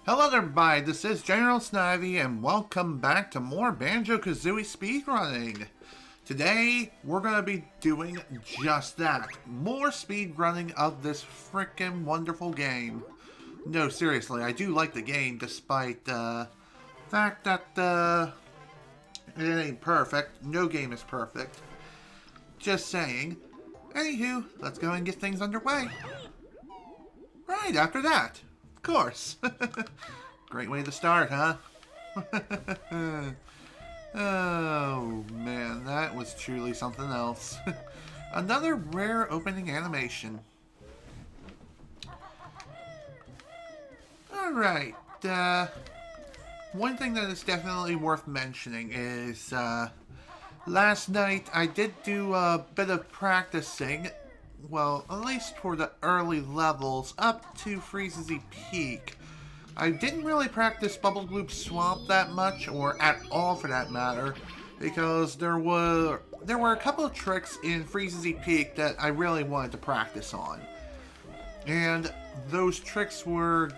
Hello there, everybody. This is General Snivy, and welcome back to more Banjo Kazooie speedrunning. Today, we're going to be doing just that. More speedrunning of this freaking wonderful game. No, seriously, I do like the game, despite the fact that it ain't perfect. No game is perfect. Just saying. Anywho, let's go and get things underway. Right after that. Of course. Great way to start, huh? Oh, man, that was truly something else. Another rare opening animation. Alright, one thing that is definitely worth mentioning is, last night I did do a bit of practicing. Well, at least for the early levels, up to Freezeezy Peak. I didn't really practice Bubble Gloop Swamp that much, or at all for that matter, because there were a couple of tricks in Freezeezy Peak that I really wanted to practice on. And those tricks were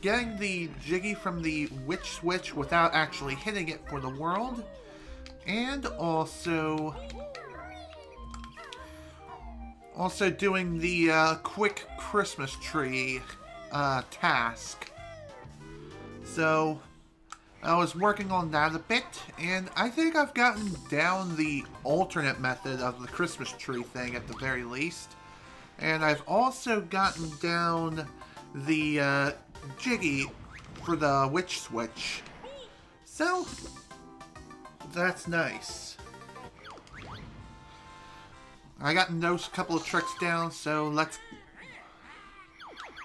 getting the Jiggy from the Witch Switch without actually hitting it for the world, and also doing the quick Christmas tree task. So I was working on that a bit, and I think I've gotten down the alternate method of the Christmas tree thing at the very least. And I've also gotten down the Jiggy for the Witch Switch. So that's nice. I got those couple of tricks down, so let's...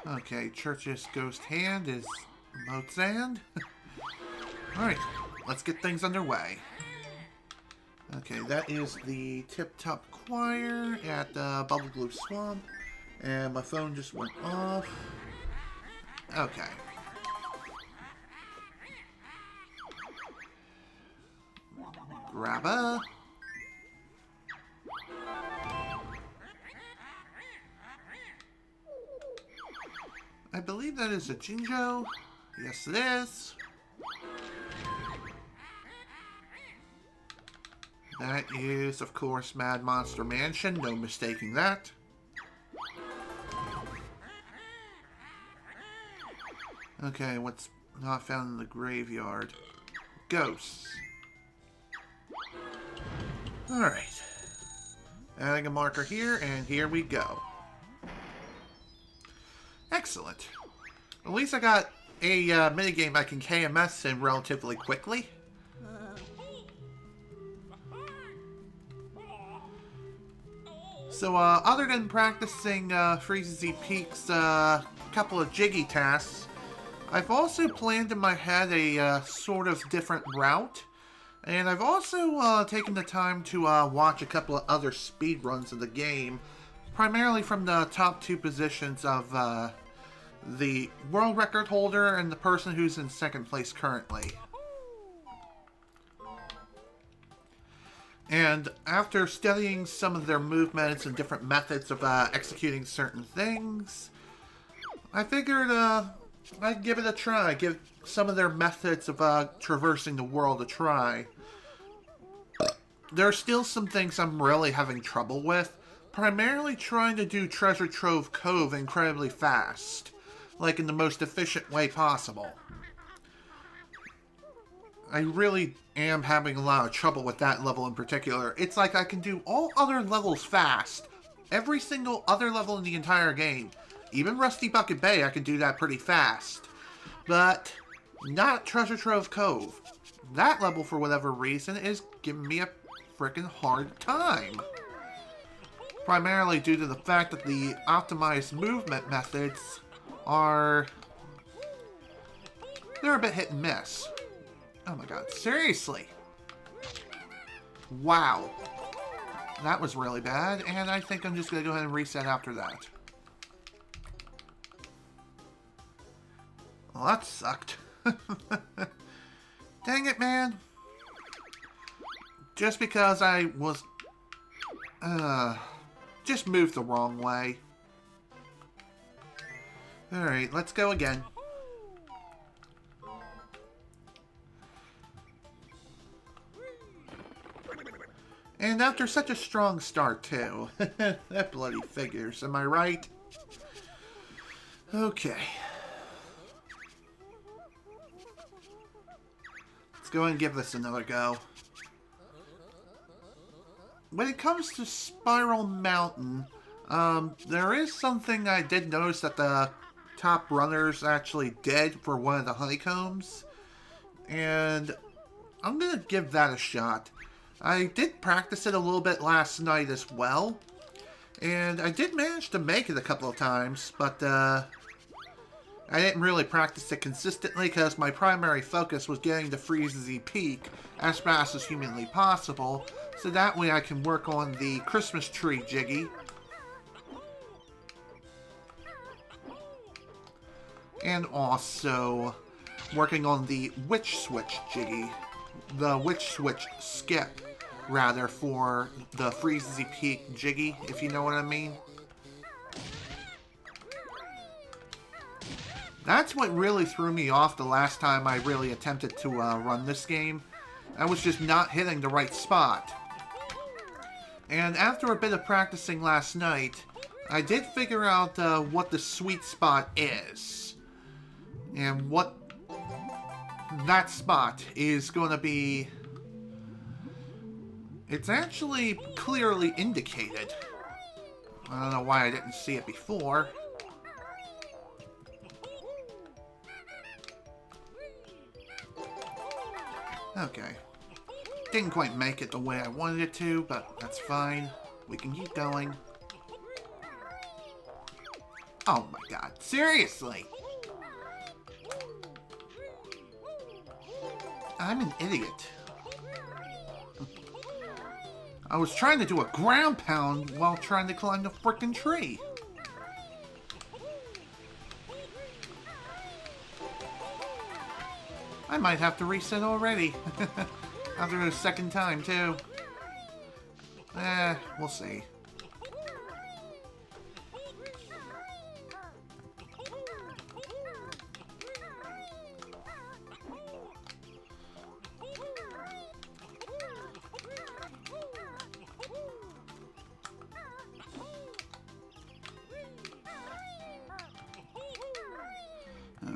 Okay, Church's Ghost Hand is Mozand. Alright, let's get things underway. Okay, that is the Tip Top Choir at Bubble Gloop Swamp. And my phone just went off. Okay. Grabba. I believe that is a Jinjo. Yes, it is. That is, of course, Mad Monster Mansion. No mistaking that. Okay, what's not found in the graveyard? Ghosts. Alright. Adding a marker here, and here we go. Excellent. At least I got a minigame I can KMS in relatively quickly. So, other than practicing Freezeezy Peak's couple of Jiggy tasks, I've also planned in my head a sort of different route. And I've also taken the time to watch a couple of other speedruns of the game, primarily from the top two positions of the world record holder and the person who's in second place currently. And after studying some of their movements and different methods of executing certain things, I figured I'd give it a try, give some of their methods of traversing the world a try. There are still some things I'm really having trouble with, primarily trying to do Treasure Trove Cove incredibly fast, like in the most efficient way possible. I really am having a lot of trouble with that level in particular. It's like I can do all other levels fast. Every single other level in the entire game. Even Rusty Bucket Bay, I can do that pretty fast. But not Treasure Trove Cove. That level, for whatever reason, is giving me a freaking hard time. Primarily due to the fact that the optimized movement methods they're a bit hit and miss. Oh my god, seriously? Wow. That was really bad, and I think I'm just going to go ahead and reset after that. Well, that sucked. Dang it, man. Just because I was... just moved the wrong way. Alright, let's go again. And after such a strong start, too. That bloody figures, am I right? Okay. Let's go and give this another go. When it comes to Spiral Mountain, there is something I did notice that the top runners actually did for one of the honeycombs. And I'm going to give that a shot. I did practice it a little bit last night as well. And I did manage to make it a couple of times, but I didn't really practice it consistently because my primary focus was getting to Freezeezy Peak as fast as humanly possible, so that way I can work on the Christmas tree Jiggy. And also working on the Witch Switch Jiggy. The Witch Switch skip, rather, for the Freezeezy Peak Jiggy, if you know what I mean. That's what really threw me off the last time I really attempted to run this game. I was just not hitting the right spot. And after a bit of practicing last night, I did figure out what the sweet spot is. And what that spot is going to be... It's actually clearly indicated. I don't know why I didn't see it before. Okay. Didn't quite make it the way I wanted it to, but that's fine. We can keep going. Oh my god, seriously! I'm an idiot. I was trying to do a ground pound while trying to climb the frickin' tree. I might have to reset already. After the second time, too. We'll see.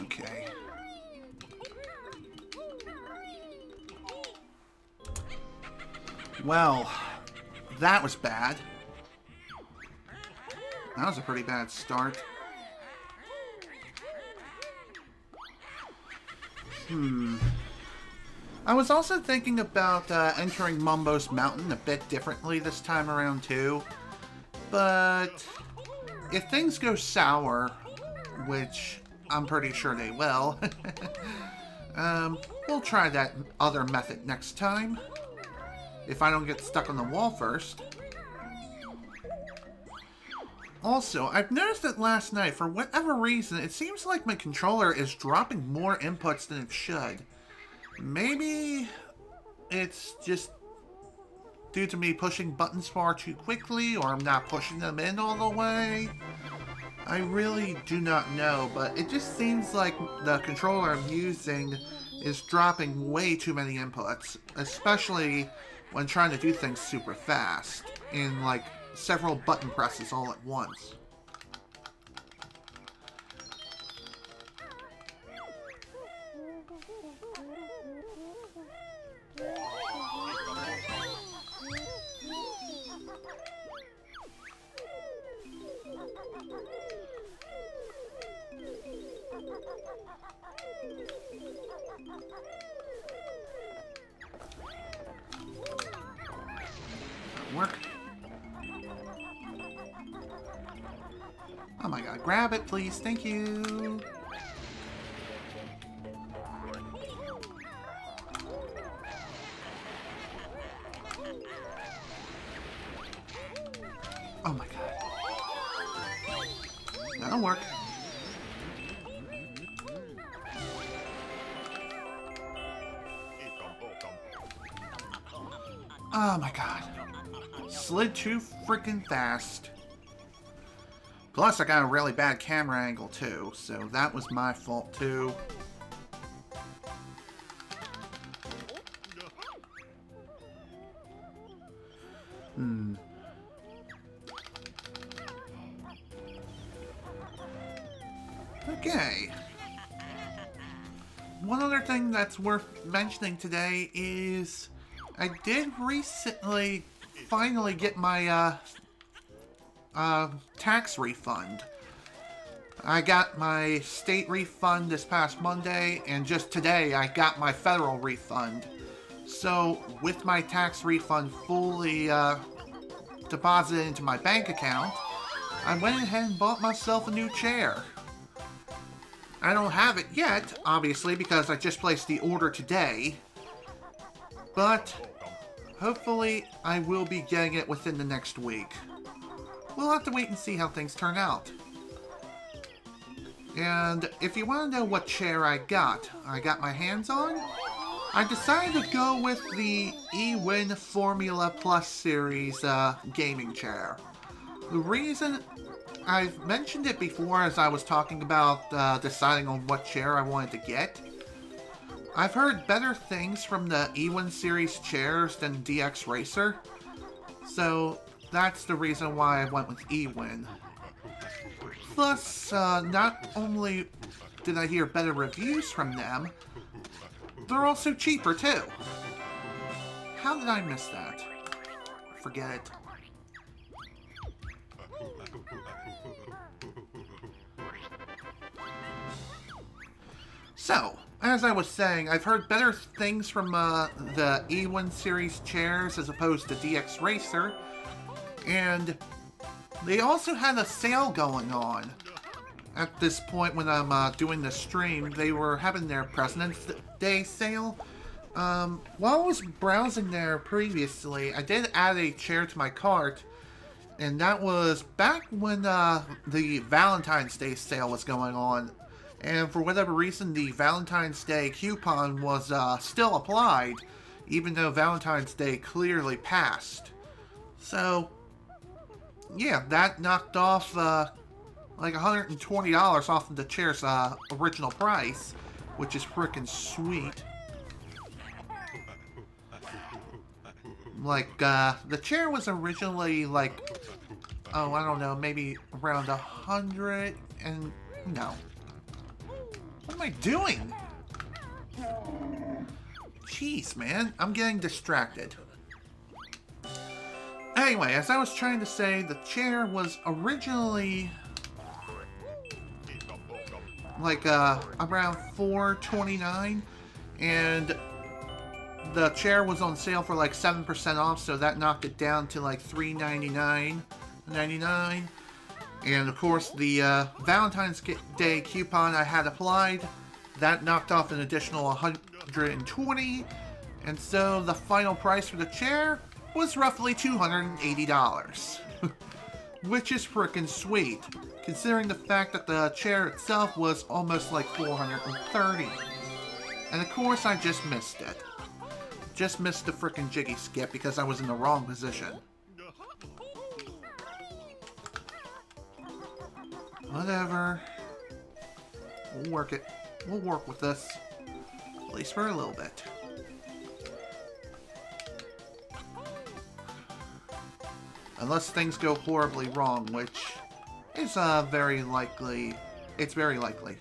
Okay. Well, that was bad. That was a pretty bad start. I was also thinking about entering Mumbo's Mountain a bit differently this time around too. But if things go sour, which I'm pretty sure they will, we'll try that other method next time. If I don't get stuck on the wall first. Also, I've noticed that last night, for whatever reason, it seems like my controller is dropping more inputs than it should. Maybe it's just due to me pushing buttons far too quickly, or I'm not pushing them in all the way. I really do not know, but it just seems like the controller I'm using is dropping way too many inputs, especially when trying to do things super fast, in like several button presses all at once. Work. Oh my god, grab it please, thank you. Oh my god. That'll work. Oh my god. Slid too freaking fast. Plus, I got a really bad camera angle too, so that was my fault too. Okay. One other thing that's worth mentioning today is I did recently finally get my tax refund. I got my state refund this past Monday, and just today I got my federal refund. So with my tax refund fully deposited into my bank account, I went ahead and bought myself a new chair. I don't have it yet, obviously, because I just placed the order today. But hopefully I will be getting it within the next week. We'll have to wait and see how things turn out. And if you want to know what chair I got my hands on, I decided to go with the eWin Formula Plus Series gaming chair. The reason I've mentioned it before as I was talking about deciding on what chair I wanted to get. I've heard better things from the eWin series chairs than DX Racer, so that's the reason why I went with eWin. Plus, not only did I hear better reviews from them, they're also cheaper too. How did I miss that? Forget it. So, as I was saying, I've heard better things from the eWin series chairs as opposed to DX Racer, and they also had a sale going on. At this point when I'm doing the stream, they were having their President's Day sale. While I was browsing there previously, I did add a chair to my cart, and that was back when the Valentine's Day sale was going on. And for whatever reason, the Valentine's Day coupon was still applied, even though Valentine's Day clearly passed. So, yeah, that knocked off like $120 off of the chair's original price, which is freaking sweet. Like, the chair was originally like, oh, I don't know, maybe around 100 and no. What am I doing? Jeez, man. I'm getting distracted. Anyway, as I was trying to say, the chair was originally like around $429, and the chair was on sale for like 7% off, so that knocked it down to like $399.99. And of course, the Valentine's Day coupon I had applied, that knocked off an additional $120, and so the final price for the chair was roughly $280, which is frickin' sweet, considering the fact that the chair itself was almost like $430. And of course, I just missed it. Just missed the frickin' Jiggy skip because I was in the wrong position. Whatever. We'll work it. We'll work with this. At least for a little bit. Unless things go horribly wrong, which is very likely. It's very likely.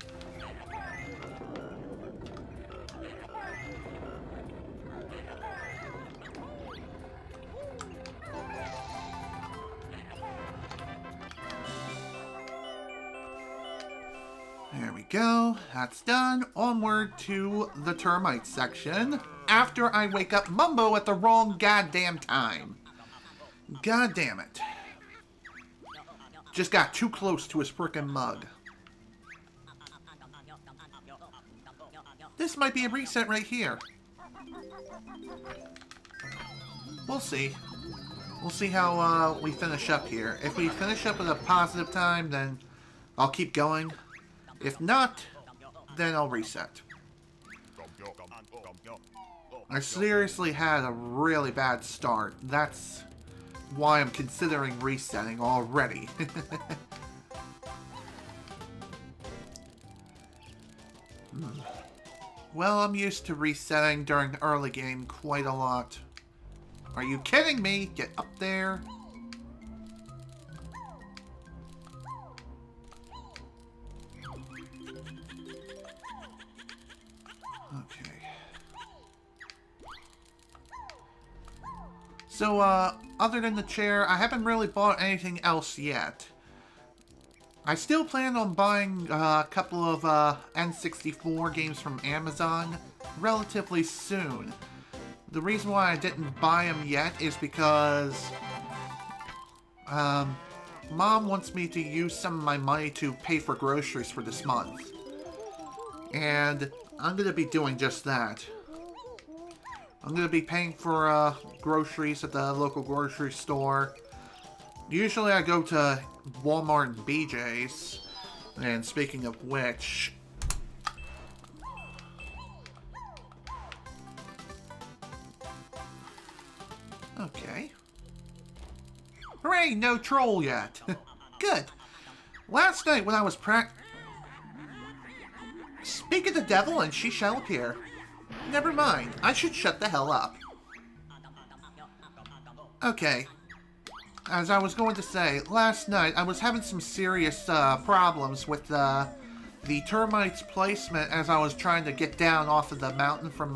There we go. That's done. Onward to the termite section. After I wake up Mumbo at the wrong goddamn time. God damn it. Just got too close to his frickin' mug. This might be a reset right here. We'll see. We'll see how we finish up here. If we finish up with a positive time, then I'll keep going. If not, then I'll reset. I seriously had a really bad start. That's why I'm considering resetting already. Well, I'm used to resetting during the early game quite a lot. Are you kidding me? Get up there. Okay. So, other than the chair, I haven't really bought anything else yet. I still plan on buying a couple of N64 games from Amazon relatively soon. The reason why I didn't buy them yet is because Mom wants me to use some of my money to pay for groceries for this month. And I'm going to be doing just that. I'm going to be paying for groceries at the local grocery store. Usually I go to Walmart and BJ's. And speaking of which... Okay. Hooray, no troll yet. Good. Last night when I was Speak of the devil and she shall appear. Never mind. I should shut the hell up. Okay. As I was going to say, last night I was having some serious problems with the termites placement as I was trying to get down off of the mountain from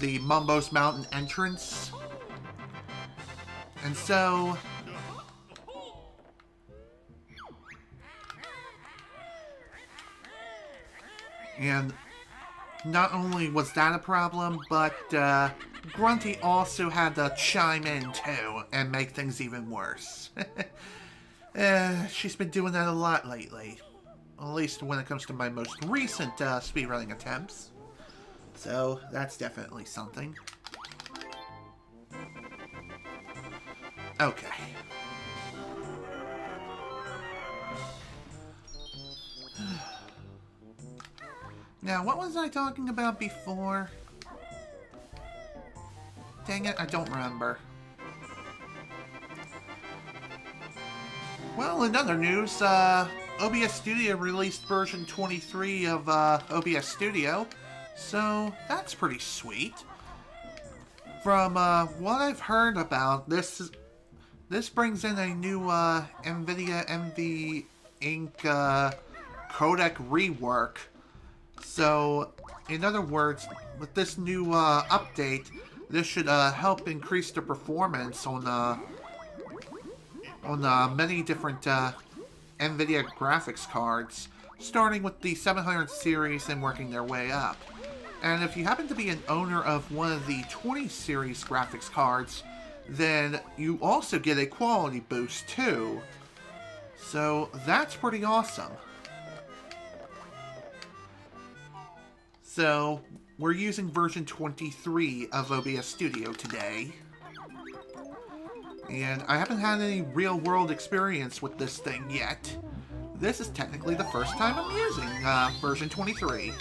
the Mumbo's Mountain entrance. And so... And not only was that a problem, but Grunty also had to chime in too and make things even worse. She's been doing that a lot lately. At least when it comes to my most recent speedrunning attempts. So that's definitely something. Okay. Now, what was I talking about before? Dang it, I don't remember. Well, in other news, OBS Studio released version 23 of OBS Studio, so that's pretty sweet. From what I've heard about, this brings in a new NVIDIA NV Inc. codec rework. So, in other words, with this new update, this should help increase the performance on many different NVIDIA graphics cards, starting with the 700 series and working their way up. And if you happen to be an owner of one of the 20 series graphics cards, then you also get a quality boost too. So that's pretty awesome. So we're using version 23 of OBS Studio today. And I haven't had any real-world experience with this thing yet. This is technically the first time I'm using version 23.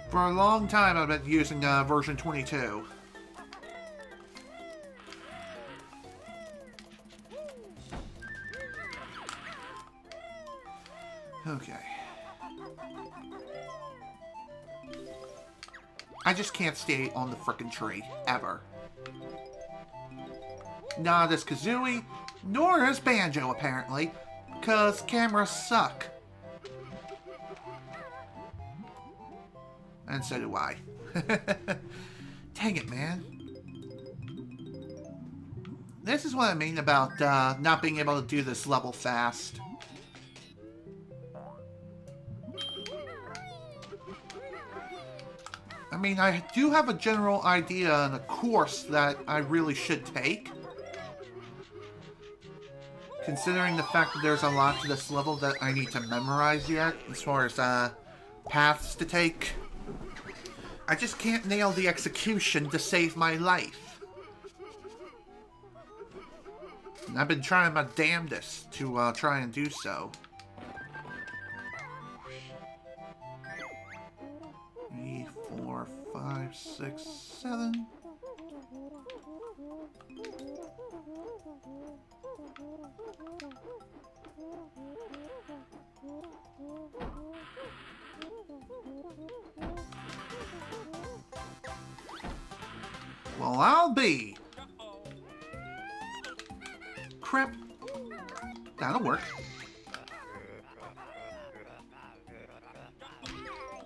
For a long time I've been using version 22. Okay. I just can't stay on the frickin' tree, ever. Not as Kazooie, nor as Banjo, apparently, because cameras suck. And so do I. Dang it, man. This is what I mean about not being able to do this level fast. I mean, I do have a general idea on a course that I really should take. Considering the fact that there's a lot to this level that I need to memorize yet, as far as paths to take. I just can't nail the execution to save my life. And I've been trying my damnedest to try and do so. 3, 4, 5, 6, 7. Well, I'll be. Crap. That'll work.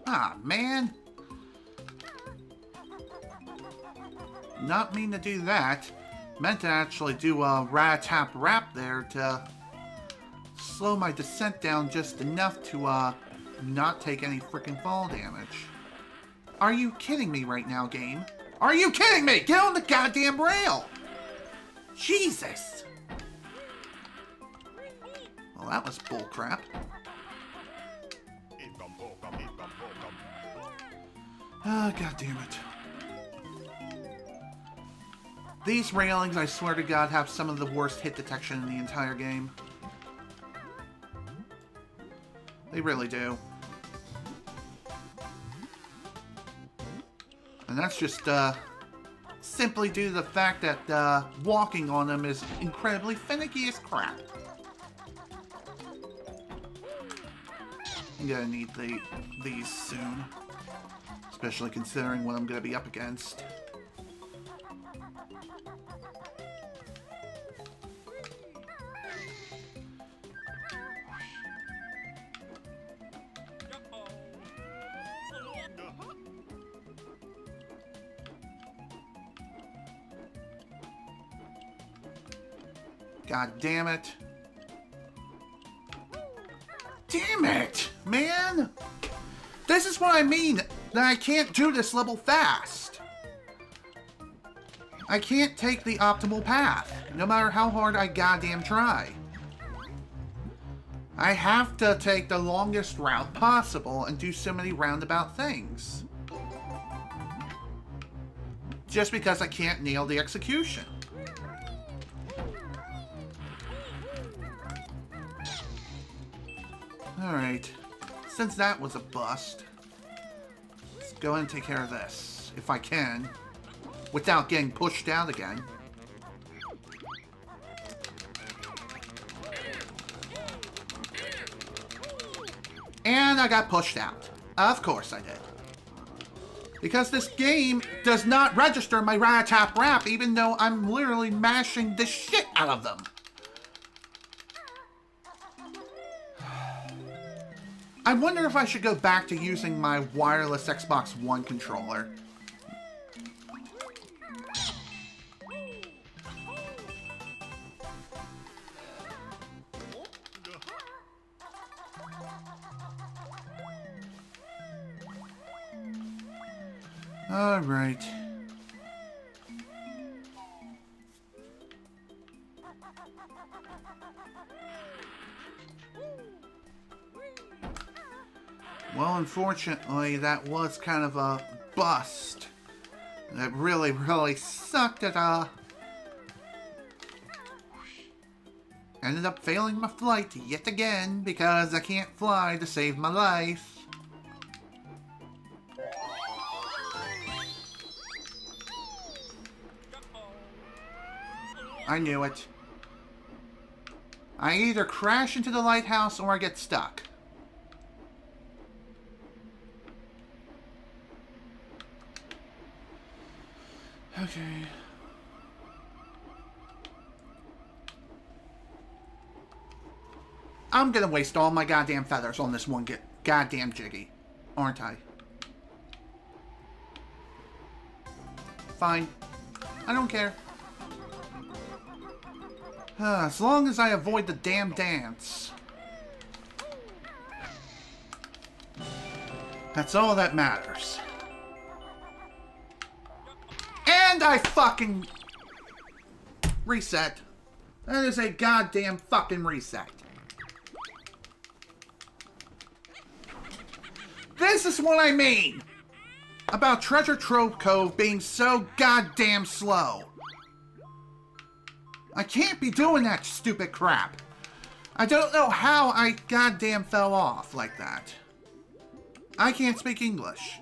Ah, man. Not mean to do that. Meant to actually do a rat-tap-rap there to slow my descent down just enough to not take any freaking fall damage. Are you kidding me right now, game? Are you kidding me? Get on the goddamn rail! Jesus! Well, that was bullcrap. Oh, god damn it. These railings, I swear to God, have some of the worst hit detection in the entire game. They really do. And that's just simply due to the fact that walking on them is incredibly finicky as crap. I'm gonna need these soon. Especially considering what I'm gonna be up against. God damn it. Damn it, man! This is what I mean, that I can't do this level fast. I can't take the optimal path, no matter how hard I goddamn try. I have to take the longest route possible and do so many roundabout things. Just because I can't nail the execution. Alright, since that was a bust, let's go ahead and take care of this, if I can, without getting pushed out again. And I got pushed out. Of course I did. Because this game does not register my rat-tap-rap, even though I'm literally mashing the shit out of them. I wonder if I should go back to using my wireless Xbox One controller. All right. Well, unfortunately, that was kind of a bust. That really, really sucked at, ended up failing my flight yet again because I can't fly to save my life. I knew it. I either crash into the lighthouse or I get stuck. Okay. I'm gonna waste all my goddamn feathers on this one goddamn Jiggy, aren't I? Fine. I don't care. As long as I avoid the damn dance. That's all that matters. And I fucking reset. That is a goddamn fucking reset. This is what I mean about Treasure Trove Cove being so goddamn slow. I can't be doing that stupid crap. I don't know how I goddamn fell off like that. I can't speak English.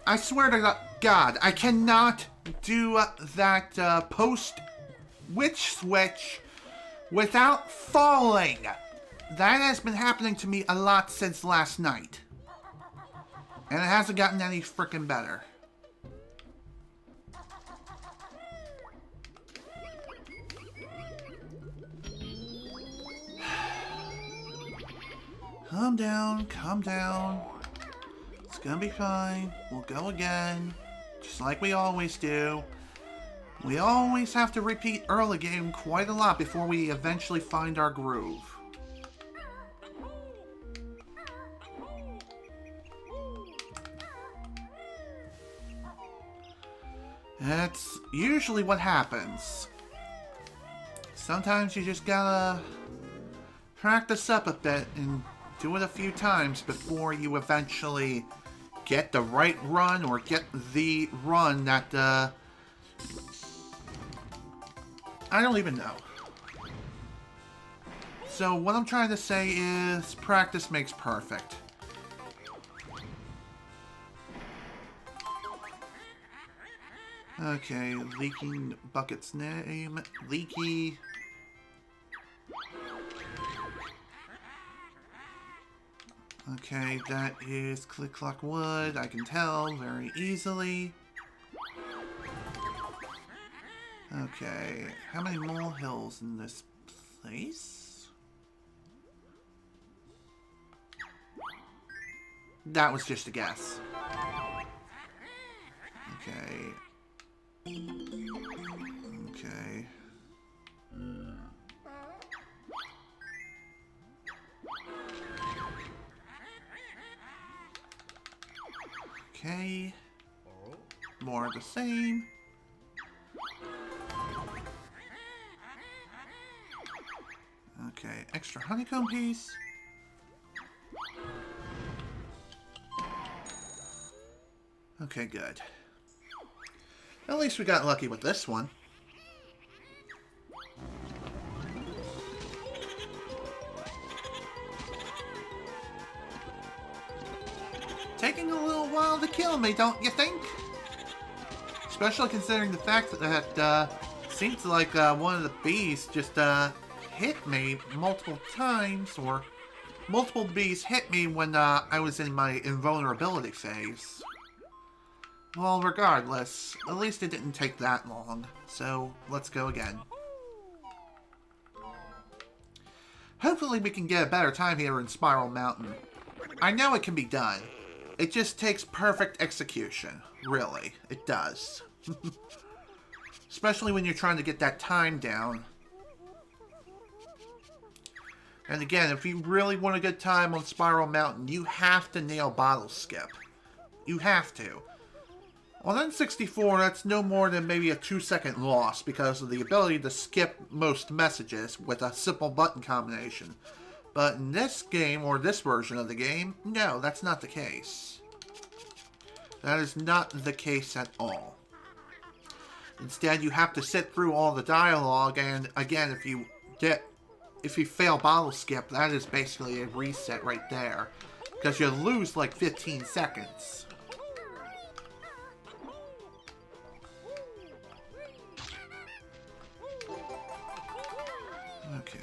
I swear to God, I cannot do that post witch switch without falling. that has been happening to me a lot since last night. And it hasn't gotten any frickin' better. Calm down, calm down. It's gonna be fine. We'll go again. Just like we always do. We always have to repeat early game quite a lot before we eventually find our groove. That's usually what happens. Sometimes you just gotta practice up a bit and do it a few times before you eventually get the right run or get the run that, I don't even know. So what I'm trying to say is practice makes perfect. Okay, leaking bucket's name, Leaky. Okay, that is Click Clock Wood, I can tell very easily. Okay, how many molehills in this place? That was just a guess. Okay. Okay. Okay. More of the same. Okay, extra honeycomb piece. Okay, good. At least we got lucky with this one. Taking a little while to kill me, don't you think? Especially considering the fact that seems like one of the bees just hit me multiple times, or multiple bees hit me when I was in my invulnerability phase. Well, regardless, at least it didn't take that long, so let's go again. Hopefully we can get a better time here in Spiral Mountain. I know it can be done. It just takes perfect execution. Really, it does. Especially when you're trying to get that time down. And again, if you really want a good time on Spiral Mountain, you have to nail Bottle Skip. You have to. On N64, that's no more than maybe a 2-second loss because of the ability to skip most messages with a simple button combination. But in this game, or this version of the game, no, that's not the case. That is not the case at all. Instead, you have to sit through all the dialogue, and again, if you fail Bottle Skip, that is basically a reset right there. Because you lose like 15 seconds. Okay.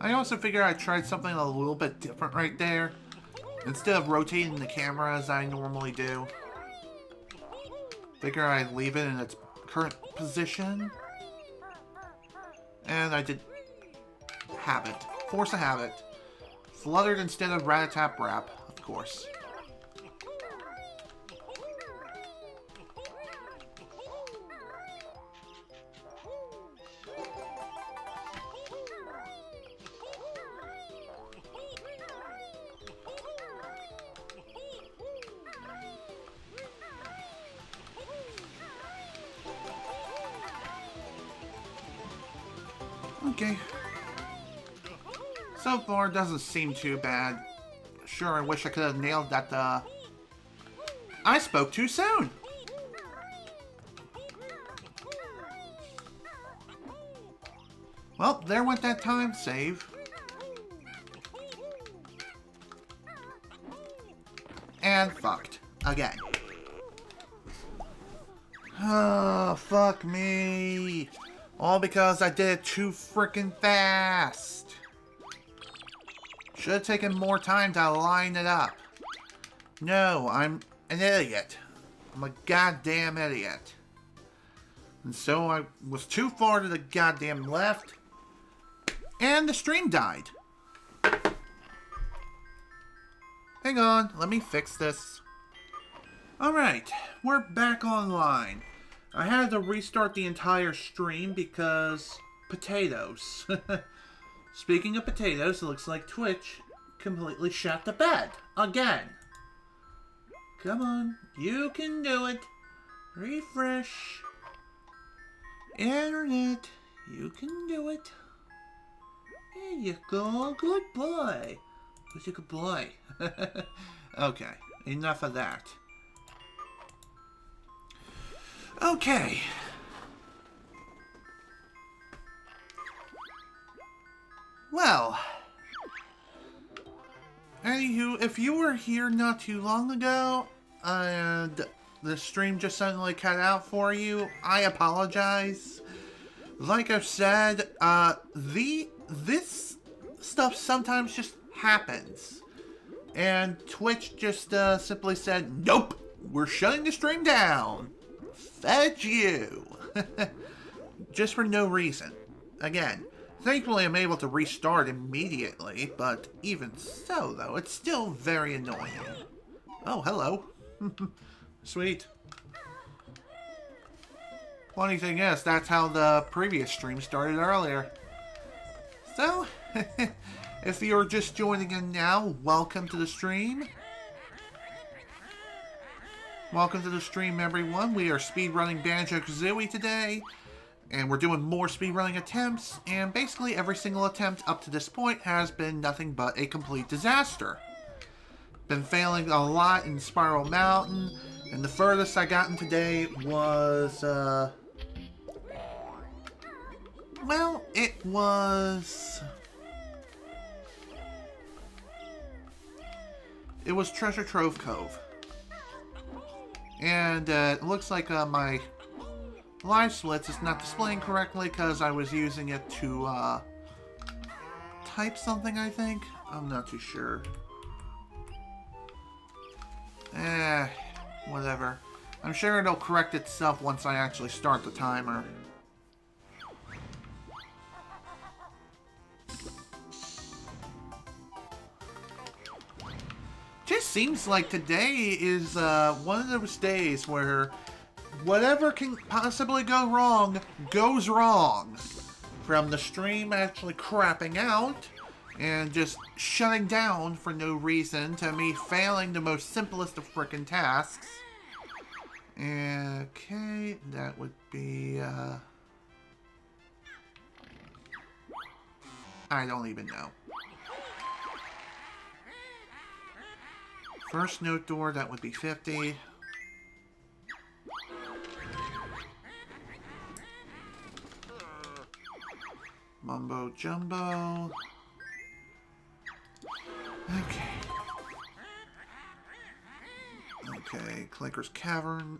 I also figure I tried something a little bit different right there. Instead of rotating the camera as I normally do. Figure I'd leave it in its current position. And I did habit. Force a habit. Fluttered instead of rat-a-tap-rap, of course. Okay. So far, doesn't seem too bad. sure I wish I could have nailed that, I spoke too soon! Well, there went that time save. And fucked. Again. Oh, fuck me. All because I did it too freaking fast. Should have taken more time to line it up. No, I'm an idiot. I'm a goddamn idiot. And so I was too far to the goddamn left. And the stream died. Hang on, let me fix this. Alright, we're back online. I had to restart the entire stream because potatoes. Speaking of potatoes, it looks like Twitch completely shot the bed. Again. Come on, you can do it. Refresh. Internet, you can do it. There you go. Good boy. Who's a good boy? Okay, enough of that. Okay. Well. Anywho, if you were here not too long ago, and the stream just suddenly cut out for you, I apologize. Like I've said, this stuff sometimes just happens. And Twitch just simply said, nope, we're shutting the stream down. Fudge you. Just for no reason. Again, thankfully I'm able to restart immediately, but even so though, it's still very annoying. Oh, hello. Sweet. Funny thing is, that's how the previous stream started earlier. So, if you're just joining in now, welcome to the stream. Welcome to the stream, everyone. We are speedrunning Banjo Kazooie today. And we're doing more speedrunning attempts. And basically every single attempt up to this point has been nothing but a complete disaster. Been failing a lot in Spiral Mountain. And the furthest I gotten today was, well, it was Treasure Trove Cove. And it looks like my live splits is not displaying correctly because I was using it to type something, I think. I'm not too sure. Whatever. I'm sure it'll correct itself once I actually start the timer. Just seems like today is one of those days where whatever can possibly go wrong goes wrong. From the stream actually crapping out and just shutting down for no reason to me failing the most simplest of frickin' tasks. Okay, that would be I don't even know. First note door, that would be 50. Mumbo Jumbo. Okay. Okay, Clinker's Cavern.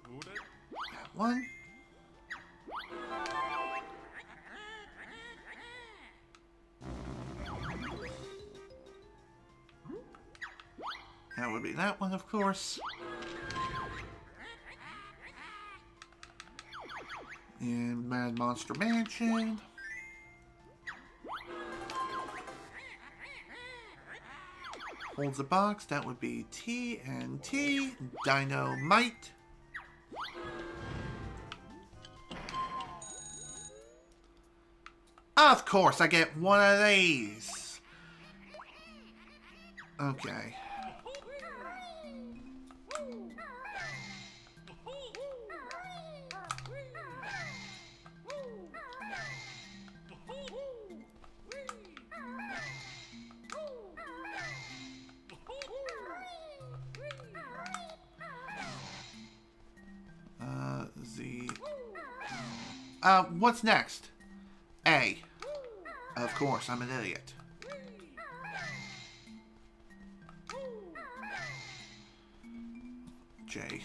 That one. That would be that one, of course. And Mad Monster Mansion. Holds a box, that would be TNT. Dynamite. Of course, I get one of these. Okay. What's next? A. Of course, I'm an idiot. J.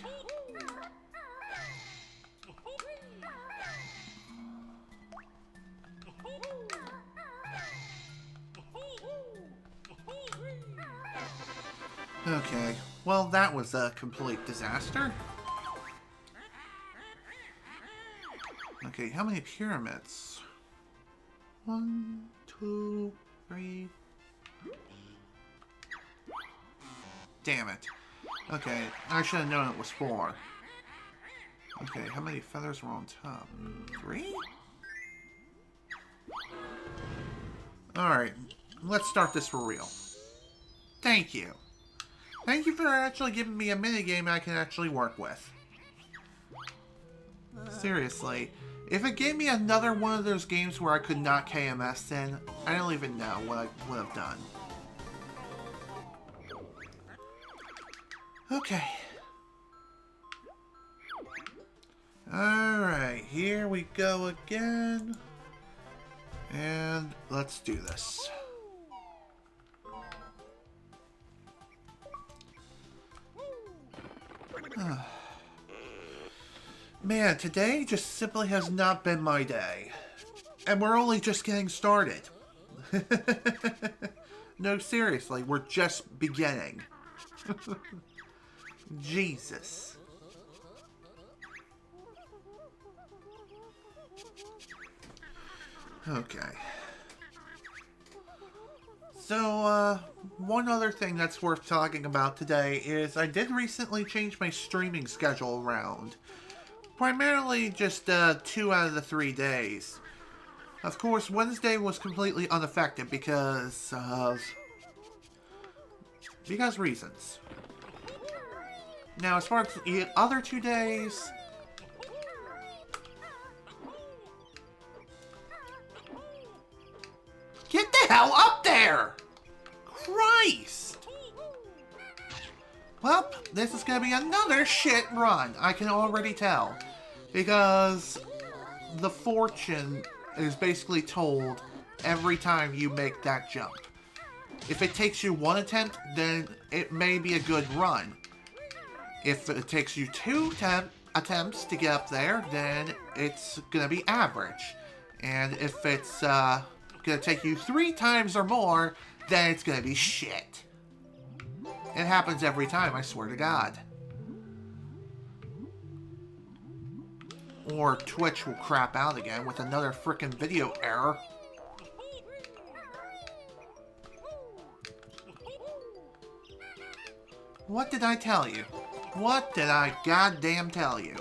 Okay, well that was a complete disaster. Okay, how many pyramids? 1, 2, 3. Damn it. Okay, I should have known it was 4. Okay, how many feathers were on top? 3? Alright, let's start this for real. Thank you. Thank you for actually giving me a minigame I can actually work with. Seriously, if it gave me another one of those games where I could not KMS in, I don't even know what I would have done. Okay. Alright, here we go again. And let's do this. Man, today just simply has not been my day. And we're only just getting started. No, seriously, we're just beginning. Jesus. Okay. So, one other thing that's worth talking about today is I did recently change my streaming schedule around. Primarily just 2 out of the 3 days. Of course, Wednesday was completely unaffected because reasons. Now, as far as the other 2 days, get the hell up there! Christ! Well, this is gonna be another shit run, I can already tell. Because the fortune is basically told every time you make that jump. If it takes you 1 attempt, then it may be a good run. If it takes you 2 attempts to get up there, then it's gonna be average. And if it's gonna take you 3 times or more, then it's gonna be shit. It happens every time, I swear to God. Or Twitch will crap out again with another frickin' video error. What did I tell you? What did I goddamn tell you?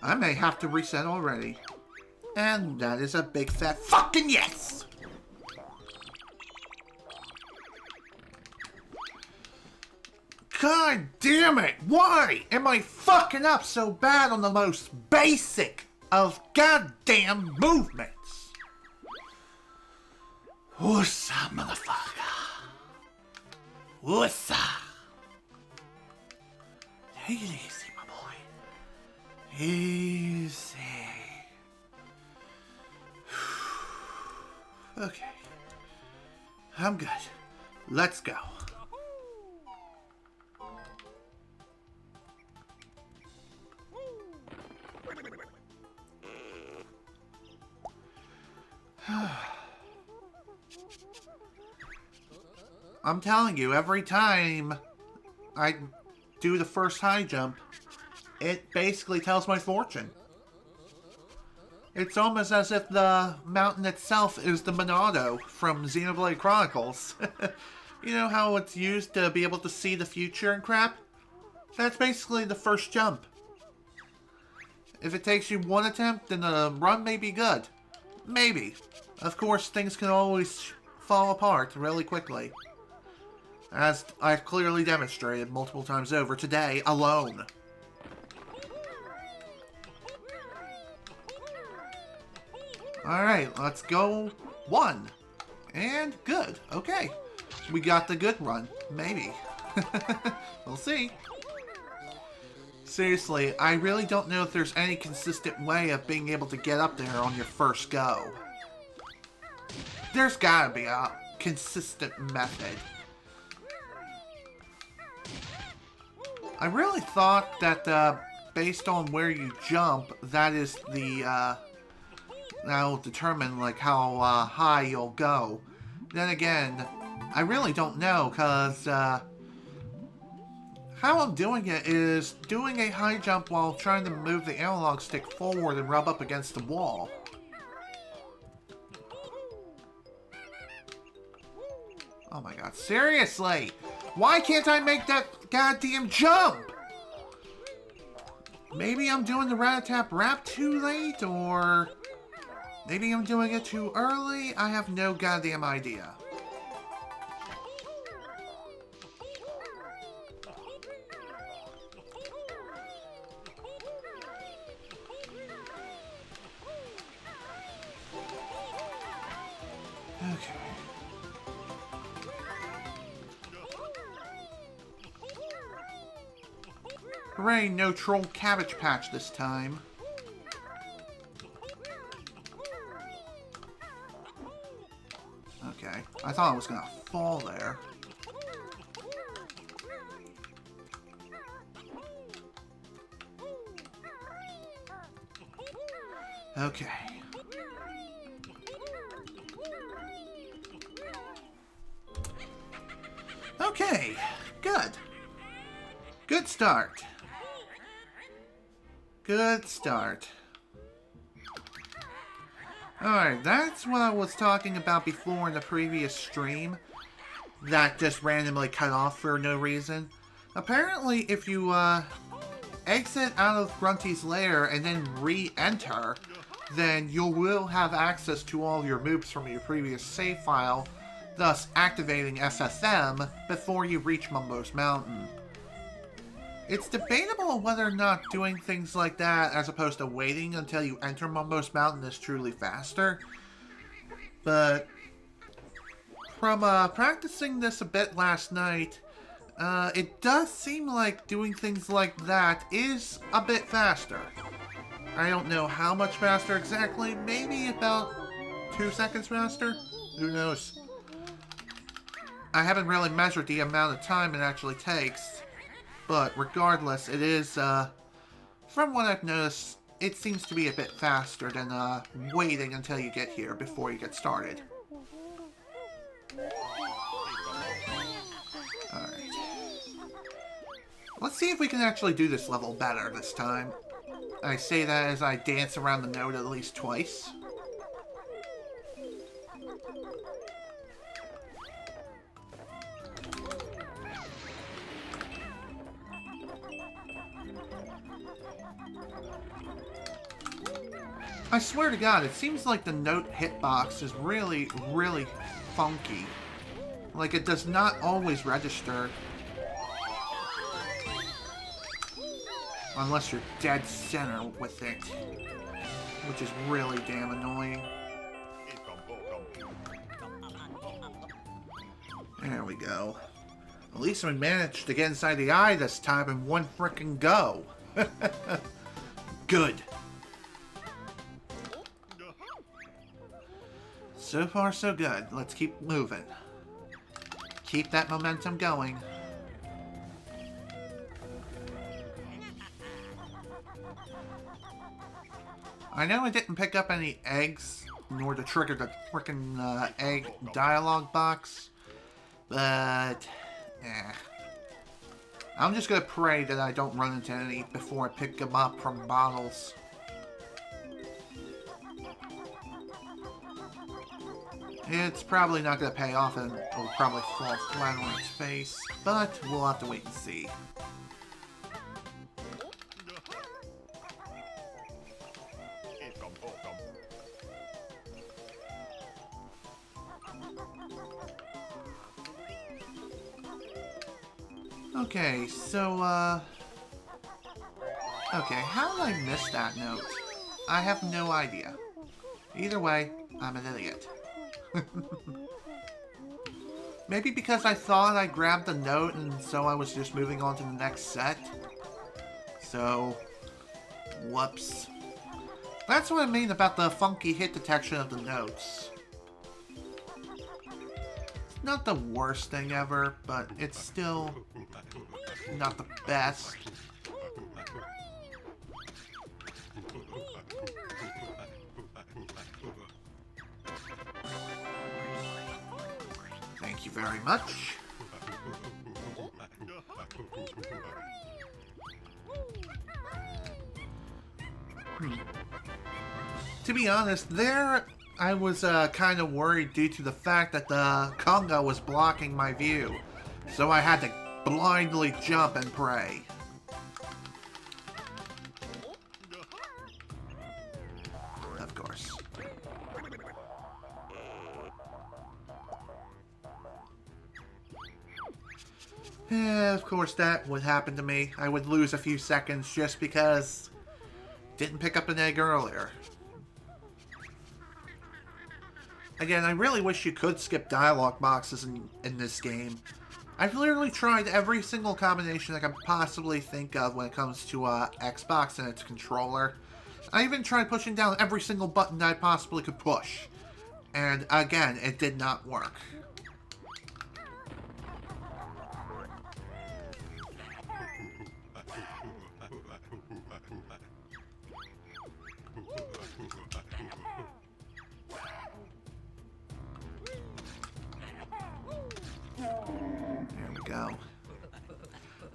I may have to reset already. And that is a big fat fucking yes! God damn it! Why am I fucking up so bad on the most basic of goddamn movements? Woosa, motherfucker. Woosa. Take it easy, my boy. Easy. Okay. I'm good. Let's go. I'm telling you, every time I do the first high jump, it basically tells my fortune. It's almost as if the mountain itself is the Monado from Xenoblade Chronicles. You know how it's used to be able to see the future and crap? That's basically the first jump. If it takes you 1 attempt, then the run may be good. Maybe. Of course, things can always fall apart really quickly. As I've clearly demonstrated multiple times over today alone. Alright, let's go 1. And good. Okay. We got the good run. Maybe. We'll see. Seriously, I really don't know if there's any consistent way of being able to get up there on your first go. There's gotta be a consistent method. I really thought that based on where you jump, that is the that'll determine like how high you'll go. Then again, I really don't know, because how I'm doing it is doing a high jump while trying to move the analog stick forward and rub up against the wall. Oh my god, seriously! Why can't I make that goddamn jump? Maybe I'm doing the rat-a-tap rap too late, or maybe I'm doing it too early? I have no goddamn idea. Okay. Hooray, no troll cabbage patch this time. Okay, I thought I was gonna fall there. Okay. Okay, good. Good start. Good start. Alright, that's what I was talking about before in the previous stream. That just randomly cut off for no reason. Apparently, if you exit out of Grunty's lair and then re-enter, then you will have access to all your moves from your previous save file, thus activating SSM before you reach Mumbo's Mountain. It's debatable whether or not doing things like that as opposed to waiting until you enter Mumbo's Mountain is truly faster. But from practicing this a bit last night, it does seem like doing things like that is a bit faster. I don't know how much faster exactly, maybe about 2 seconds faster? Who knows? I haven't really measured the amount of time it actually takes. But regardless, it is, from what I've noticed, it seems to be a bit faster than waiting until you get here before you get started. Alright. Let's see if we can actually do this level better this time. I say that as I dance around the note at least twice. I swear to God, it seems like the note hitbox is really, really funky. Like, it does not always register. Unless you're dead center with it. Which is really damn annoying. There we go. At least we managed to get inside the eye this time in one frickin' go. Good. So far, so good. Let's keep moving. Keep that momentum going. I know I didn't pick up any eggs, nor to trigger the frickin' egg dialogue box, but I'm just gonna pray that I don't run into any before I pick them up from bottles. It's probably not going to pay off and it'll probably fall flat on its face, but we'll have to wait and see. Okay, so, okay, how did I miss that note? I have no idea. Either way, I'm an idiot. Maybe because I thought I grabbed the note and so I was just moving on to the next set. So, whoops. That's what I mean about the funky hit detection of the notes. It's not the worst thing ever, but it's still not the best. Thank you very much. To be honest, there I was kind of worried due to the fact that the conga was blocking my view. So I had to blindly jump and pray. Of course. Of course that would happen to me. I would lose a few seconds just because didn't pick up an egg earlier. Again, I really wish you could skip dialogue boxes in this game. I've literally tried every single combination I could possibly think of when it comes to Xbox and its controller. I even tried pushing down every single button that I possibly could push. And again, it did not work.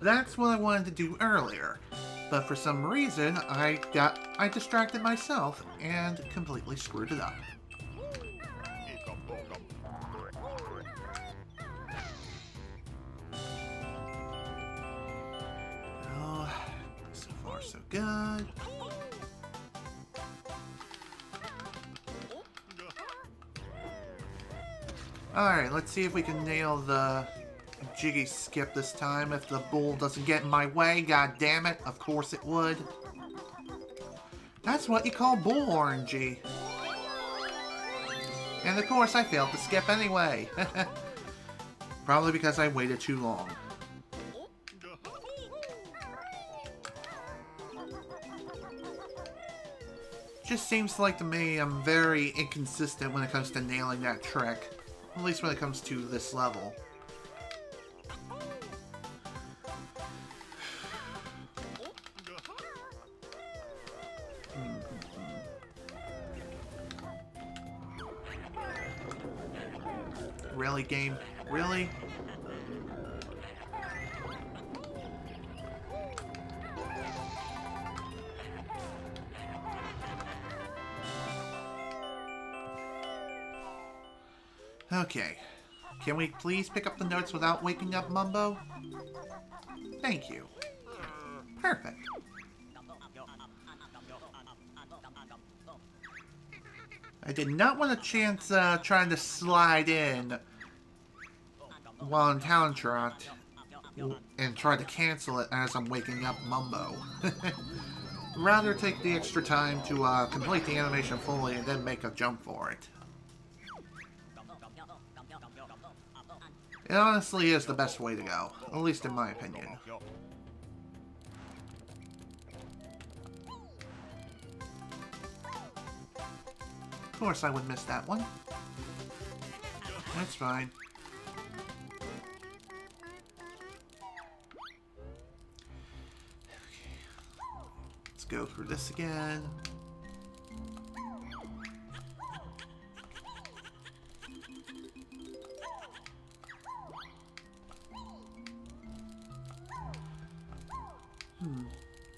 That's what I wanted to do earlier, but for some reason I distracted myself and completely screwed it up. Oh, so far so good. Alright, let's see if we can nail the Jiggy skip this time if the bull doesn't get in my way. God damn it. Of course it would. That's what you call bull orangey. And of course I failed to skip anyway. Probably because I waited too long. Just seems like to me I'm very inconsistent when it comes to nailing that trick. At least when it comes to this level. Really, game? Really? Okay. Can we please pick up the notes without waking up Mumbo? Thank you. Perfect. I did not want a chance trying to slide in while on Talon Trot and try to cancel it as I'm waking up Mumbo. Rather take the extra time to complete the animation fully and then make a jump for it. It honestly is the best way to go, at least in my opinion. Of course I would miss that one. That's fine. Okay. Let's go through this again.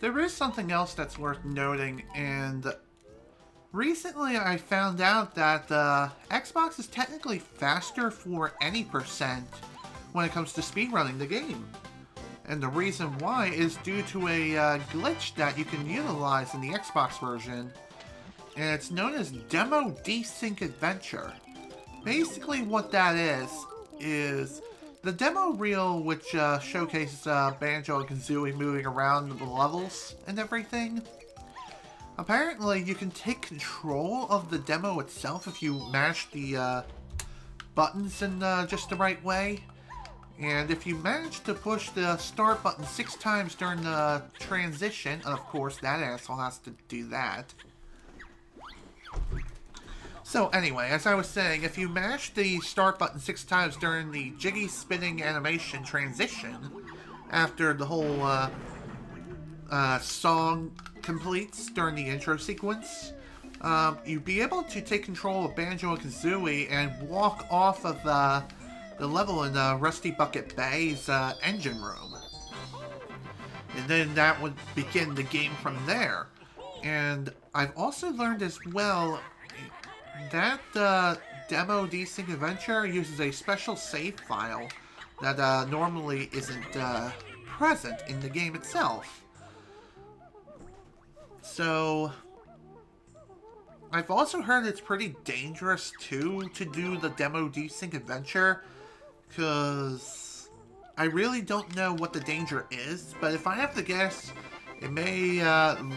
There is something else that's worth noting, and recently I found out that Xbox is technically faster for any percent when it comes to speedrunning the game. And the reason why is due to a glitch that you can utilize in the Xbox version, and it's known as Demo Desync Adventure. Basically what that is the demo reel, which showcases Banjo Kazooie moving around the levels and everything. Apparently, you can take control of the demo itself if you mash the buttons in just the right way. And if you manage to push the start button 6 times during the transition, and of course that asshole has to do that. So anyway, as I was saying, if you mash the start button 6 times during the Jiggy spinning animation transition, after the whole song completes during the intro sequence, you'd be able to take control of Banjo Kazooie and walk off of the level in Rusty Bucket Bay's engine room. And then that would begin the game from there. And I've also learned as well that demo Desync Adventure uses a special save file that normally isn't present in the game itself. So I've also heard it's pretty dangerous too to do the demo Desync Adventure, because I really don't know what the danger is, but if I have to guess, it may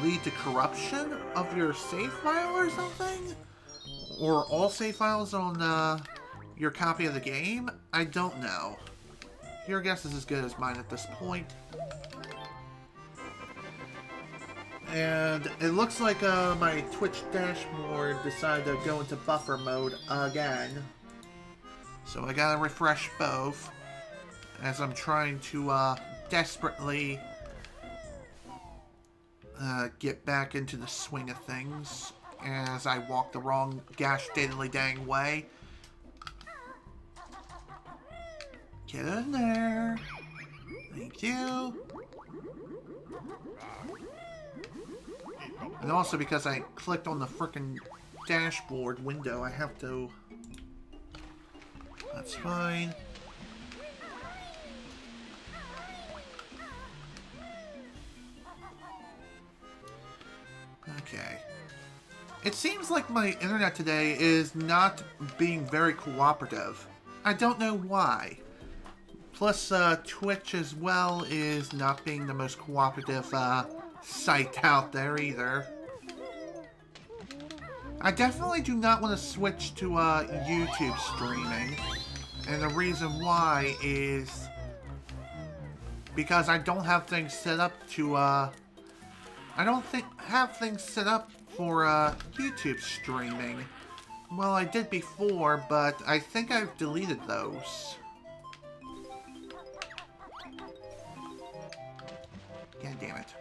lead to corruption of your save file or something? Or all save files on your copy of the game? I don't know. Your guess is as good as mine at this point. And it looks like my Twitch dashboard decided to go into buffer mode again. So I gotta refresh both, as I'm trying to desperately get back into the swing of things, as I walk the wrong gosh diddly dang way. Get in there. Thank you. And also because I clicked on the frickin' dashboard window, I have to... That's fine. Okay. It seems like my internet today is not being very cooperative. I don't know why. Plus, Twitch as well is not being the most cooperative site out there either. I definitely do not want to switch to YouTube streaming. And the reason why is because I don't have things set up to, I don't have things set up for YouTube streaming. Well, I did before, but I think I've deleted those. God damn it.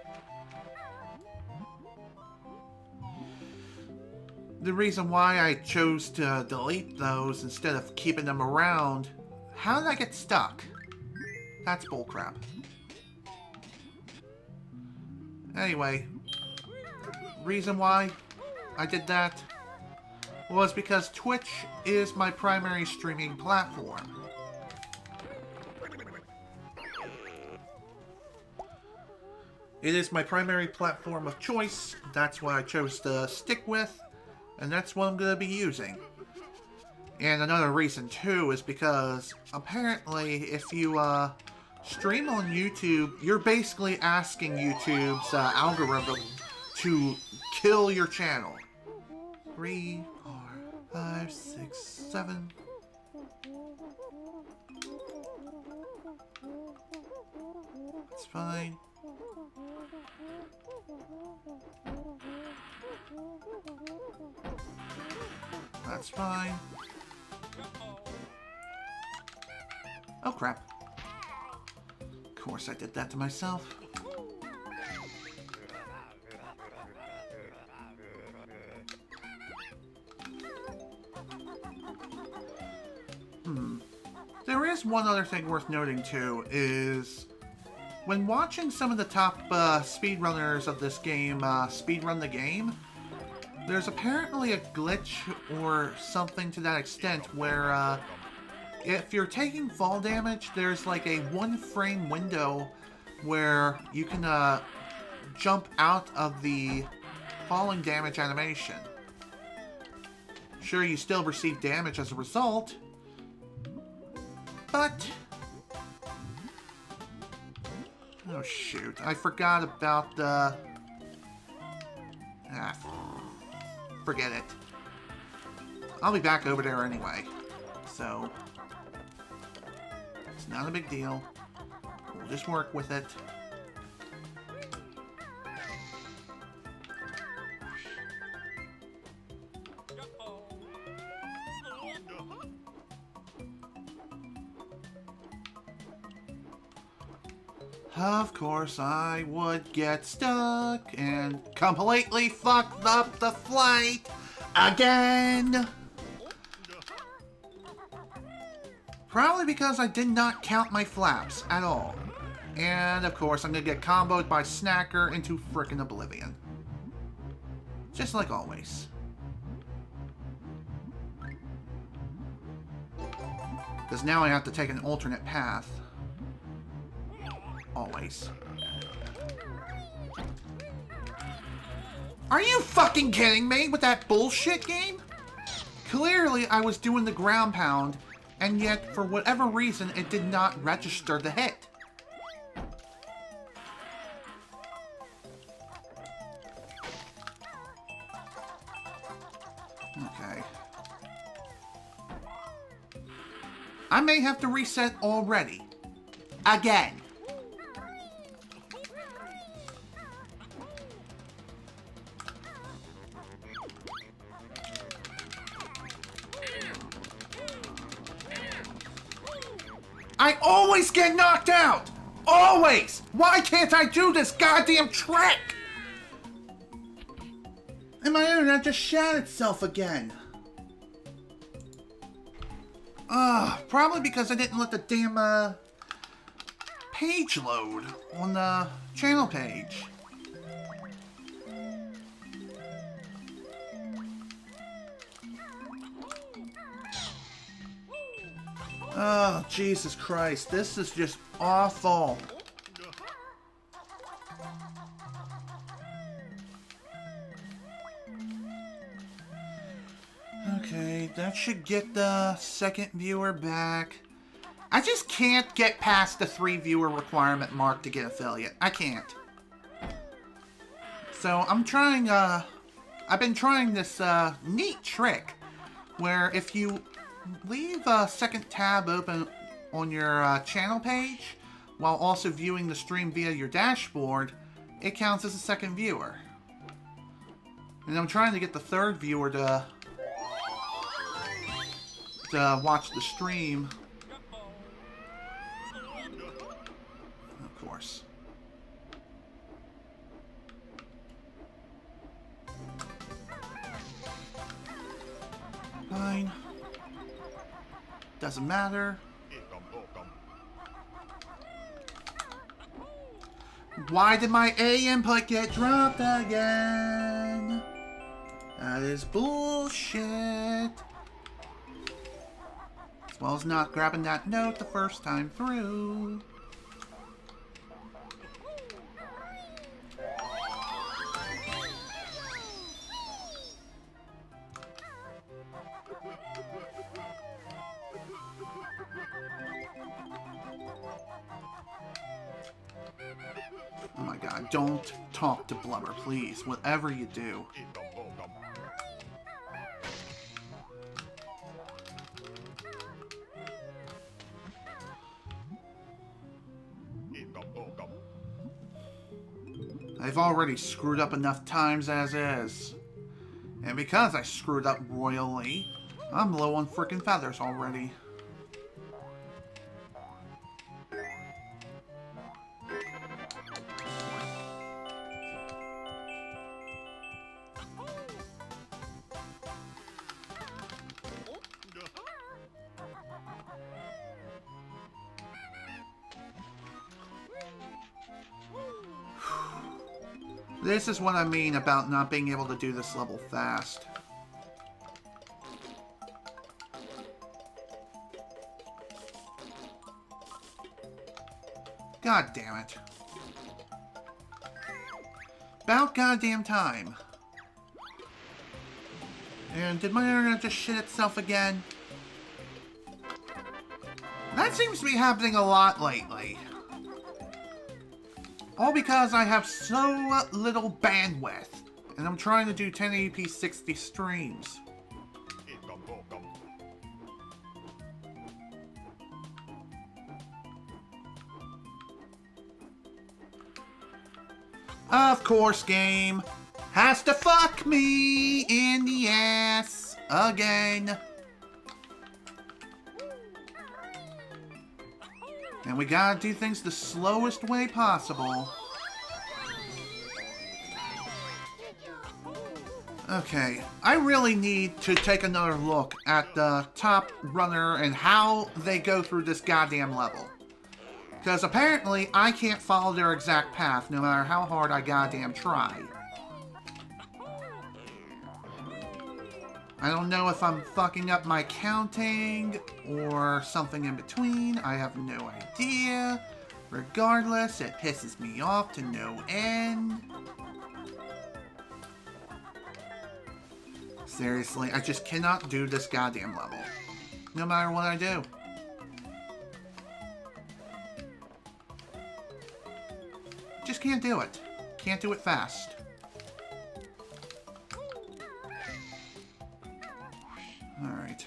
The reason why I chose to delete those instead of keeping them around... How did I get stuck? That's bullcrap. Anyway, reason why I did that was because Twitch is my primary streaming platform. It is my primary platform of choice. That's what I chose to stick with. And that's what I'm going to be using. And another reason, too, is because apparently if you stream on YouTube, you're basically asking YouTube's algorithm to kill your channel. 3, 4, 5, 6, 7. It's fine. That's fine. Oh crap. Of course I did that to myself. There is one other thing worth noting too, is when watching some of the top speedrunners of this game speedrun the game, there's apparently a glitch or something to that extent where if you're taking fall damage, there's like a 1-frame window where you can jump out of the falling damage animation. Sure, you still receive damage as a result, but... Oh shoot, I forgot about the... Forget it. I'll be back over there anyway. So, It's not a big deal. We'll just work with it. Of course, I would get stuck and completely fuck up the flight again. Probably because I did not count my flaps at all. And of course, I'm gonna get comboed by Snacker into frickin' oblivion. Just like always. Because now I have to take an alternate path. Always. Are you fucking kidding me with that bullshit game? Clearly, I was doing the ground pound, and yet, for whatever reason, it did not register the hit. Okay. I may have to reset already. Again. I always get knocked out! Always! Why can't I do this goddamn trick? And my internet just shat itself again. Probably because I didn't let the damn, page load on the channel page. Oh, Jesus Christ. This is just awful. Okay, that should get the second viewer back. I just can't get past the 3 viewer requirement mark to get affiliate. I can't. So I'm trying, I've been trying this, neat trick where if you leave a second tab open on your channel page while also viewing the stream via your dashboard, it counts as a second viewer. And I'm trying to get the third viewer to watch the stream. Of course. Fine. Doesn't matter. Why did my A input get dropped again? That is bullshit. As well as not grabbing that note the first time through. Oh my god, don't talk to Blubber, please. Whatever you do. I've already screwed up enough times as is. And because I screwed up royally, I'm low on frickin' feathers already. This is what I mean about not being able to do this level fast. God damn it. About goddamn time. And did my internet just shit itself again? That seems to be happening a lot lately. All because I have so little bandwidth, and I'm trying to do 1080p 60 streams. Of course, game. Has to fuck me in the ass again. And we gotta do things the slowest way possible. Okay, I really need to take another look at the top runner and how they go through this goddamn level. Because apparently I can't follow their exact path no matter how hard I goddamn try. I don't know if I'm fucking up my counting or something in between. I have no idea. Regardless, it pisses me off to no end. Seriously, I just cannot do this goddamn level. No matter what I do. Just can't do it. Can't do it fast. Alright.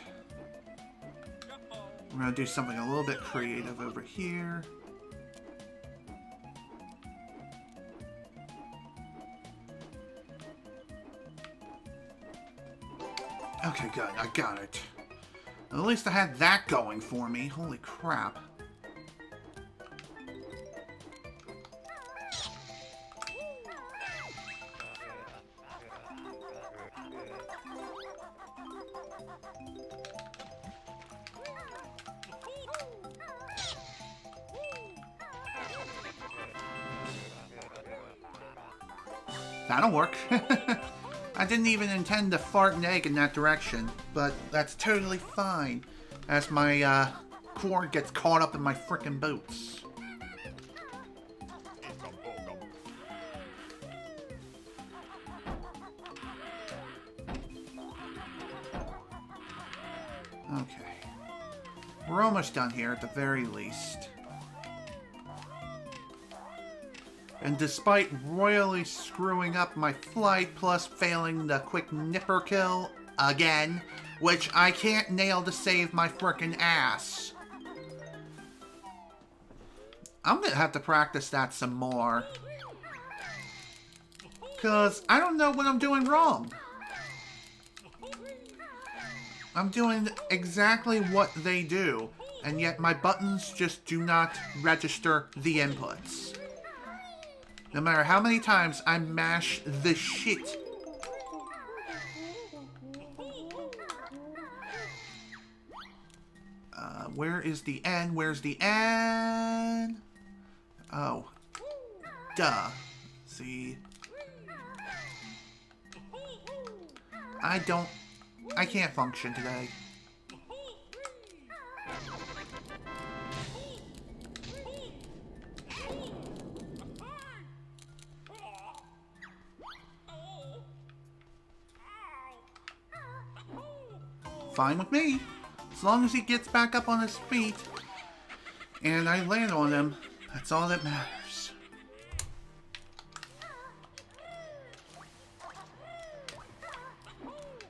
We're gonna do something a little bit creative over here. Okay, good. I got it. At least I had that going for me. Holy crap. That'll work. I didn't even intend to fart an egg in that direction, but that's totally fine, as my cord gets caught up in my frickin' boots. Okay. We're almost done here, at the very least. And despite royally screwing up my flight, plus failing the quick nipper kill again, which I can't nail to save my frickin' ass. I'm gonna have to practice that some more. Cause I don't know what I'm doing wrong. I'm doing exactly what they do, and yet my buttons just do not register the inputs. No matter how many times I mash the shit. Where is the N? Where's the N? Oh. Duh. See? I can't function today. Fine with me. As long as he gets back up on his feet and I land on him, that's all that matters.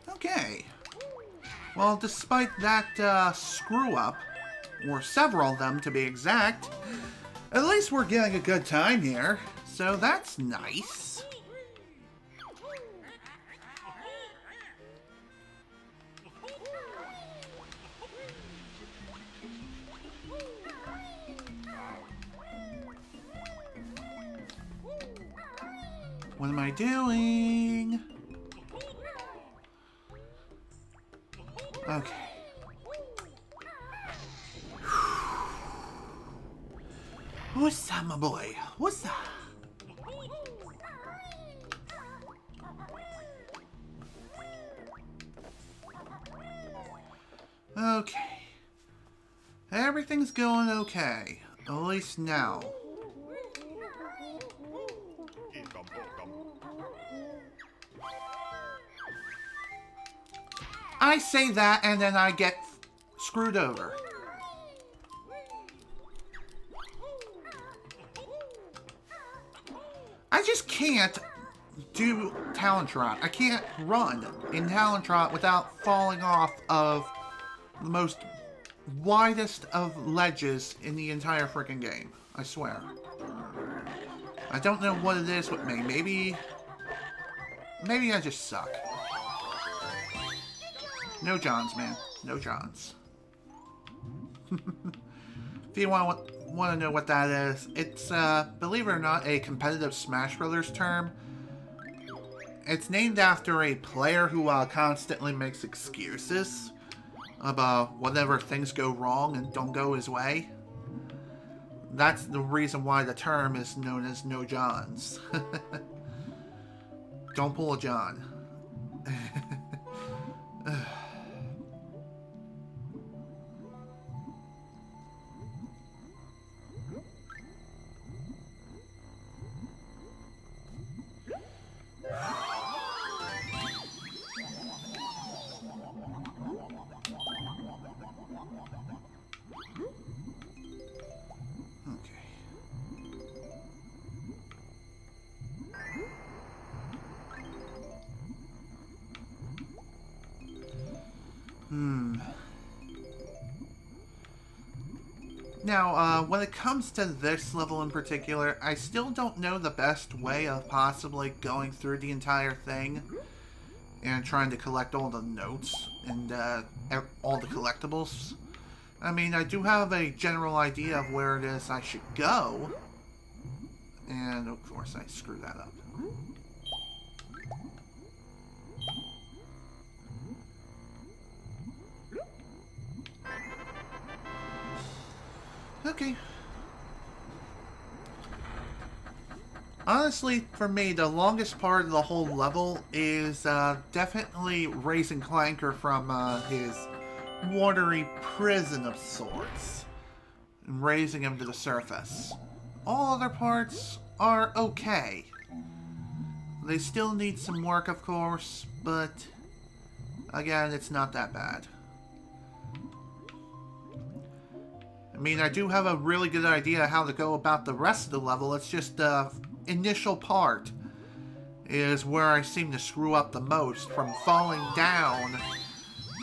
Okay. Well, despite that screw up, or several of them to be exact, at least we're getting a good time here, so that's nice. What am I doing? Okay. What's that, my boy? What's that? Okay. Everything's going okay. At least now. I say that and then I get screwed over. I just can't do Talent Trot. I can't run in Talent Trot without falling off of the most widest of ledges in the entire freaking game. I swear. I don't know what it is with me. Maybe I just suck. No Johns, man. No Johns. If you want to know what that is, it's, believe it or not, a competitive Smash Brothers term. It's named after a player who constantly makes excuses about whenever things go wrong and don't go his way. That's the reason why the term is known as No Johns. Don't pull a John. Now, when it comes to this level in particular, I still don't know the best way of possibly going through the entire thing and trying to collect all the notes and all the collectibles. I mean, I do have a general idea of where it is I should go, and of course I screwed that up. Okay. Honestly, for me, the longest part of the whole level is definitely raising Clanker from his watery prison of sorts and raising him to the surface. All other parts are okay. They still need some work, of course, but again, it's not that bad. I mean, I do have a really good idea how to go about the rest of the level. It's just the initial part is where I seem to screw up the most, from falling down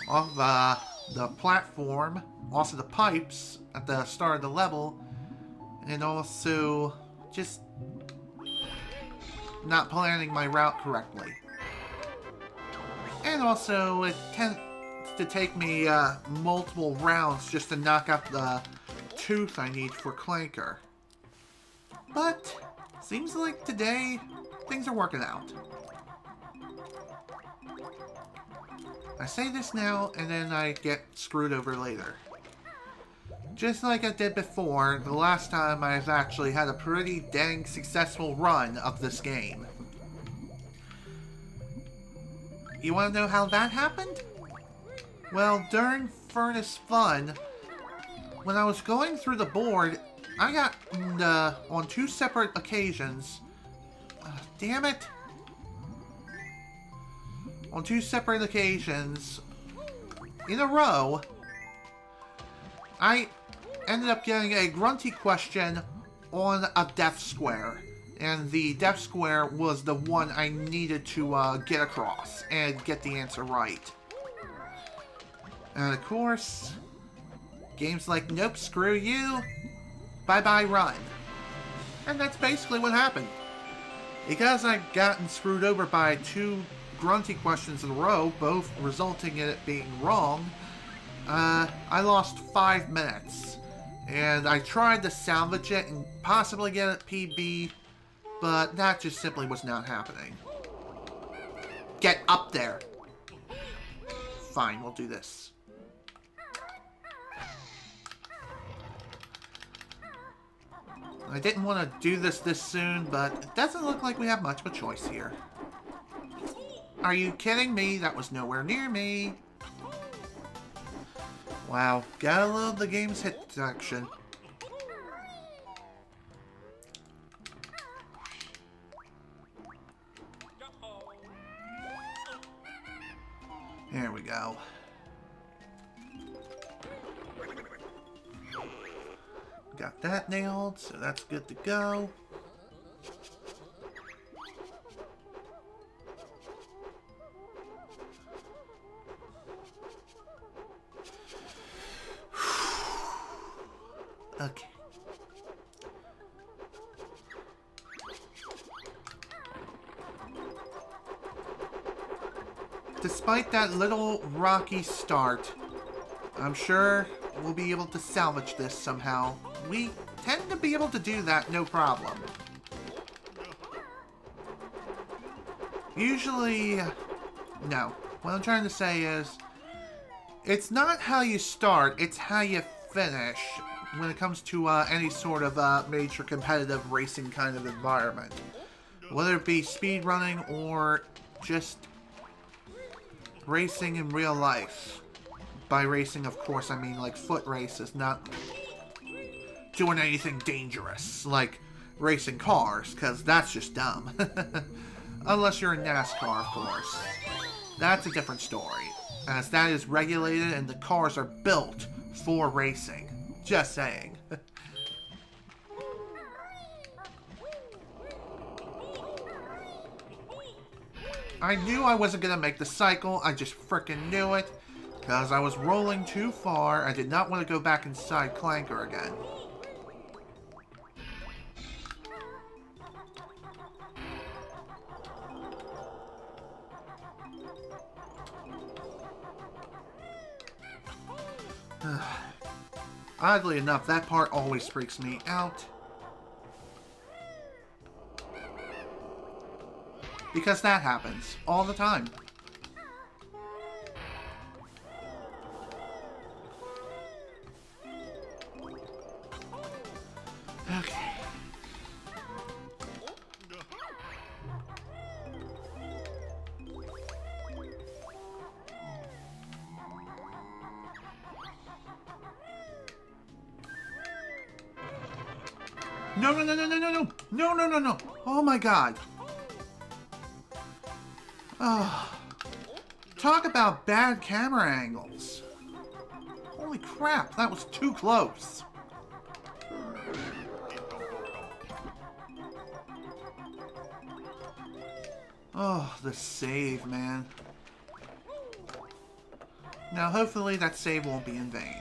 off the platform, also the pipes at the start of the level, and also just not planning my route correctly. And also, it tends to take me multiple rounds just to knock out the tooth I need for Clanker. But seems like today things are working out. I say this now and then I get screwed over later. Just like I did before, the last time I've actually had a pretty dang successful run of this game. You want to know how that happened? Well, during Furnace Fun, when I was going through the board, I got, on two separate occasions, damn it, on two separate occasions, in a row, I ended up getting a grunty question on a death square. And the death square was the one I needed to get across and get the answer right. And of course, games like nope, screw you, bye-bye run. And that's basically what happened. Because I'd gotten screwed over by two grunty questions in a row, both resulting in it being wrong, I lost 5 minutes. And I tried to salvage it and possibly get it PB, but that just simply was not happening. Get up there! Fine, we'll do this. I didn't want to do this soon, but it doesn't look like we have much of a choice here. Are you kidding me? That was nowhere near me. Wow, gotta love the game's hit detection. There we go. Got that nailed, so that's good to go. Okay. despite that little rocky start, I'm sure we'll be able to salvage this somehow. We tend to be able to do that, no problem. Usually, no. What I'm trying to say is, it's not how you start, it's how you finish when it comes to any sort of major competitive racing kind of environment. Whether it be speedrunning or just racing in real life. By racing, of course, I mean like foot races, not doing anything dangerous, like racing cars, because that's just dumb. Unless you're in NASCAR, of course. That's a different story, as that is regulated and the cars are built for racing. Just saying. I knew I wasn't going to make the cycle, I just frickin' knew it. Because I was rolling too far, I did not want to go back inside Clanker again. Oddly enough, that part always freaks me out. Because that happens all the time. Okay. No, no, no, no, no, no, no. No, no, no, no. Oh my god. Oh. Talk about bad camera angles. Holy crap, that was too close. Oh, the save, man. Now, hopefully that save won't be in vain.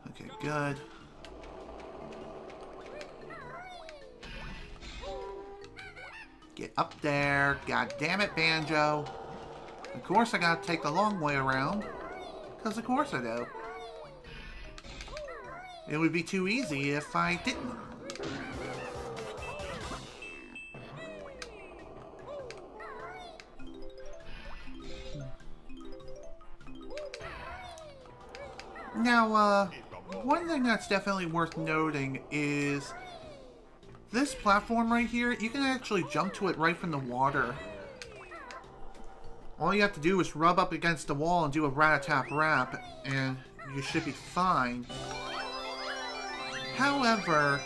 Okay, good. Get up there. God damn it, Banjo. Of course I gotta take the long way around. Because of course I do. It would be too easy if I didn't. Now, one thing that's definitely worth noting is this platform right here, you can actually jump to it right from the water. All you have to do is rub up against the wall and do a rat-a-tap-rap, and you should be fine. However,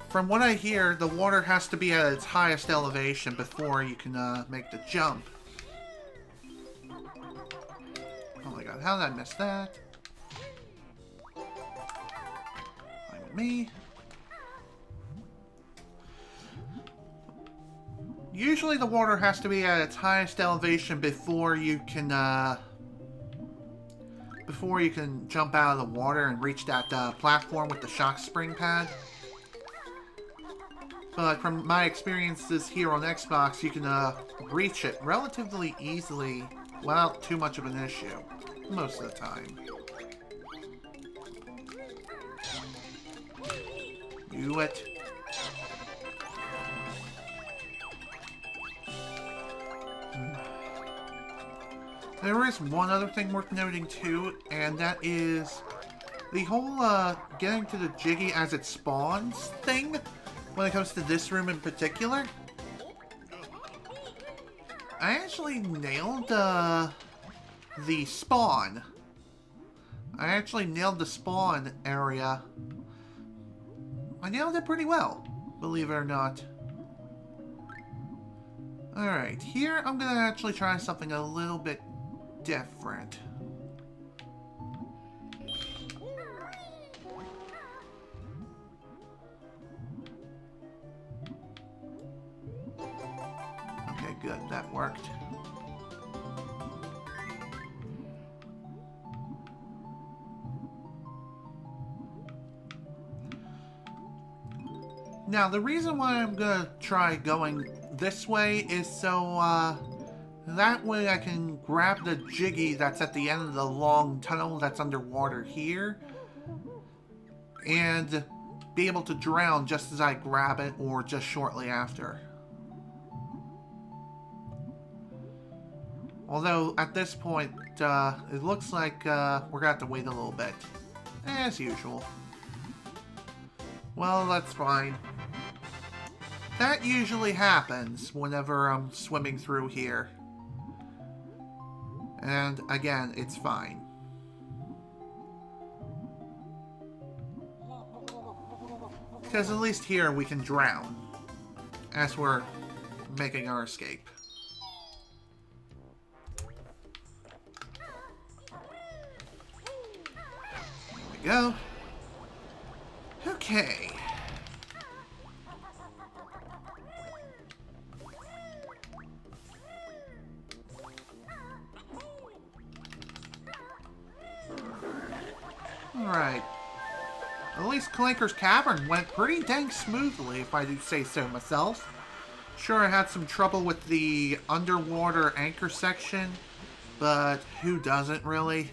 from what I hear, the water has to be at its highest elevation before you can make the jump. Oh my god, how did I miss that? Fine with me. Usually the water has to be at its highest elevation before you can jump out of the water and reach that platform with the shock spring pad. But from my experiences here on Xbox, you can reach it relatively easily without too much of an issue, most of the time. Do it. There is one other thing worth noting too, and that is the whole getting to the Jiggy as it spawns thing when it comes to this room in particular. I actually nailed the spawn. I actually nailed the spawn area. I nailed it pretty well, believe it or not. Alright, here I'm gonna actually try something a little bit different. Okay, good, that worked. Now, the reason why I'm gonna try going this way is so, that way I can grab the Jiggy that's at the end of the long tunnel that's underwater here, and be able to drown just as I grab it, or just shortly after. Although, at this point, it looks like we're gonna have to wait a little bit. As usual. Well, that's fine. That usually happens whenever I'm swimming through here. And, again, it's fine. Because at least here we can drown as we're making our escape. There we go. Okay. Alright. At least Clanker's Cavern went pretty dang smoothly, if I do say so myself. Sure, I had some trouble with the underwater anchor section, but who doesn't really?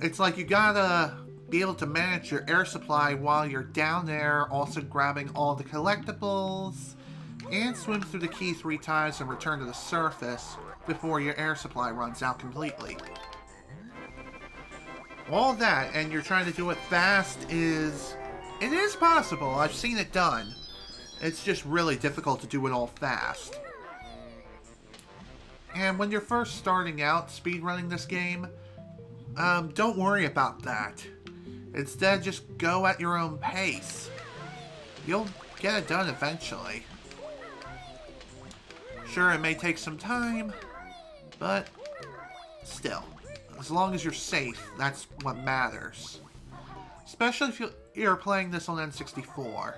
It's like you gotta be able to manage your air supply while you're down there, also grabbing all the collectibles, and swim through the key 3 times and return to the surface before your air supply runs out completely. All that, and you're trying to do it fast it is possible. I've seen it done. It's just really difficult to do it all fast. And when you're first starting out speedrunning this game, don't worry about that. Instead, just go at your own pace. You'll get it done eventually. Sure, it may take some time, but still. As long as you're safe, that's what matters. Especially if you're playing this on N64,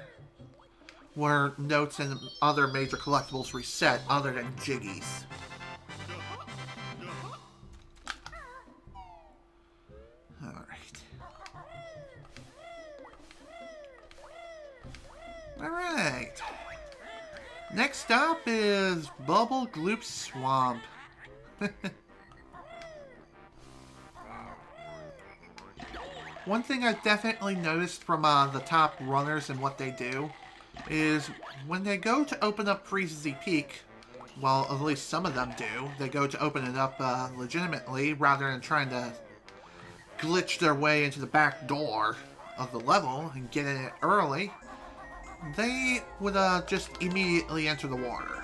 where notes and other major collectibles reset other than Jiggy's. Alright. Alright. Next stop is Bubble Gloop Swamp. One thing I've definitely noticed from the top runners and what they do is when they go to open up Freezeezy Peak, well, at least some of them do, they go to open it up legitimately rather than trying to glitch their way into the back door of the level and get in it early. They would just immediately enter the water.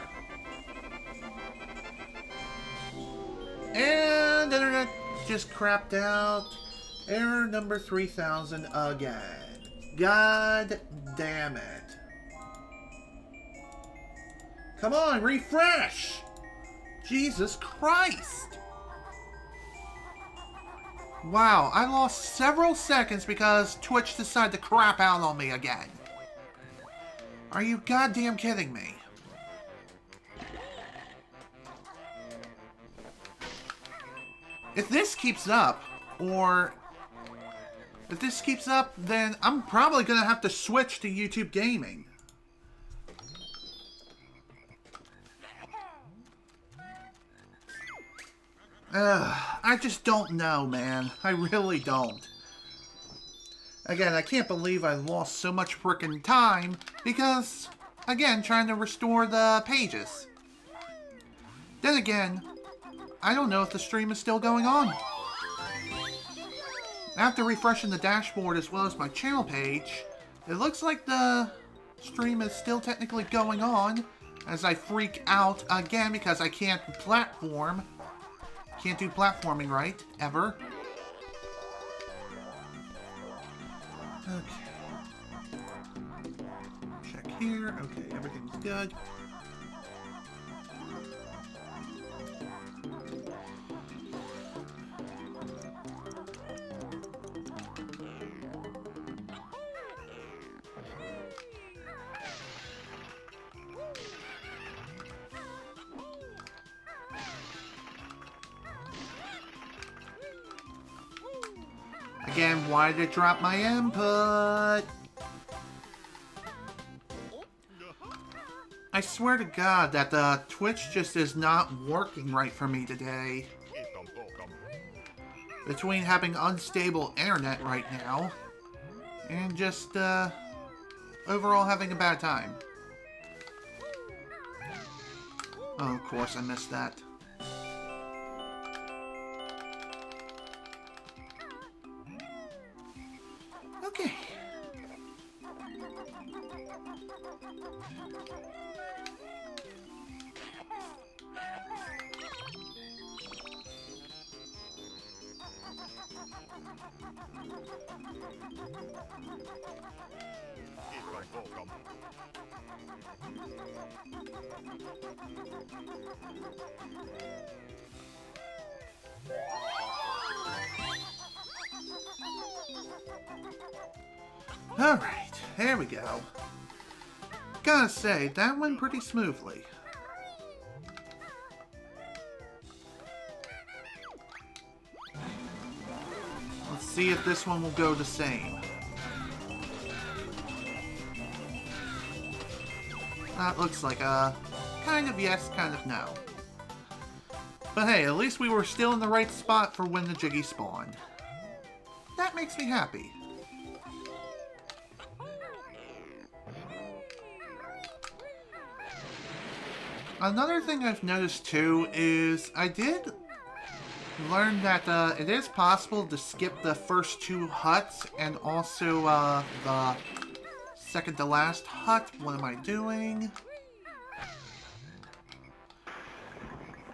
And internet just crapped out. Error number 3000 again. God damn it. Come on, refresh! Jesus Christ! Wow, I lost several seconds because Twitch decided to crap out on me again. Are you goddamn kidding me? If this keeps up, if this keeps up, then I'm probably going to have to switch to YouTube Gaming. I just don't know, man. I really don't. Again, I can't believe I lost so much frickin' time because, again, trying to restore the pages. Then again, I don't know if the stream is still going on. After refreshing the dashboard as well as my channel page, it looks like the stream is still technically going on as I freak out again because I can't platform. Can't do platforming right, ever. Okay. Check here. Okay, everything's good. Again, why did it drop my input? I swear to God that Twitch just is not working right for me today. Between having unstable internet right now and just overall having a bad time. Oh, of course I missed that. Okay. Alright, there we go. Gotta say, that went pretty smoothly. Let's see if this one will go the same. That looks like a kind of yes, kind of no. But hey, at least we were still in the right spot for when the Jiggy spawned. That makes me happy. Another thing I've noticed too is I did learn that it is possible to skip the first two huts and also the second to last hut. What am I doing?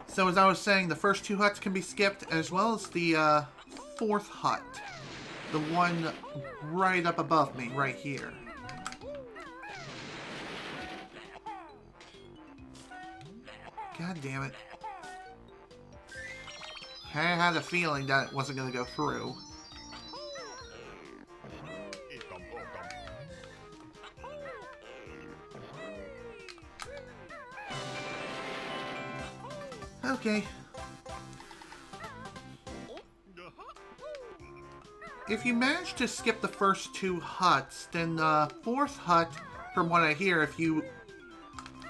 So as I was saying, the first two huts can be skipped as well as the fourth hut. The one right up above me, right here. God damn it. I had a feeling that it wasn't going to go through. Okay. If you manage to skip the first two huts, then the fourth hut, from what I hear, if you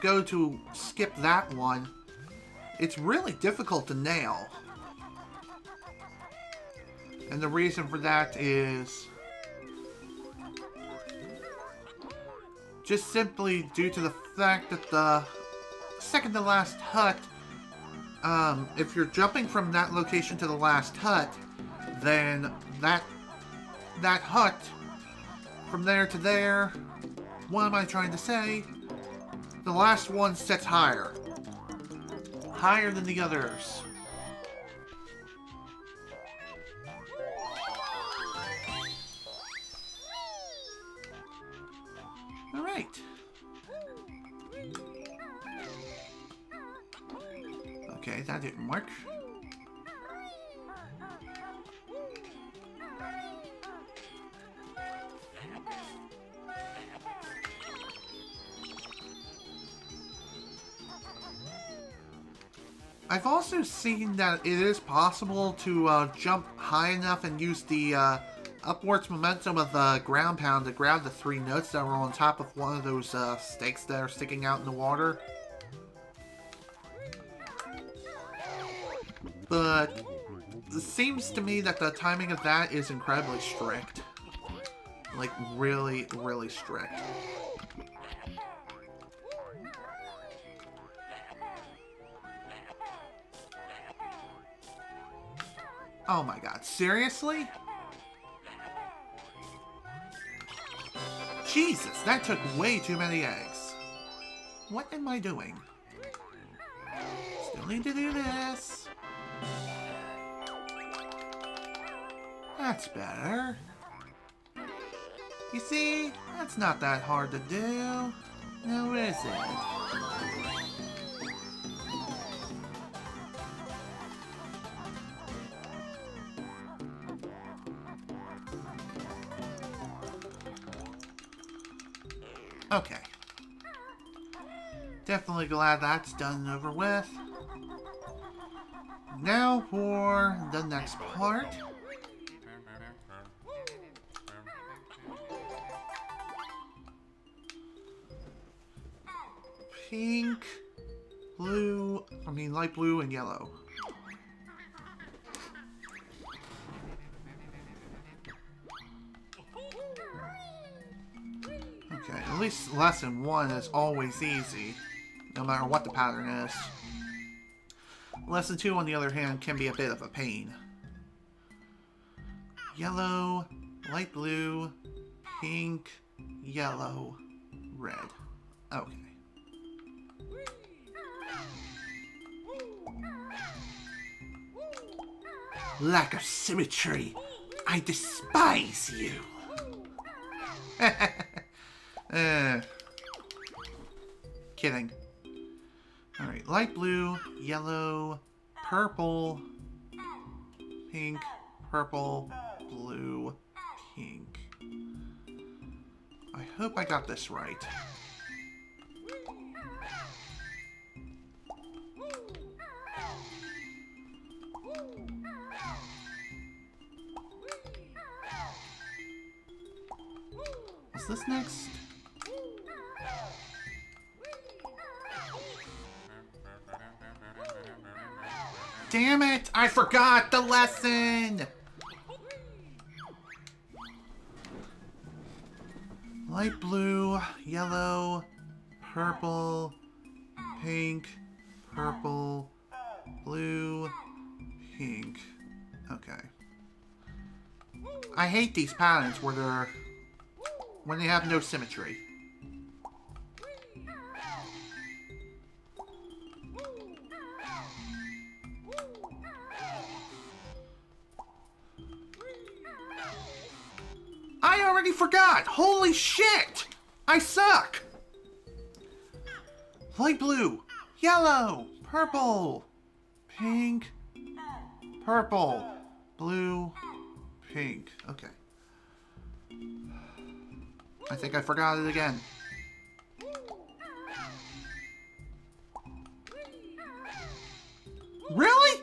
go to skip that one, it's really difficult to nail. And the reason for that is just simply due to the fact that the second to last hut, if you're jumping from that location to the last hut, then that hut, from there to there, what am I trying to say? The last one sets higher. Higher than the others. Alright. Okay, that didn't work. I've also seen that it is possible to jump high enough and use the upwards momentum of the ground pound to grab the 3 notes that were on top of one of those stakes that are sticking out in the water. But it seems to me that the timing of that is incredibly strict. Like, really, really strict. Oh my god, seriously? Jesus, that took way too many eggs. What am I doing? Still need to do this. That's better. You see, that's not that hard to do. Now is it? Okay. Definitely glad that's done and over with. Now for the next part. pink, blue, light blue and yellow. Okay, at least lesson 1 is always easy, no matter what the pattern is. Lesson 2, on the other hand, can be a bit of a pain. Yellow, light blue, pink, yellow, red. Okay. Lack of symmetry. I despise you. Kidding. Alright, light blue, yellow, purple, pink, purple, blue, pink. I hope I got this right. What's this next? Damn it! I forgot the lesson! Light blue, yellow, purple, pink, purple, blue, pink. Okay. I hate these patterns where when they have no symmetry. I already forgot! Holy shit! I suck! Light blue, yellow, purple, pink, purple, blue, pink. Okay. I think I forgot it again. Really?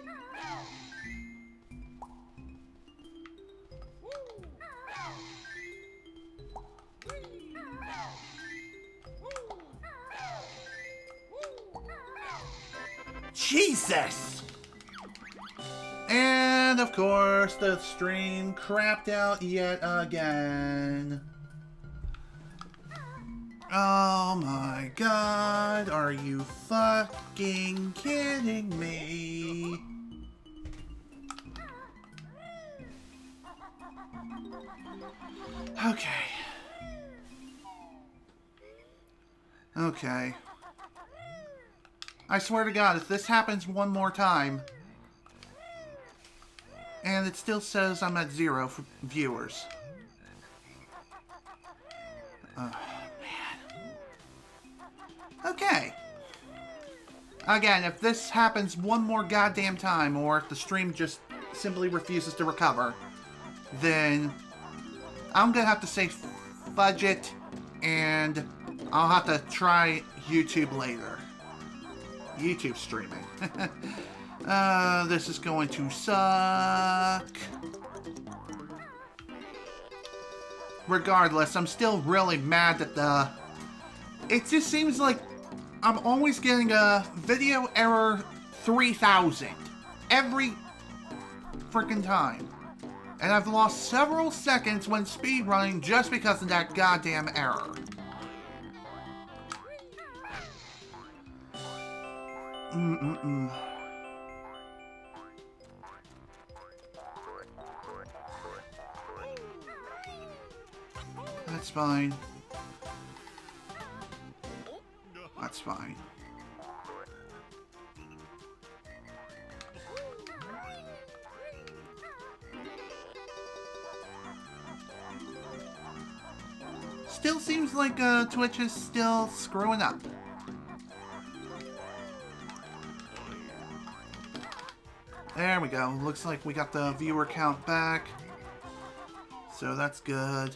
Jesus! And of course, the stream crapped out yet again. Oh my god, are you fucking kidding me? Okay. Okay. I swear to God, if this happens one more time, and it still says I'm at 0 for viewers. Man. Okay. Again, if this happens one more goddamn time, or if the stream just simply refuses to recover, then I'm gonna have to say fudge it, and I'll have to try YouTube later. YouTube streaming. This is going to suck. Regardless, I'm still really mad at the... It just seems like I'm always getting a video error 3000 every freaking time. And I've lost several seconds when speedrunning just because of that goddamn error. That's fine. That's fine. Still seems like Twitch is still screwing up. There we go. Looks like we got the viewer count back. So that's good.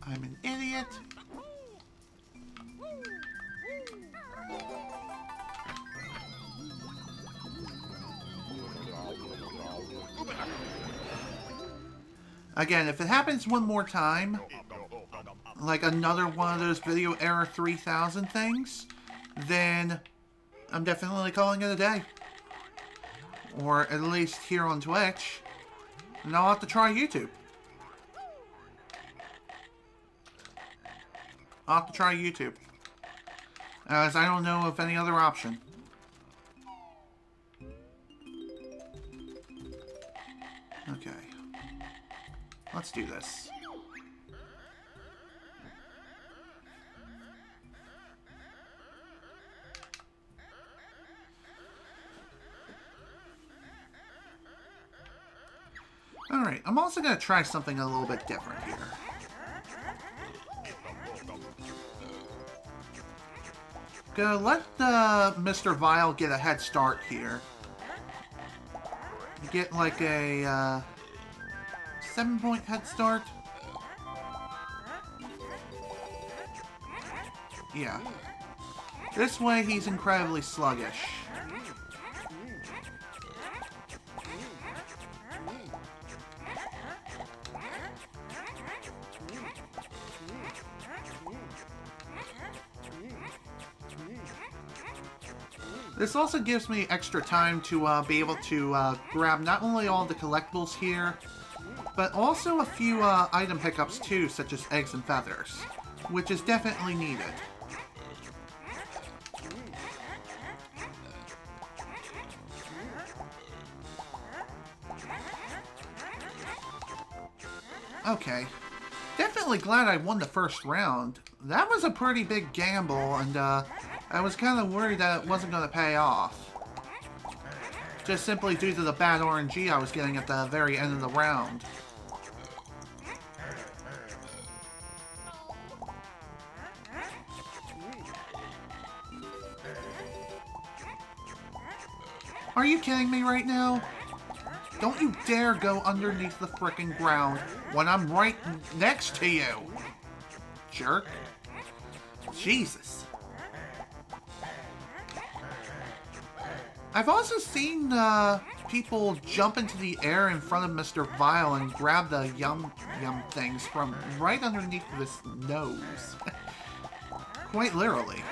I'm an idiot. Again, if it happens one more time, like another one of those video error 3000 things, then I'm definitely calling it a day. Or at least here on Twitch. And I'll have to try YouTube. I'll have to try YouTube. As I don't know of any other option. Okay. Let's do this. Alright, I'm also going to try something a little bit different here. Gonna let Mr. Vile get a head start here. Get like a 7-point head start. Yeah. This way he's incredibly sluggish. This also gives me extra time to be able to grab not only all the collectibles here, but also a few item pickups too, such as eggs and feathers, which is definitely needed. Okay. Definitely glad I won the first round. That was a pretty big gamble, and I was kind of worried that it wasn't going to pay off. Just simply due to the bad RNG I was getting at the very end of the round. Are you kidding me right now? Don't you dare go underneath the frickin' ground when I'm right next to you, jerk. Jesus. I've also seen people jump into the air in front of Mr. Vile and grab the yum things from right underneath his nose. Quite literally.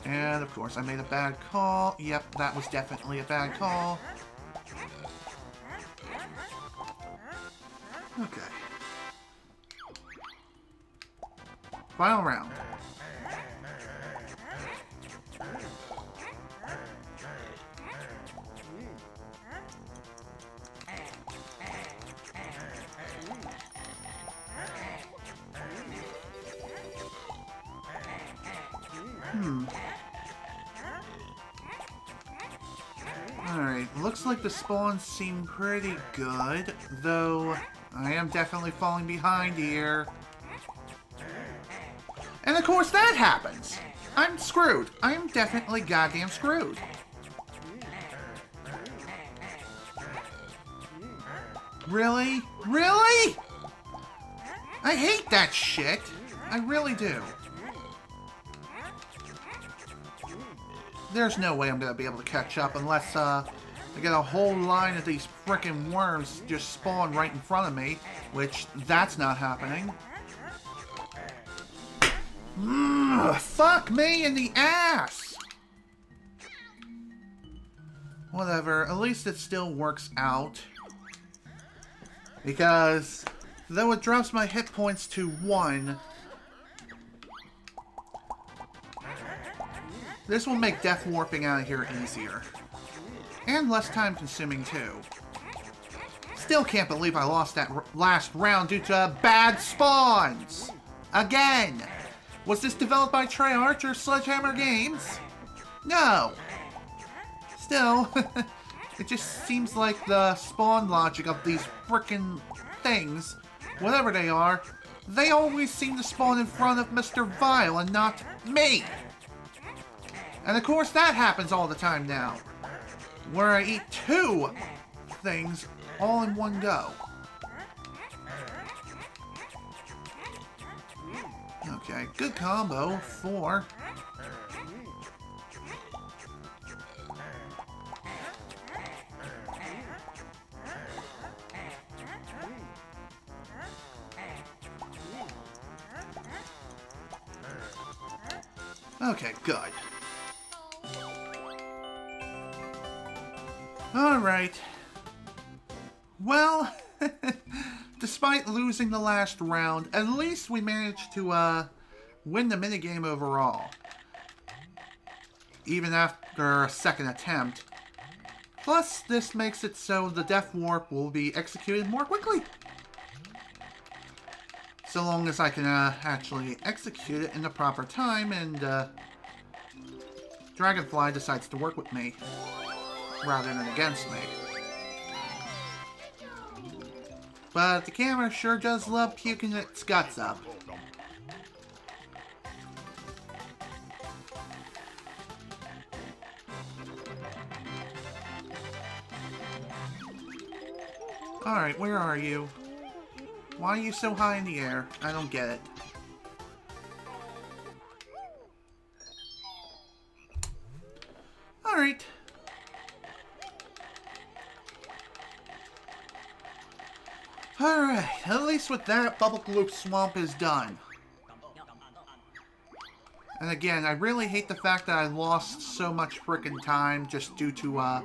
And of course I made a bad call. Yep, that was definitely a bad call. Okay. Final round. Alright, looks like the spawns seem pretty good, though I am definitely falling behind here. And of course that happens! I'm screwed. I am definitely goddamn screwed. Really? Really? I hate that shit. I really do. There's no way I'm gonna be able to catch up unless I get a whole line of these frickin' worms just spawn right in front of me, which that's not happening. Fuck me in the ass! Whatever, at least it still works out. Because though it drops my hit points to 1, this will make death warping out of here easier. And less time consuming too. Still can't believe I lost that last round due to bad spawns! Again! Was this developed by Treyarch or Sledgehammer Games? No! Still, it just seems like the spawn logic of these frickin' things, whatever they are, they always seem to spawn in front of Mr. Vile and not me! And of course that happens all the time now, where I eat 2 things all in one go. Okay, good combo. 4. Okay, good. Alright. Well, despite losing the last round, at least we managed to win the minigame overall. Even after a second attempt. Plus, this makes it so the Death Warp will be executed more quickly. So long as I can actually execute it in the proper time and Dragonfly decides to work with me rather than against me. But the camera sure does love puking its guts up. Alright, where are you? Why are you so high in the air? I don't get it. Alright. Alright, at least with that, Bubble Gloop Swamp is done. And again, I really hate the fact that I lost so much frickin' time just due to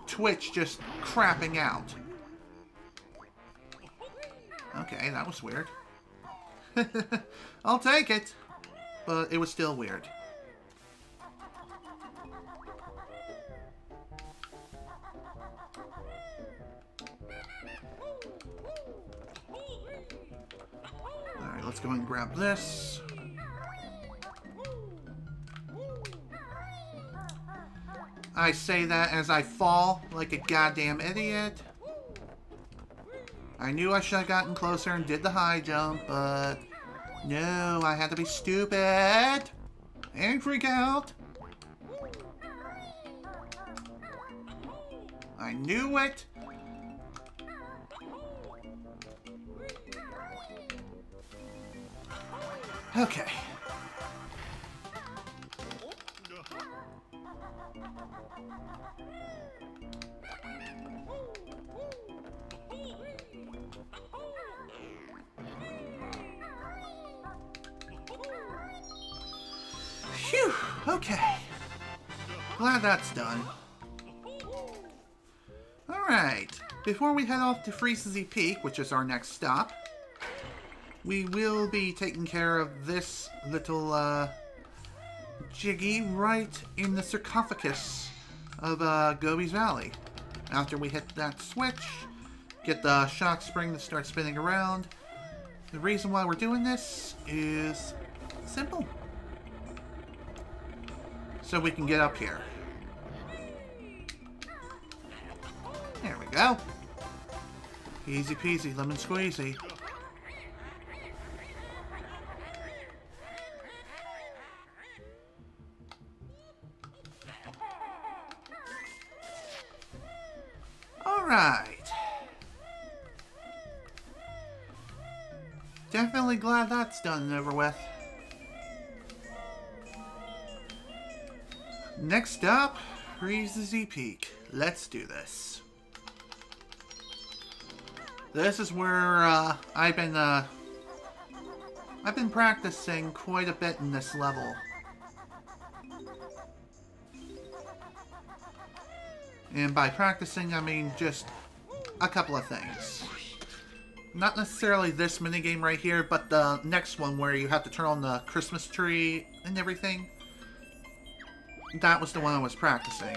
Twitch just crapping out. Okay, that was weird. I'll take it. But it was still weird. Alright, let's go and grab this. I say that as I fall like a goddamn idiot. I knew I should have gotten closer and did the high jump, but no, I had to be stupid and freak out. I knew it. Okay. Phew, okay. Glad that's done. Alright, before we head off to Freezeezy Peak, which is our next stop, we will be taking care of this little, Jiggy right in the sarcophagus of, Gobi's Valley. After we hit that switch, get the shock spring to start spinning around. The reason why we're doing this is simple. So we can get up here. There we go. Easy peasy, lemon squeezy. Alright. Definitely glad that's done and over with. Next up, Freezeezy Peak. Let's do this. This is where I've been practicing quite a bit in this level. And by practicing, I mean just a couple of things. Not necessarily this minigame right here, but the next one where you have to turn on the Christmas tree and everything. That was the one I was practicing.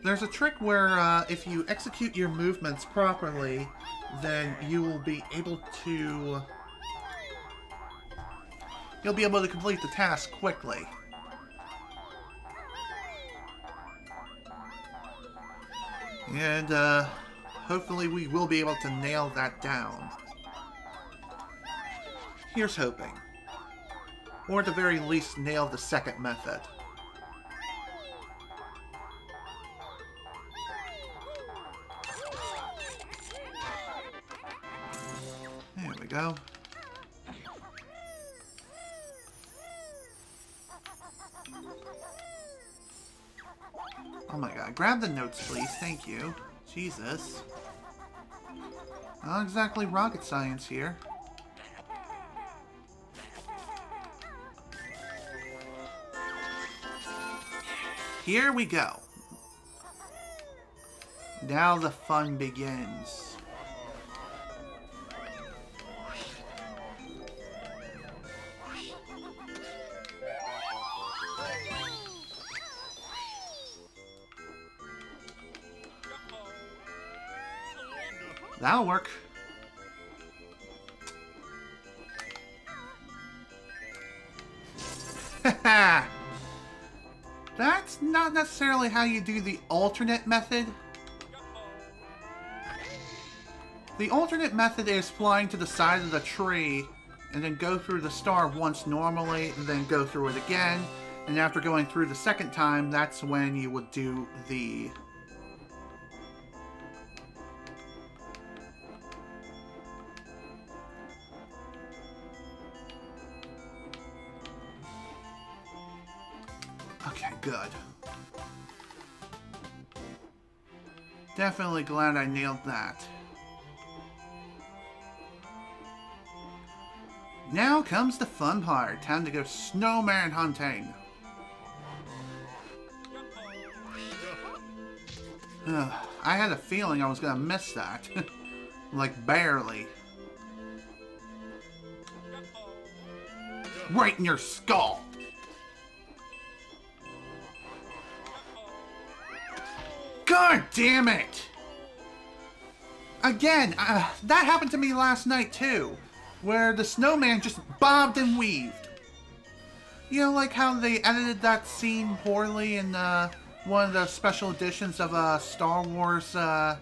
There's a trick where if you execute your movements properly, then you will be able to... You'll be able to complete the task quickly. And hopefully we will be able to nail that down. Here's hoping. Or at the very least nail the second method. There we go. Oh my god, grab the notes please, thank you. Jesus. Not exactly rocket science here. here we go. Now the fun begins. That'll work. Haha! That's not necessarily how you do the alternate method. The alternate method is flying to the side of the tree and then go through the star once normally and then go through it again. And after going through the second time, that's when you would do the... Okay, good. Definitely glad I nailed that. Now comes the fun part. Time to go snowman hunting. I had a feeling I was gonna miss that. Like, barely. Right in your skull! God damn it! Again, that happened to me last night too, where the snowman just bobbed and weaved. You know, like how they edited that scene poorly in one of the special editions of Star Wars, I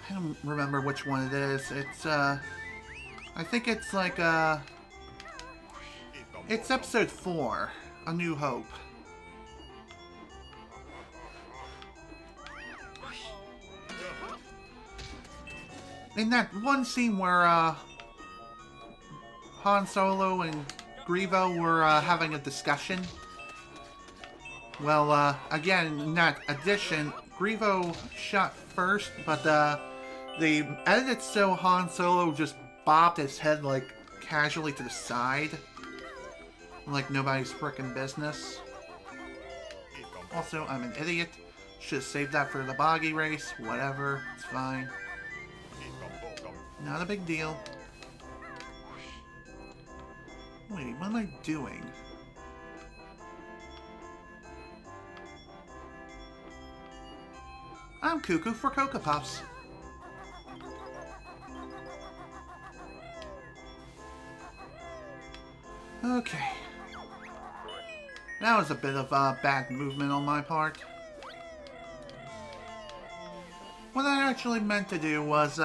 don't remember which one it is. It's, I think it's like, it's episode 4, A New Hope. In that one scene where, Han Solo and Grievous were, having a discussion. Well, again, in that edition, Grievous shot first, but, they edited so Han Solo just bobbed his head, like, casually to the side. Like nobody's frickin' business. Also, I'm an idiot. Should've saved that for the boggy race. Whatever, it's fine. Not a big deal. Wait, what am I doing? I'm cuckoo for Cocoa Puffs. Okay. That was a bit of bad movement on my part. What I actually meant to do was,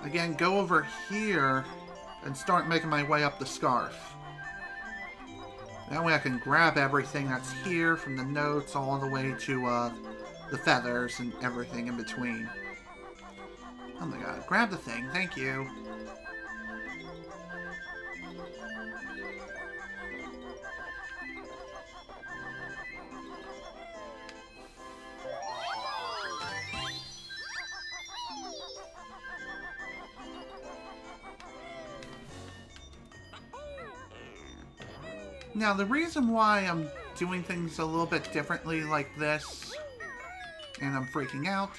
again, go over here and start making my way up the scarf. That way I can grab everything that's here, from the notes all the way to the feathers and everything in between. Oh my god, grab the thing, thank you. Now, the reason why I'm doing things a little bit differently like this, and I'm freaking out,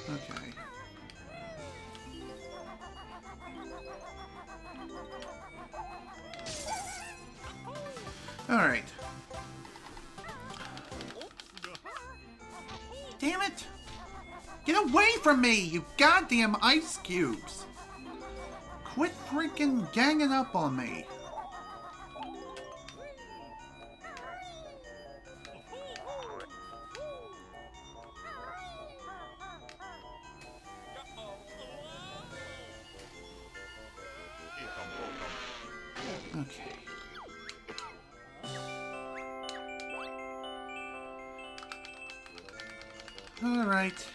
okay. Alright. Damn it! Get away from me, you goddamn ice cubes! Quit freaking ganging up on me. Okay. All right.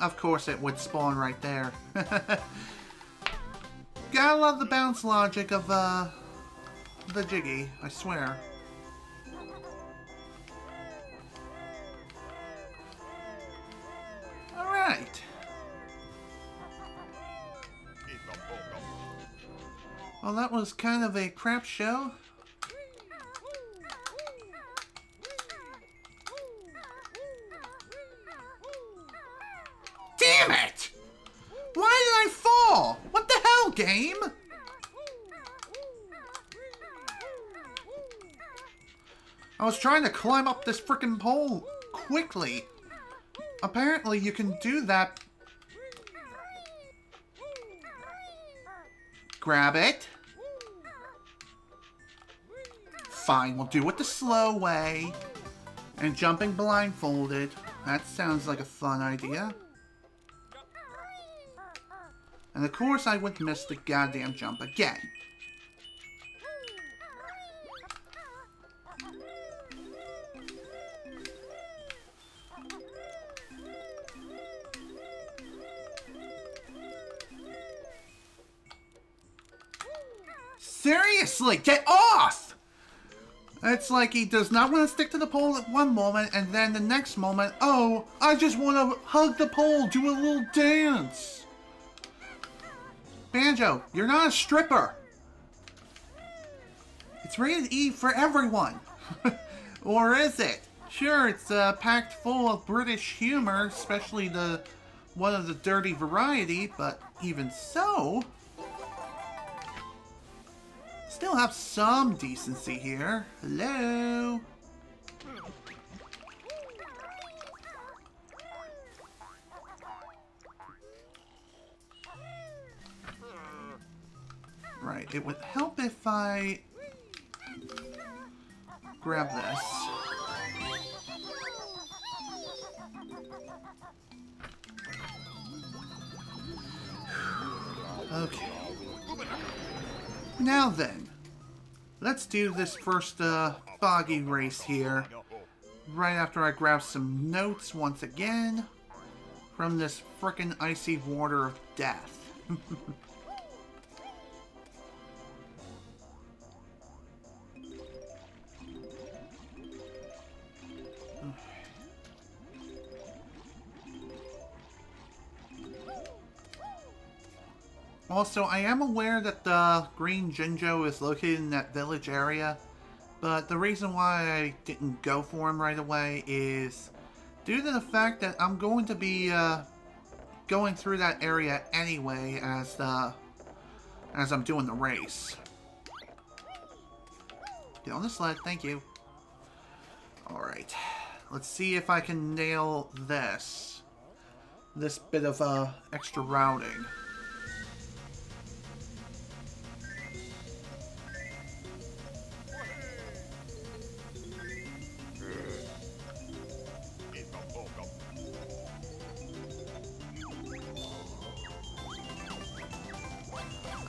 Of course it would spawn right there. Gotta love the bounce logic of, the Jiggy, I swear. Alright. Well, that was kind of a crap show. Damn it! Why did I fall? What the hell, game? I was trying to climb up this frickin' pole quickly. Apparently, you can do that. Grab it. Fine, we'll do it the slow way. And jumping blindfolded. That sounds like a fun idea. And of course I would miss the goddamn jump again. Seriously, get off! It's like he does not want to stick to the pole at one moment, and then the next moment, oh, I just want to hug the pole, do a little dance. Banjo, you're not a stripper. It's rated E for everyone. Or is it? Sure, it's packed full of British humor, especially the one of the dirty variety, but even so, still have some decency here. Hello? Right, it would help if I grab this. Okay. Now then, let's do this first foggy race here. Right after I grab some notes once again from this frickin' icy water of death. Also, I am aware that the Green Jinjo is located in that village area, but the reason why I didn't go for him right away is due to the fact that I'm going to be going through that area anyway as I'm doing the race. Get on the sled, thank you. Alright, let's see if I can nail this bit of extra routing.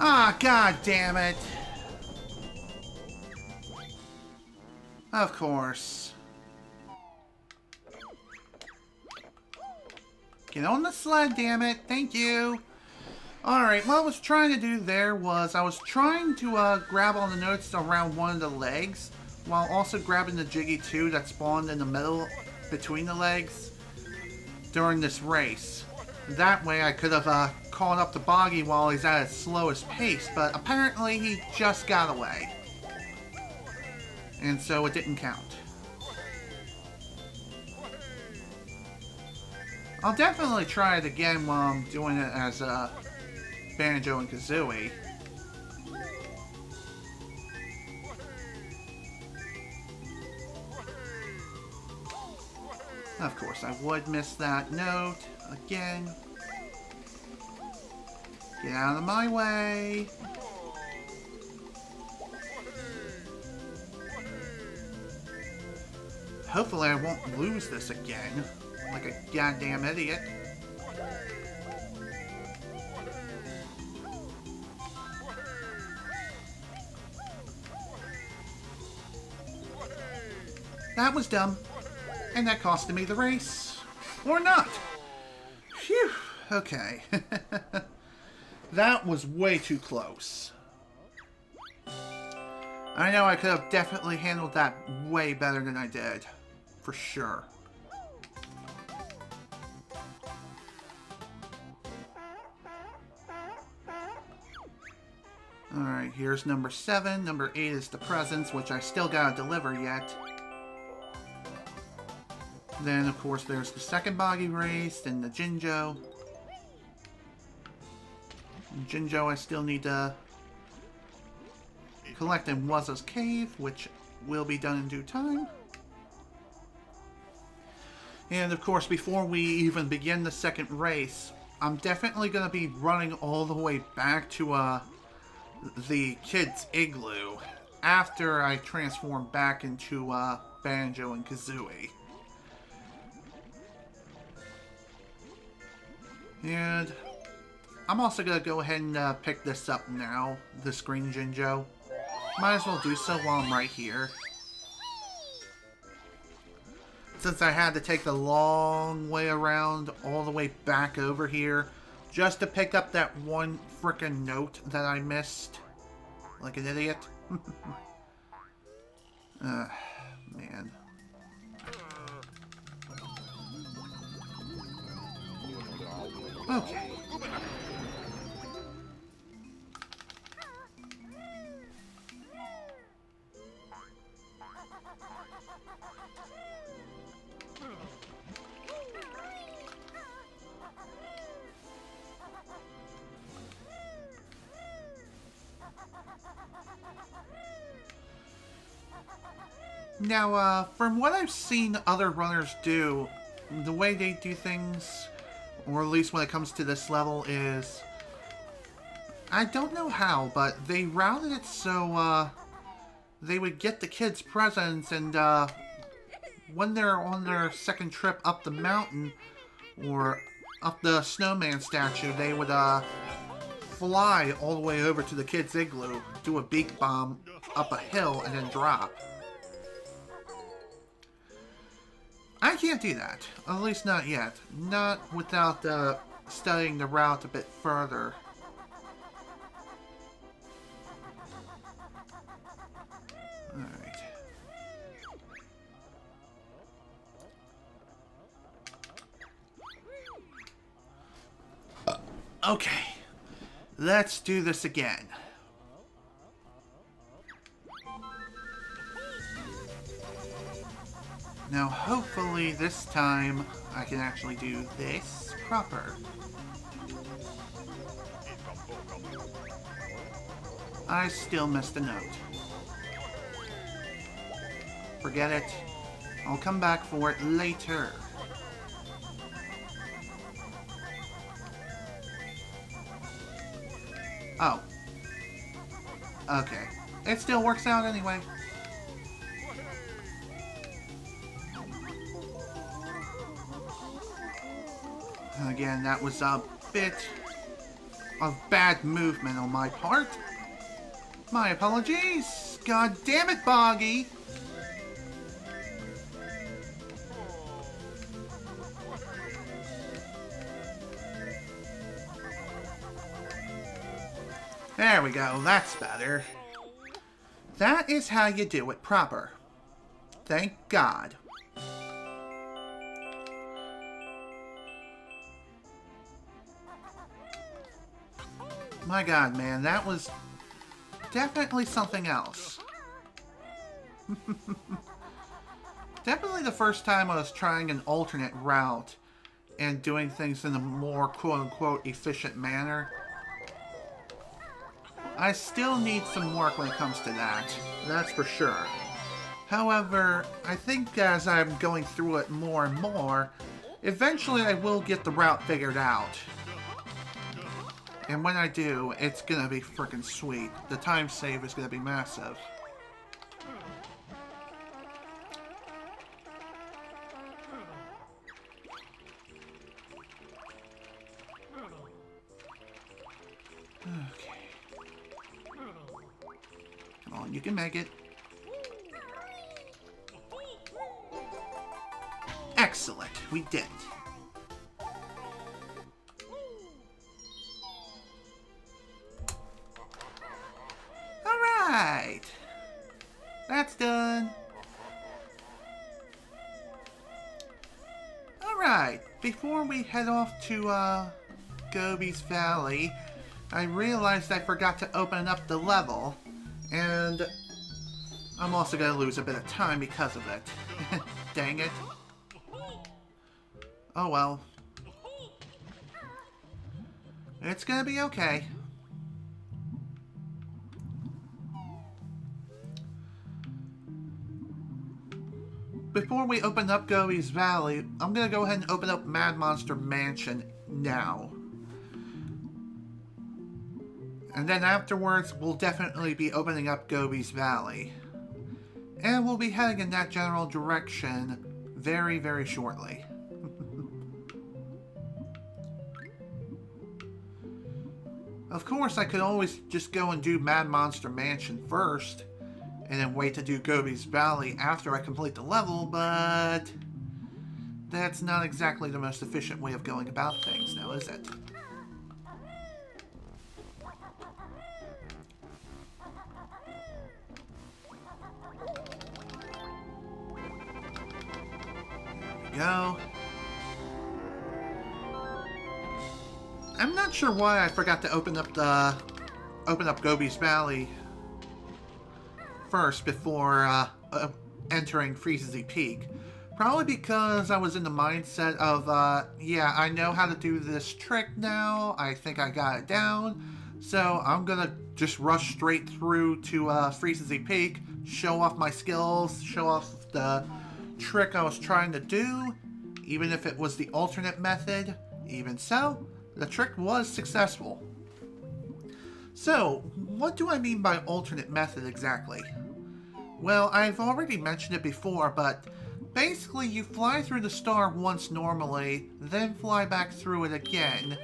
Ah, god damn it. Of course. Get on the sled, damn it. Thank you. Alright, what I was trying to do there was I was trying to grab all the notes around one of the legs while also grabbing the Jiggy 2 that spawned in the middle between the legs during this race. That way I could have caught up to Boggy while he's at his slowest pace, but apparently he just got away. And so it didn't count. I'll definitely try it again while I'm doing it as Banjo and Kazooie. Of course, I would miss that note again. Get out of my way. Hopefully I won't lose this again, like a goddamn idiot. That was dumb. And that costed me the race. Or not. Phew. Okay. That was way too close. I know I could have definitely handled that way better than I did. For sure. Alright, here's number 7. Number 8 is the presents, which I still gotta deliver yet. Then, of course, there's the second boggy race, and the Jinjo. Jinjo I still need to collect in Wuzza's cave, which will be done in due time. And of course, before we even begin the second race, I'm definitely going to be running all the way back to the kids' igloo after I transform back into Banjo and Kazooie. And I'm also going to go ahead and pick this up now, this green Jinjo. Might as well do so while I'm right here. Since I had to take the long way around all the way back over here just to pick up that one frickin' note that I missed. Like an idiot. Man. Okay. Now, from what I've seen other runners do, the way they do things, or at least when it comes to this level, is... I don't know how, but they routed it so, they would get the kids presents, and, when they're on their second trip up the mountain, or up the snowman statue, they would, fly all the way over to the kids' igloo, do a beak bomb up a hill, and then drop. I can't do that. At least not yet. Not without studying the route a bit further. Alright. Okay. Let's do this again. Now, hopefully this time I can actually do this proper. I still missed a note. Forget it. I'll come back for it later. Oh. Okay. It still works out anyway. Again, that was a bit of bad movement on my part. My apologies. God damn it, Boggy. There we go. That's better. That is how you do it proper. Thank God. My God, man, that was definitely something else. Definitely the first time I was trying an alternate route and doing things in a more quote-unquote efficient manner. I still need some work when it comes to that, that's for sure. However, I think as I'm going through it more and more, eventually I will get the route figured out. And when I do, it's gonna be freaking sweet. The time save is gonna be massive. Okay. Come on, you can make it. Excellent, we did it. Alright. That's done. Alright, before we head off to Gobi's Valley, I realized I forgot to open up the level, and I'm also going to lose a bit of time because of it. Dang it. Oh well. It's going to be okay. Before we open up Gobi's Valley, I'm going to go ahead and open up Mad Monster Mansion now. And then afterwards, we'll definitely be opening up Gobi's Valley. And we'll be heading in that general direction very, very shortly. Of course, I could always just go and do Mad Monster Mansion first, and then wait to do Gobi's Valley after I complete the level, but that's not exactly the most efficient way of going about things now, is it? There we go. I'm not sure why I forgot to open up Gobi's Valley first before entering Freezeezy Peak. Probably because I was in the mindset of, yeah, I know how to do this trick now. I think I got it down. So I'm gonna just rush straight through to Freezeezy Peak, show off my skills, show off the trick I was trying to do, even if it was the alternate method. Even so, the trick was successful. So, what do I mean by alternate method exactly? Well, I've already mentioned it before, but basically you fly through the star once normally, then fly back through it again,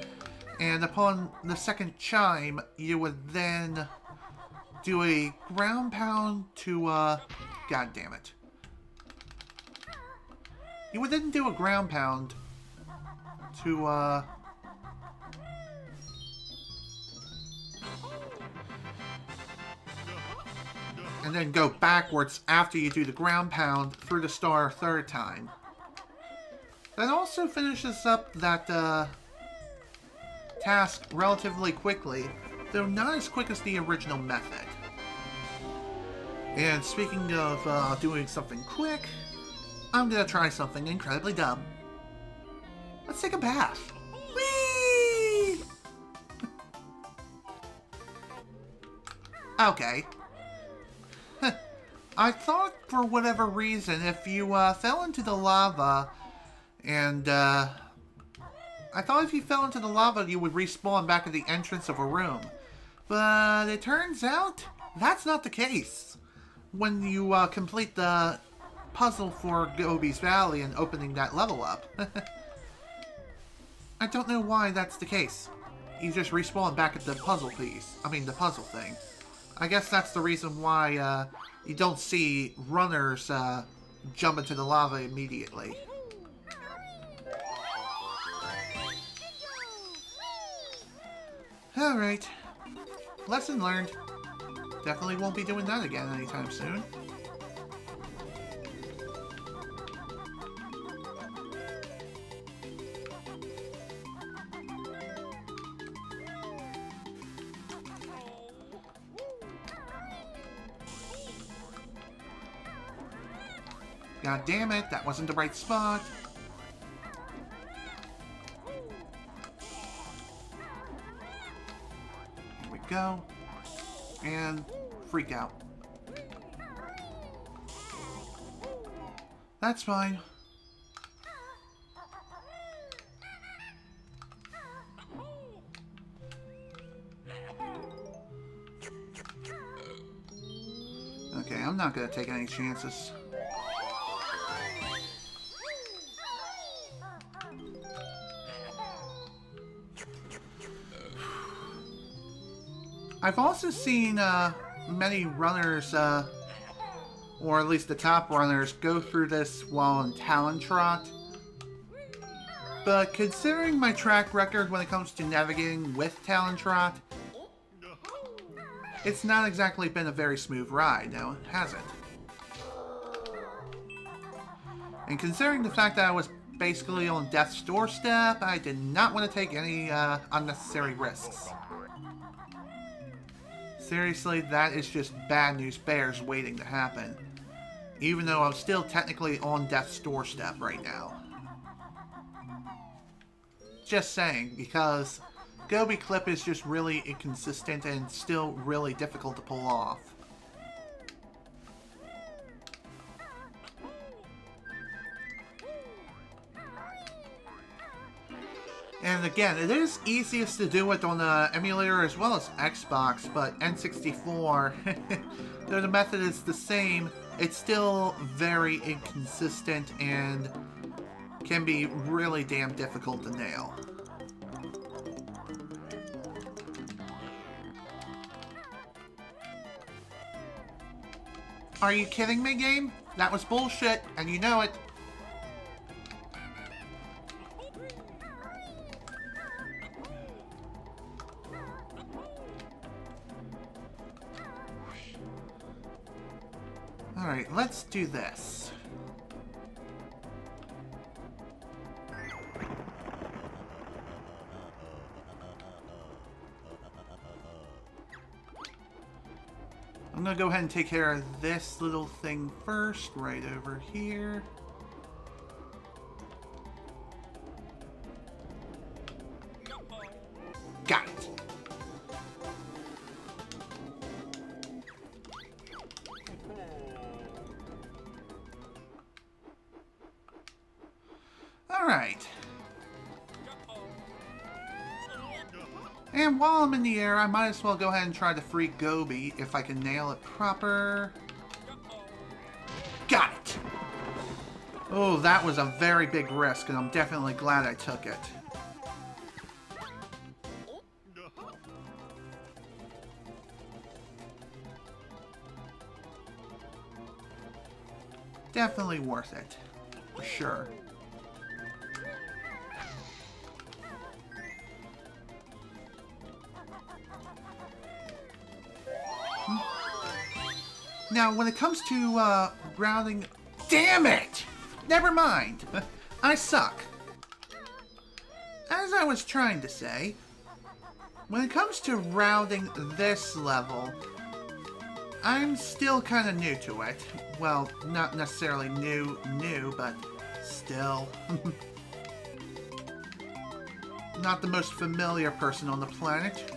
and upon the second chime, you would then do a ground pound to, god damn it. You would then do a ground pound to, and then go backwards after you do the ground pound through the star a third time. That also finishes up that task relatively quickly, though not as quick as the original method. And speaking of doing something quick, I'm gonna try something incredibly dumb. Let's take a bath. Whee! Okay. I thought, for whatever reason, if you fell into the lava, and I thought if you fell into the lava, you would respawn back at the entrance of a room. But it turns out, that's not the case. When you complete the puzzle for Gobi's Valley and opening that level up. I don't know why that's the case. You just respawn back at the puzzle piece. I mean, the puzzle thing. I guess that's the reason why you don't see runners jump into the lava immediately. Alright. Lesson learned. Definitely won't be doing that again anytime soon. God damn it, that wasn't the right spot. Here we go. And freak out. That's fine. Okay, I'm not gonna take any chances. I've also seen many runners, or at least the top runners, go through this while in Talon Trot. But considering my track record when it comes to navigating with Talon Trot, it's not exactly been a very smooth ride, now has it? And considering the fact that I was basically on death's doorstep, I did not want to take any unnecessary risks. Seriously, that is just bad news bears waiting to happen. Even though I'm still technically on death's doorstep right now. Just saying, because Gobi Clip is just really inconsistent and still really difficult to pull off. And again, it is easiest to do it on the emulator as well as Xbox, but N64, though the method is the same, it's still very inconsistent and can be really damn difficult to nail. Are you kidding me, game? That was bullshit, and you know it. Alright, let's do this. I'm gonna go ahead and take care of this little thing first, right over here. Got it. Alright. And while I'm in the air, I might as well go ahead and try to free Gobi if I can nail it proper. Got it! Oh, that was a very big risk, and I'm definitely glad I took it. Definitely worth it. For sure. Now, when it comes to rounding... Damn it! Never mind. I suck. As I was trying to say, when it comes to rounding this level, I'm still kind of new to it. Well, not necessarily new, but still. Not the most familiar person on the planet.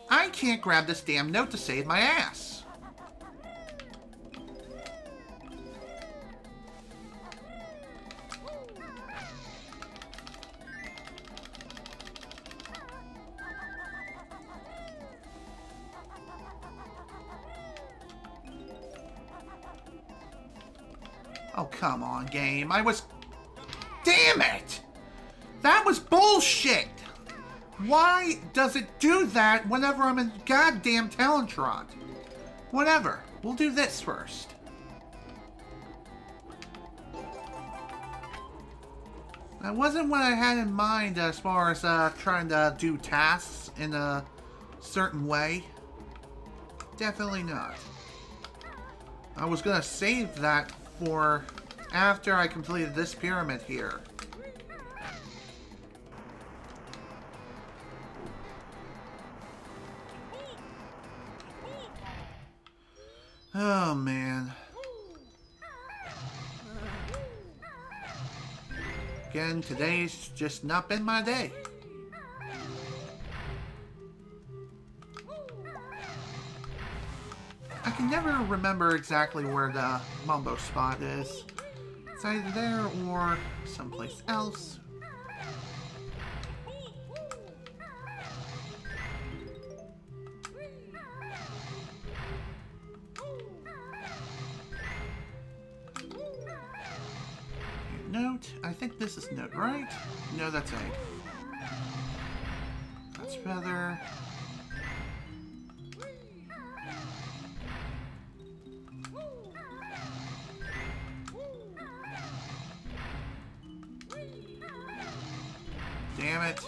I can't grab this damn note to save my ass. Oh, come on, game. I was... Damn it! That was bullshit! Why does it do that whenever I'm in goddamn Talentron? Whatever. We'll do this first. That wasn't what I had in mind as far as trying to do tasks in a certain way. Definitely not. I was gonna save that for after I completed this pyramid here. Oh, man. Again, today's just not been my day. I can never remember exactly where the Mumbo spot is. It's either there or someplace else. Note. I think this is note, right? No, that's egg. That's feather. Damn it.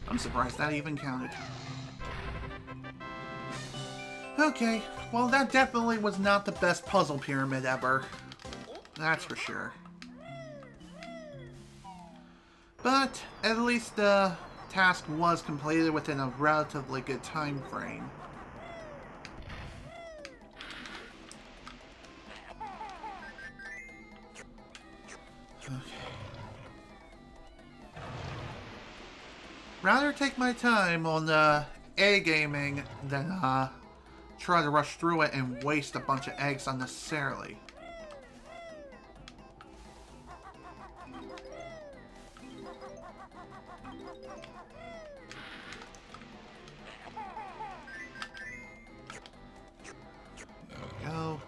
I'm surprised that even counted. Okay, well that definitely was not the best puzzle pyramid ever. That's for sure. But at least the task was completed within a relatively good time frame. Okay. Rather take my time on the A-gaming than try to rush through it and waste a bunch of eggs unnecessarily. There we go.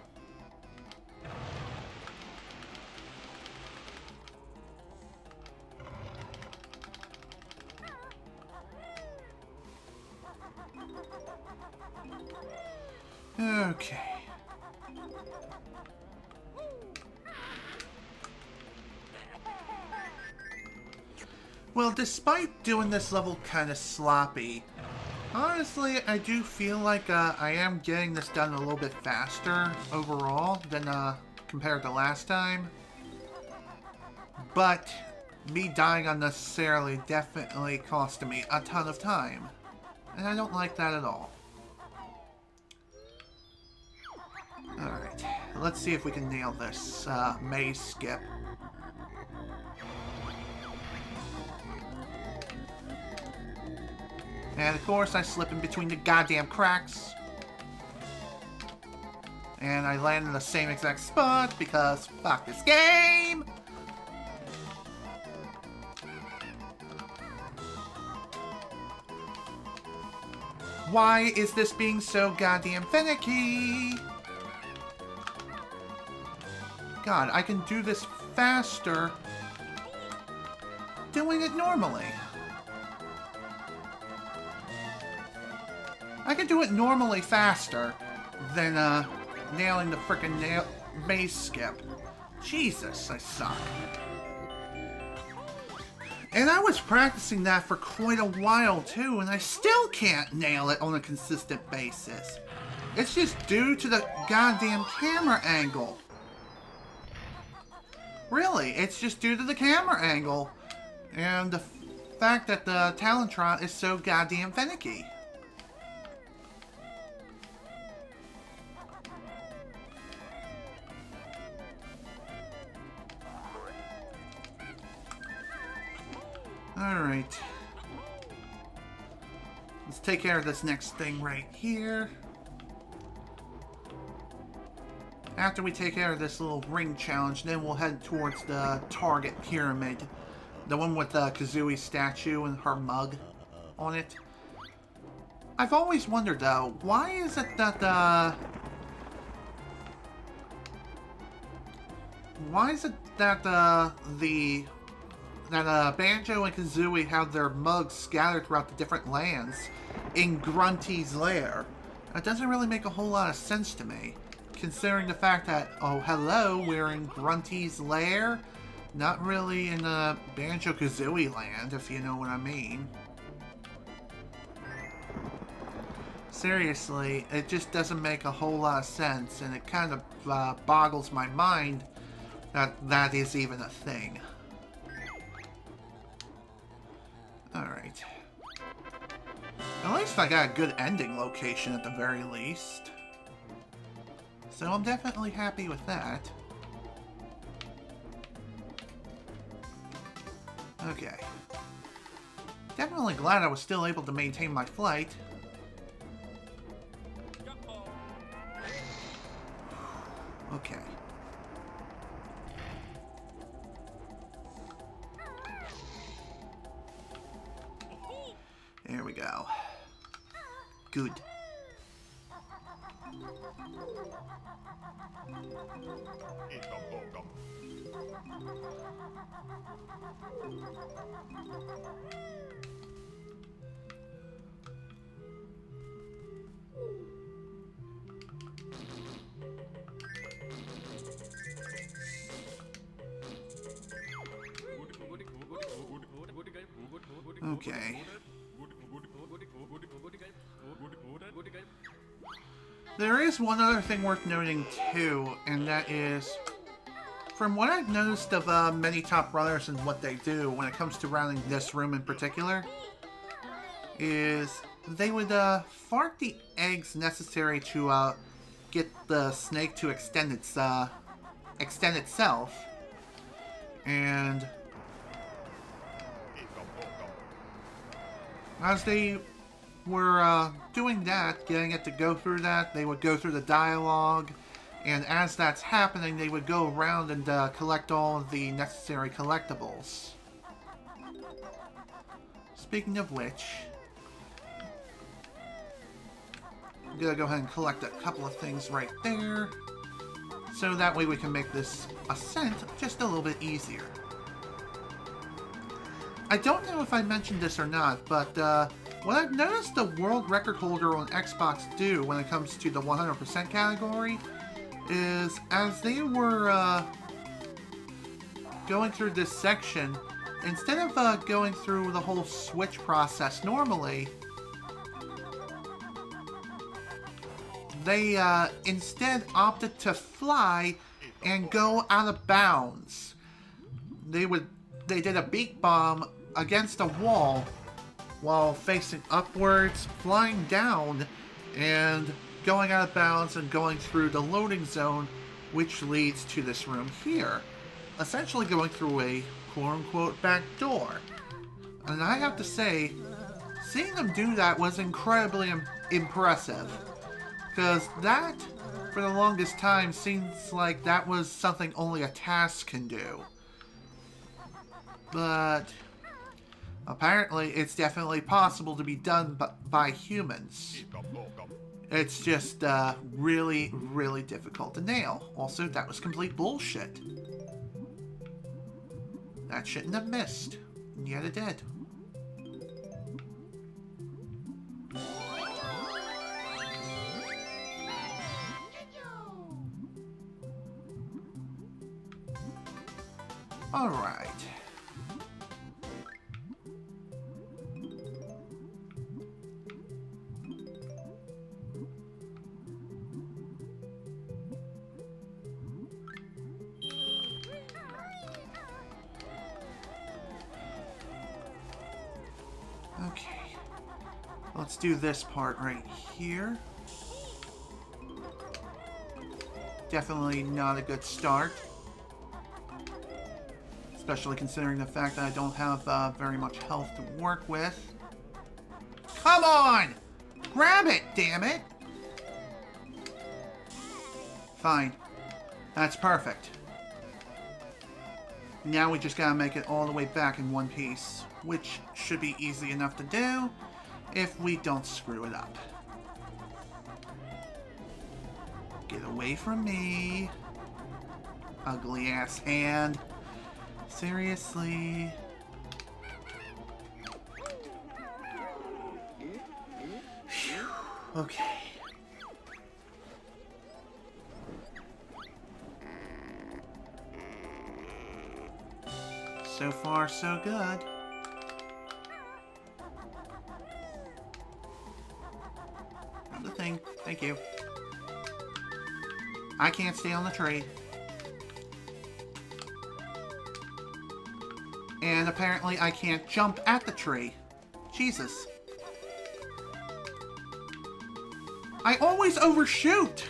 Okay. Well, despite doing this level kind of sloppy, honestly, I do feel like I am getting this done a little bit faster overall than compared to last time. But me dying unnecessarily definitely costed me a ton of time. And I don't like that at all. Alright, let's see if we can nail this maze skip. And of course I slip in between the goddamn cracks. And I land in the same exact spot because fuck this game! Why is this being so goddamn finicky? God, I can do this faster doing it normally. I can do it normally faster than nailing the frickin' maze skip. Jesus, I suck. And I was practicing that for quite a while too, and I still can't nail it on a consistent basis. It's just due to the goddamn camera angle. Really, it's just due to the camera angle. And the fact that the Talentron is so goddamn finicky. Alright. Let's take care of this next thing right here. After we take care of this little ring challenge, then we'll head towards the target pyramid. The one with the Kazooie statue and her mug on it. I've always wondered though, why is it that Banjo and Kazooie have their mugs scattered throughout the different lands in Grunty's lair? That doesn't really make a whole lot of sense to me, considering the fact that, oh hello, we're in Grunty's lair, not really in Banjo Kazooie land, if you know what I mean. Seriously, it just doesn't make a whole lot of sense, and it kind of boggles my mind that that is even a thing. Alright. At least I got a good ending location at the very least. So I'm definitely happy with that. Okay. Definitely glad I was still able to maintain my flight. Okay. There we go. Good. Okay. There is one other thing worth noting too, and that is, from what I've noticed of many top runners and what they do when it comes to rounding this room in particular, is they would fart the eggs necessary to get the snake to extend itself, and as they were doing that, getting it to go through that, they would go through the dialogue, and as that's happening, they would go around and collect all of the necessary collectibles. Speaking of which, I'm gonna go ahead and collect a couple of things right there, so that way we can make this ascent just a little bit easier. I don't know if I mentioned this or not, but what I've noticed the world record holder on Xbox do when it comes to the 100% category is, as they were going through this section, instead of going through the whole switch process normally, they instead opted to fly and go out of bounds. They did a beak bomb against a wall while facing upwards, flying down, and going out of bounds and going through the loading zone, which leads to this room here. Essentially going through a quote-unquote back door. And I have to say, seeing them do that was incredibly impressive. Because that, for the longest time, seems like that was something only a task can do. But apparently, it's definitely possible to be done by humans. It's just really, really difficult to nail. Also, that was complete bullshit. That shouldn't have missed. And yet it did. Alright. Okay. Let's do this part right here. Definitely not a good start. Especially considering the fact that I don't have very much health to work with. Come on! Grab it, damn it! Fine. That's perfect. Now we just gotta make it all the way back in one piece, which should be easy enough to do if we don't screw it up. Get away from me. Ugly ass hand. Seriously? Phew. Okay. So far, so good. Not the thing. Thank you. I can't stay on the tree. And apparently I can't jump at the tree. Jesus. I always overshoot!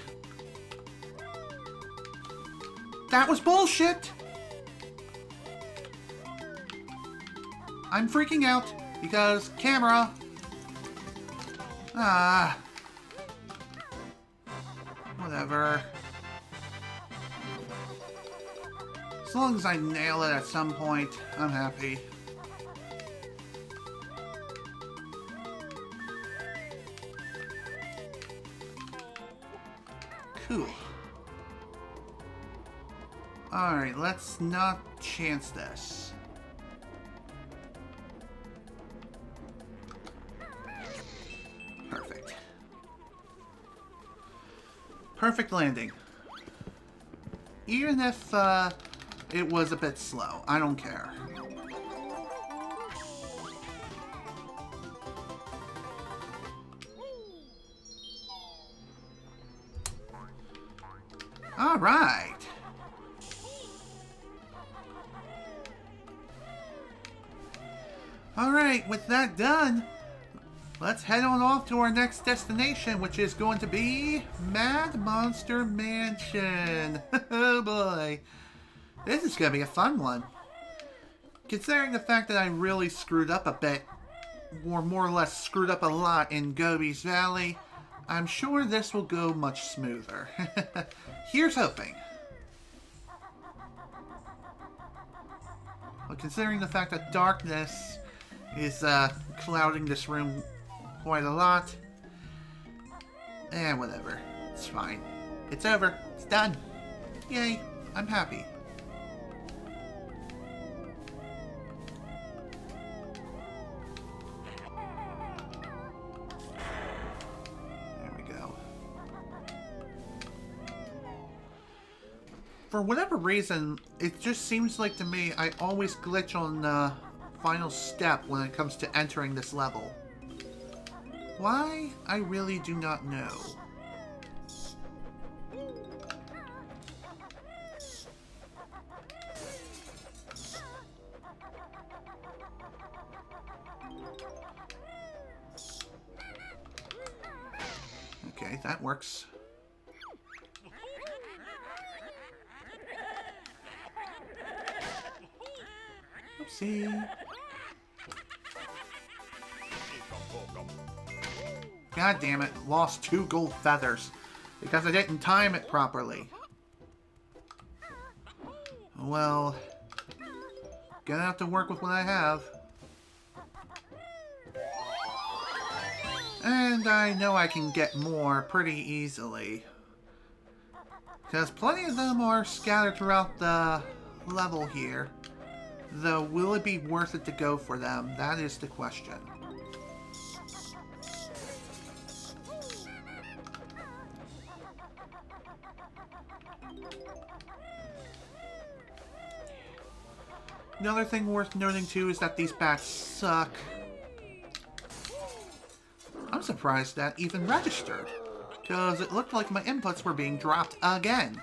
That was bullshit! I'm freaking out because camera. Whatever. As long as I nail it at some point, I'm happy. Cool. Alright, let's not chance this. Perfect. Perfect landing. Even if, it was a bit slow. I don't care. Alright. Alright, with that done, let's head on off to our next destination, which is going to be Mad Monster Mansion. Oh boy. This is going to be a fun one. Considering the fact that I really screwed up a bit, or more or less screwed up a lot in Gobi's Valley, I'm sure this will go much smoother. Here's hoping. Well, considering the fact that darkness is clouding this room quite a lot, whatever. It's fine. It's over. It's done. Yay. I'm happy. For whatever reason, it just seems like to me I always glitch on the final step when it comes to entering this level. Why? I really do not know. Okay, that works. Oopsie. God damn it, lost 2 gold feathers because I didn't time it properly. Well, gonna have to work with what I have. And I know I can get more pretty easily, because plenty of them are scattered throughout the level here. Though, will it be worth it to go for them? That is the question. Another thing worth noting too is that these bats suck. I'm surprised that even registered, because it looked like my inputs were being dropped again.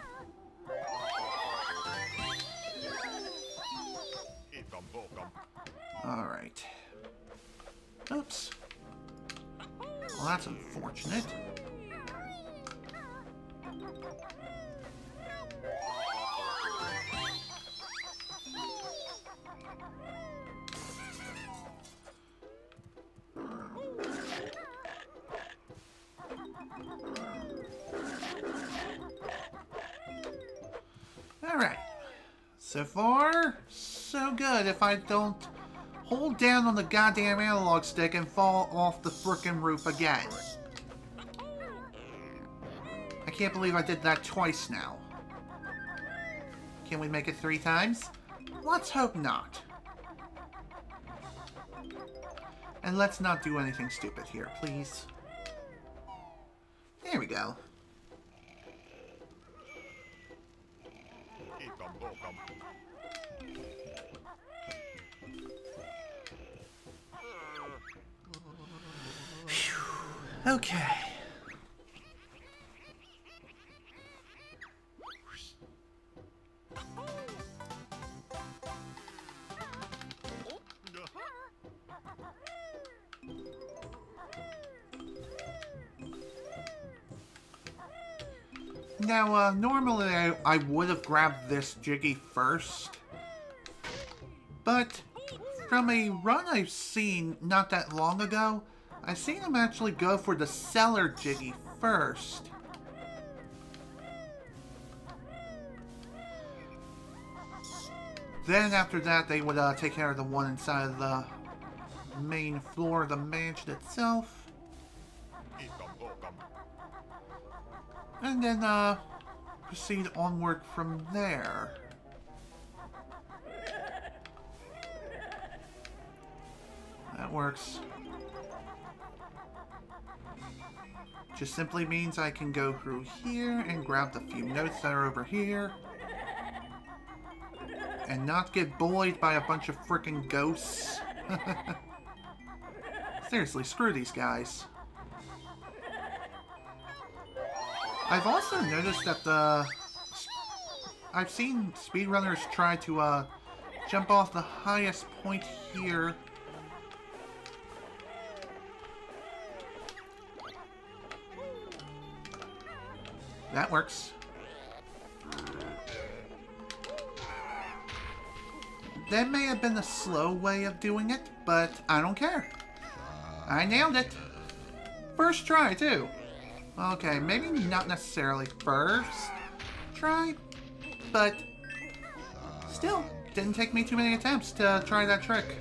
Alright. Oops. Well, that's unfortunate. Alright. So far, so good. If I don't hold down on the goddamn analog stick and fall off the frickin' roof again. I can't believe I did that twice now. Can we make it 3 times? Let's hope not. And let's not do anything stupid here, please. There we go. Whew. Okay. Now, normally I would have grabbed this Jiggy first, but from a run I've seen not that long ago, I've seen him actually go for the Cellar Jiggy first. Then after that, they would take care of the one inside of the main floor of the mansion itself. And then, proceed onward from there. That works. Just simply means I can go through here and grab the few notes that are over here. And not get bullied by a bunch of frickin' ghosts. Seriously, screw these guys. I've also noticed that the I've seen speedrunners try to jump off the highest point here. That works. That may have been a slow way of doing it, but I don't care. I nailed it. First try, too. Okay, maybe not necessarily first try, but still, didn't take me too many attempts to try that trick.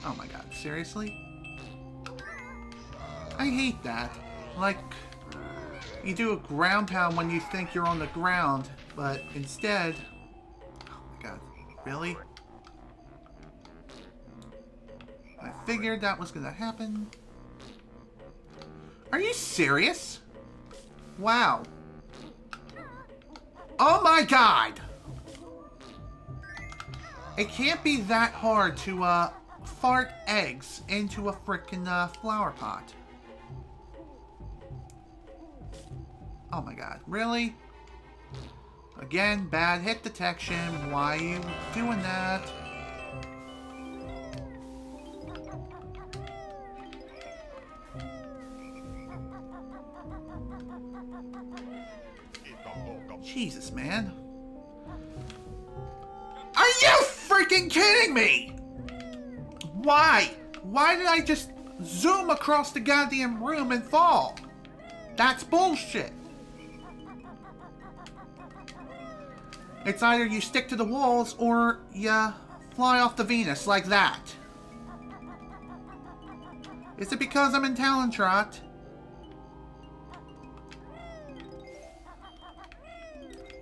Oh my god, seriously? I hate that. Like, you do a ground pound when you think you're on the ground, but instead... Oh my god, really? I figured that was gonna happen. Are you serious? Wow. Oh my god! It can't be that hard to, fart eggs into a frickin' flower pot. Oh my god, really? Again, bad hit detection. Why are you doing that? Jesus, man. Are you freaking kidding me? Why? Why did I just zoom across the goddamn room and fall? That's bullshit. It's either you stick to the walls or you fly off the Venus like that. Is it because I'm in Talon Trot?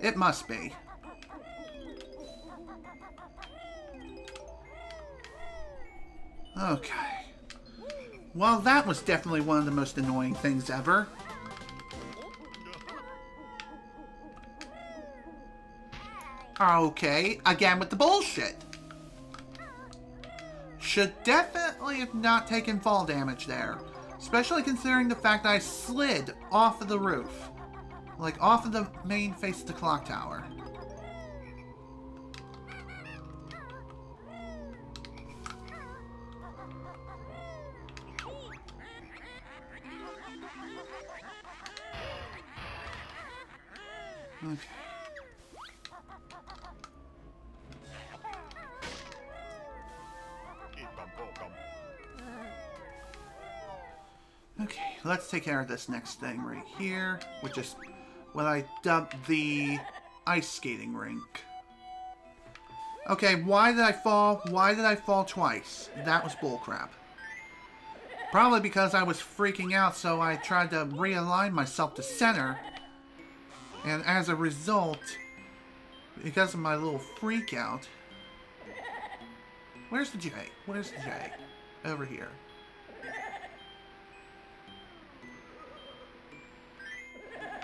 It must be. Okay. Well, that was definitely one of the most annoying things ever. Okay, again with the bullshit. Should definitely have not taken fall damage there. Especially considering the fact I slid off of the roof. Like, off of the main face of the clock tower. Okay. Okay, let's take care of this next thing right here, which is what I dubbed the ice skating rink. Okay, why did I fall? Why did I fall twice? That was bullcrap. Probably because I was freaking out, so I tried to realign myself to center. And as a result, because of my little freak out... Where's the J? Where's the J? Over here.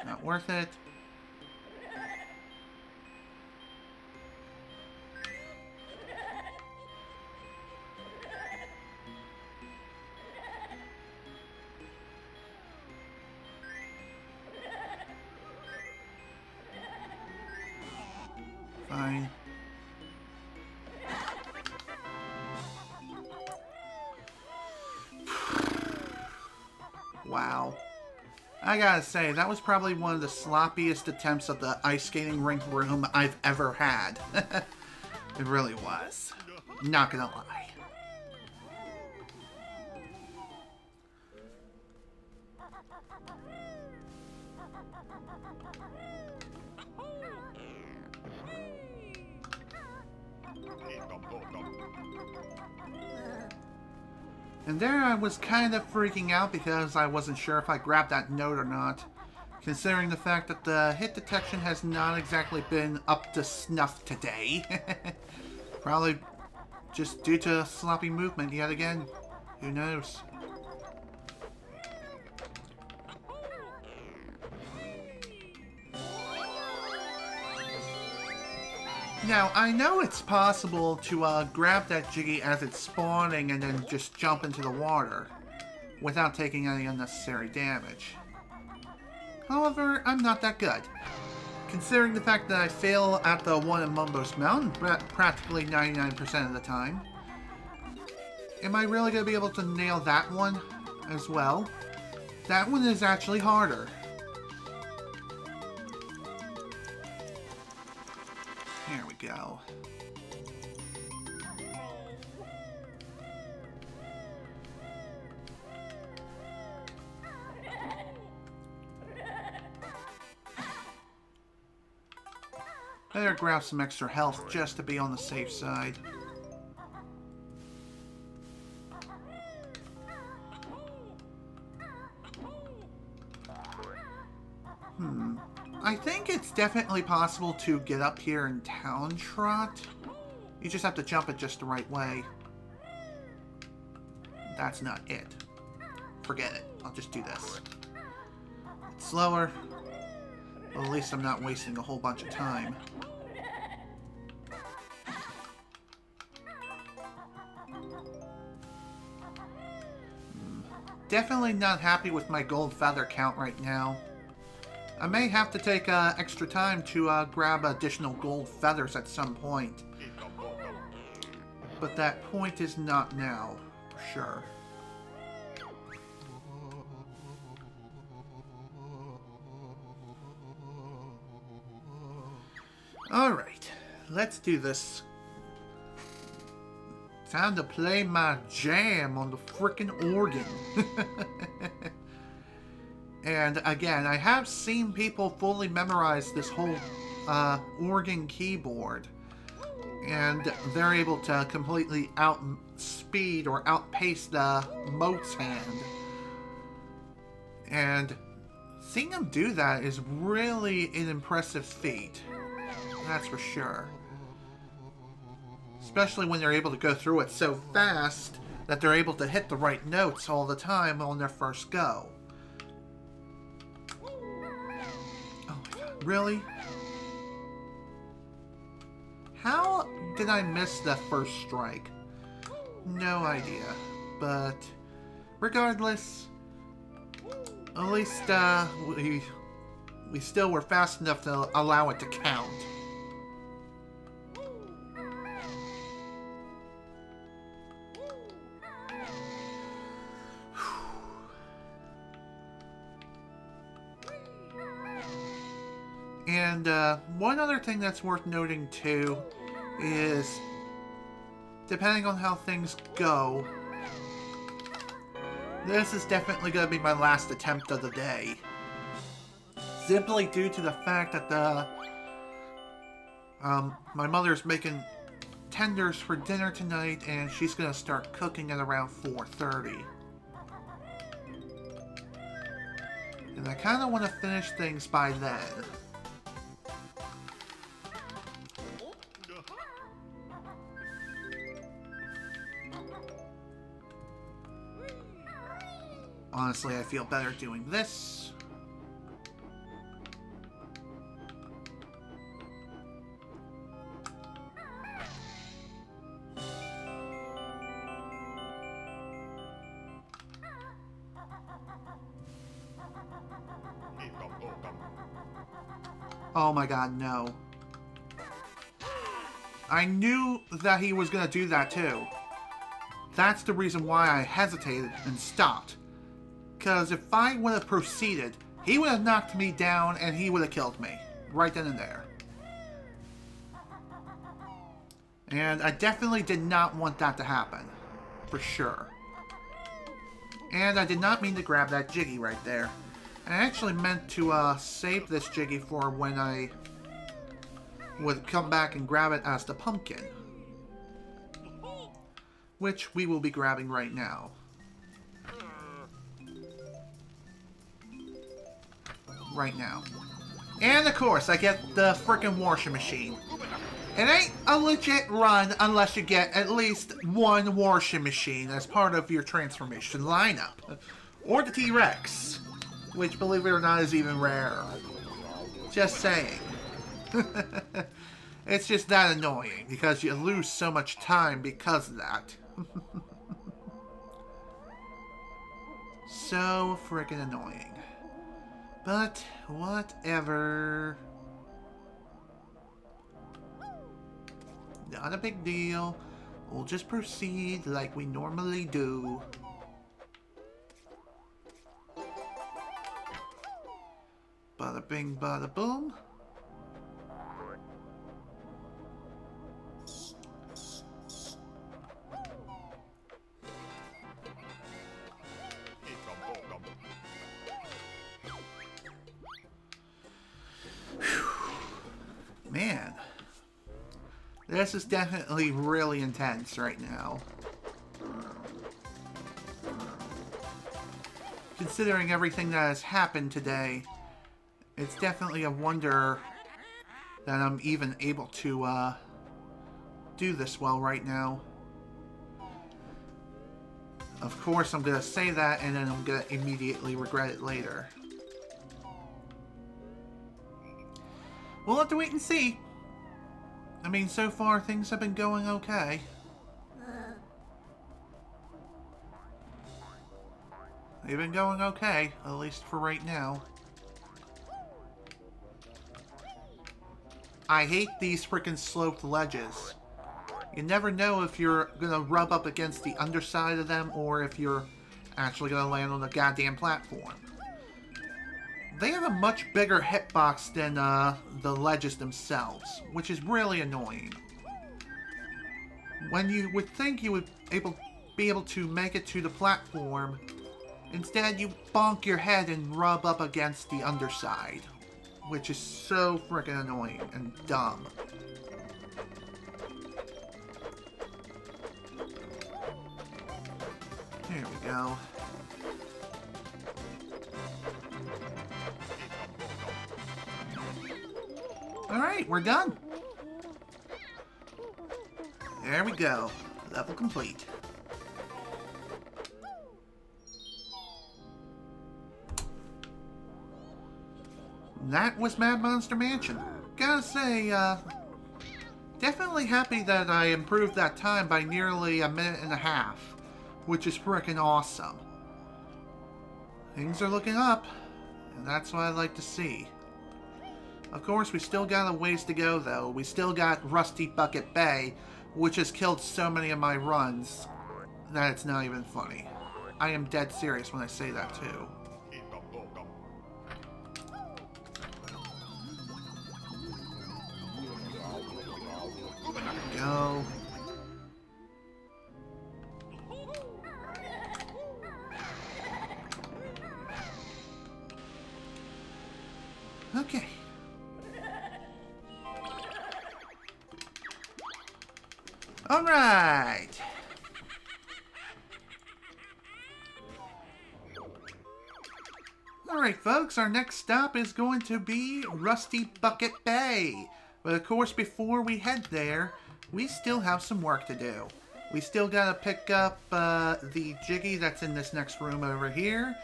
Not worth it. Fine. Wow. I gotta say, that was probably one of the sloppiest attempts of the ice skating rink room I've ever had. It really was. Not gonna lie. And there I was kind of freaking out because I wasn't sure if I grabbed that note or not, considering the fact that the hit detection has not exactly been up to snuff today. Probably just due to sloppy movement yet again. Who knows? Now, I know it's possible to grab that Jiggy as it's spawning and then just jump into the water without taking any unnecessary damage. However, I'm not that good. considering the fact that I fail at the one in Mumbo's Mountain practically 99% of the time, am I really going to be able to nail that one as well? That one is actually harder. There we go. Better grab some extra health just to be on the safe side. I think it's definitely possible to get up here in Town Trot. You just have to jump it just the right way. That's not it. Forget it. I'll just do this. It's slower. Well, at least I'm not wasting a whole bunch of time. Definitely not happy with my gold feather count right now. I may have to take extra time to grab additional gold feathers at some point. But that point is not now, for sure. Alright, let's do this. Time to play my jam on the frickin' organ. And again, I have seen people fully memorize this whole organ keyboard. And they're able to completely outspeed or outpace the mote's hand. And seeing them do that is really an impressive feat. That's for sure. Especially when they're able to go through it so fast that they're able to hit the right notes all the time on their first go. Really? How did I miss the first strike? No idea. But regardless, at least we still were fast enough to allow it to count. And one other thing that's worth noting too is, depending on how things go, this is definitely going to be my last attempt of the day. Simply due to the fact that my mother's making tenders for dinner tonight, and she's going to start cooking at around 4:30. And I kind of want to finish things by then. Honestly, I feel better doing this. Oh my god, no. I knew that he was going to do that too. That's the reason why I hesitated and stopped. Because if I would have proceeded, he would have knocked me down and he would have killed me. Right then and there. And I definitely did not want that to happen. For sure. And I did not mean to grab that Jiggy right there. I actually meant to save this Jiggy for when I would come back and grab it as the pumpkin. Which we will be grabbing right now. Right now. And of course, I get the frickin' washing machine. It ain't a legit run unless you get at least one washing machine as part of your transformation lineup. Or the T-Rex, which, believe it or not, is even rarer. Just saying. It's just that annoying, because you lose so much time because of that. So frickin' annoying. But, whatever. Not a big deal. We'll just proceed like we normally do. Bada bing, bada boom. Man, this is definitely really intense right now. Considering everything that has happened today, it's definitely a wonder that I'm even able to do this well right now. Of course, I'm going to say that and then I'm going to immediately regret it later. We'll have to wait and see. I mean, so far things have been going okay. They've been going okay, at least for right now. I hate these freaking sloped ledges. You never know if you're gonna rub up against the underside of them or if you're actually gonna land on the goddamn platform. They have a much bigger hitbox than the ledges themselves, which is really annoying. When you would think you would be able to make it to the platform, instead you bonk your head and rub up against the underside, which is so freaking annoying and dumb. There we go. Alright, we're done. There we go. Level complete. That was Mad Monster Mansion. Gotta say, definitely happy that I improved that time by nearly a minute and a half, which is frickin' awesome. Things are looking up, and that's what I like to see. Of course, we still got a ways to go, though. We still got Rusty Bucket Bay, which has killed so many of my runs that it's not even funny. I am dead serious when I say that, too. There we go. Okay. All right. All right, folks, our next stop is going to be Rusty Bucket Bay. But of course, before we head there, we still have some work to do. We still gotta pick up the Jiggy that's in this next room over here.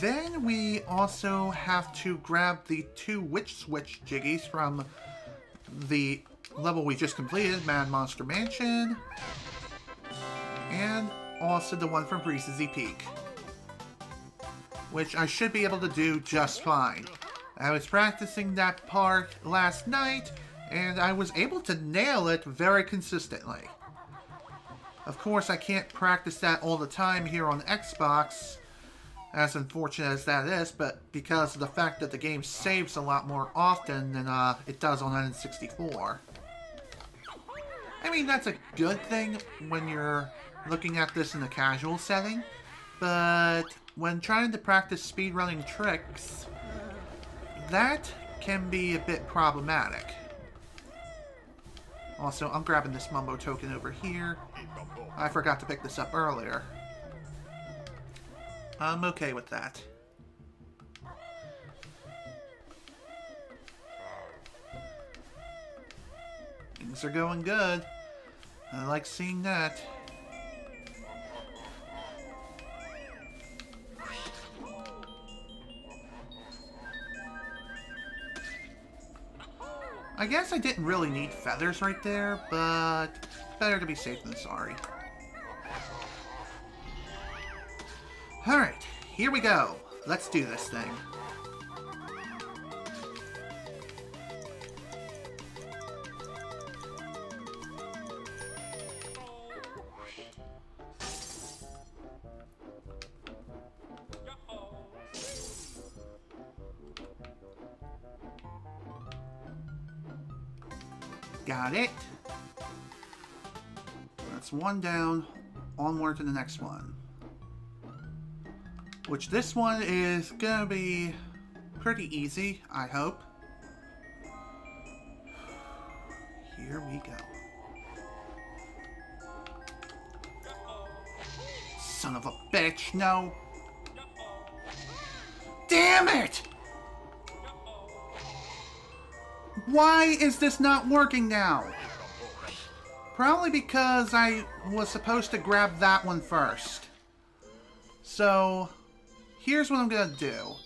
Then we also have to grab the 2 Witch Switch Jiggies from the level we just completed, Mad Monster Mansion, and also the one from Freezeezy Peak, which I should be able to do just fine. I was practicing that part last night, and I was able to nail it very consistently. Of course, I can't practice that all the time here on Xbox, as unfortunate as that is, but because of the fact that the game saves a lot more often than it does on N64. I mean, that's a good thing when you're looking at this in a casual setting, but when trying to practice speedrunning tricks, that can be a bit problematic. Also, I'm grabbing this Mumbo token over here. I forgot to pick this up earlier. I'm okay with that. Things are going good. I like seeing that. I guess I didn't really need feathers right there, but better to be safe than sorry. Alright, here we go. Let's do this thing. Got it. That's one down. Onward to the next one. Which this one is gonna be pretty easy, I hope. Here we go. Son of a bitch, no. Damn it! Why is this not working now? Probably because I was supposed to grab that one first. So, here's what I'm gonna do.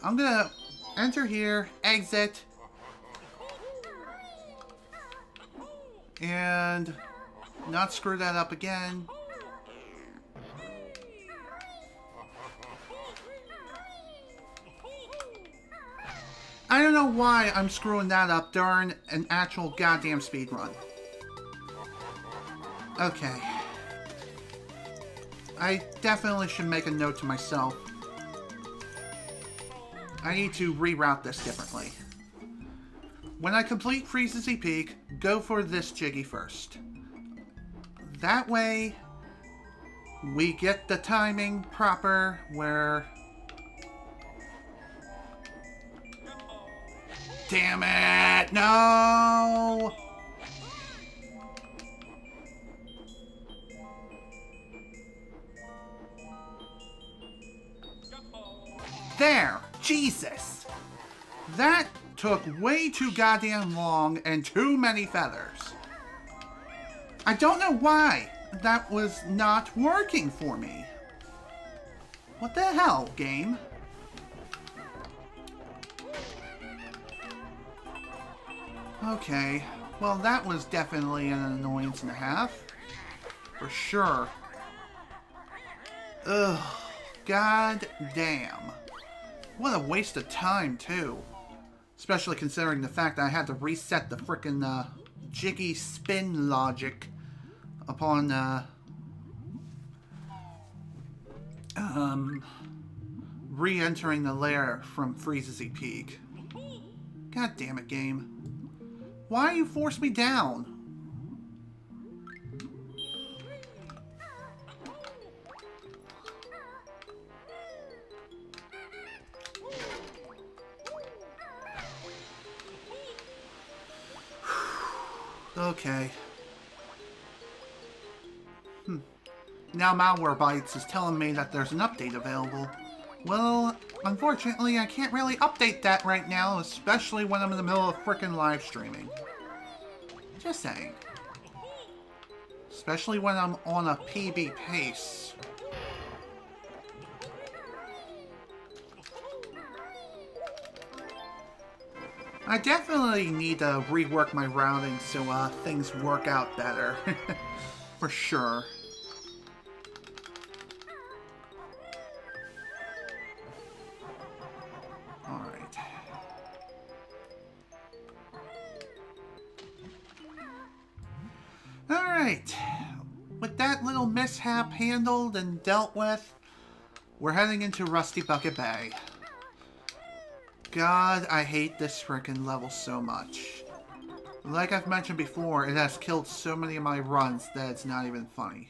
I'm gonna enter here, exit, and not screw that up again. I don't know why I'm screwing that up during an actual goddamn speedrun. Okay. I definitely should make a note to myself. I need to reroute this differently. When I complete Freezeezy Peak, go for this Jiggy first. That way, we get the timing proper where... Damn it! No! There! Jesus! That took way too goddamn long and too many feathers. I don't know why that was not working for me. What the hell, game? Okay, well that was definitely an annoyance and a half. For sure. Ugh, god damn. What a waste of time, too. Especially considering the fact that I had to reset the frickin' Jiggy spin logic upon, re-entering the lair from Freezeezy Peak. God damn it, game. Why you force me down? Okay. Now Malwarebytes is telling me that there's an update available. Well, unfortunately, I can't really update that right now, especially when I'm in the middle of frickin' live streaming. Just saying. Especially when I'm on a PB pace. I definitely need to rework my routing so things work out better. For sure. Alright. Alright. With that little mishap handled and dealt with, we're heading into Rusty Bucket Bay. God, I hate this frickin' level so much. Like I've mentioned before, it has killed so many of my runs that it's not even funny.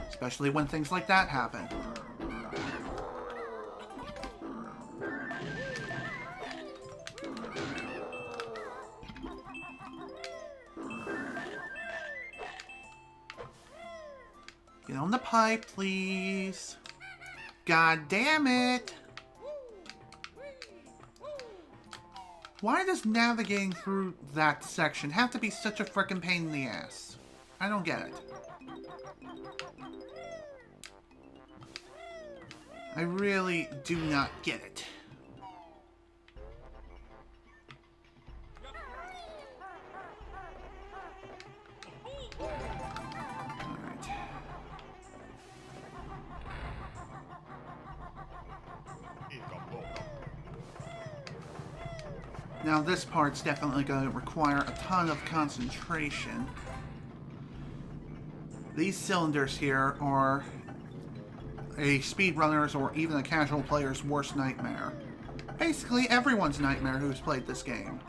Especially when things like that happen. Get on the pipe, please. God damn it! Why does navigating through that section have to be such a frickin' pain in the ass? I don't get it. I really do not get it. Now this part's definitely going to require a ton of concentration. These cylinders here are a speedrunner's or even a casual player's worst nightmare. Basically everyone's nightmare who's played this game.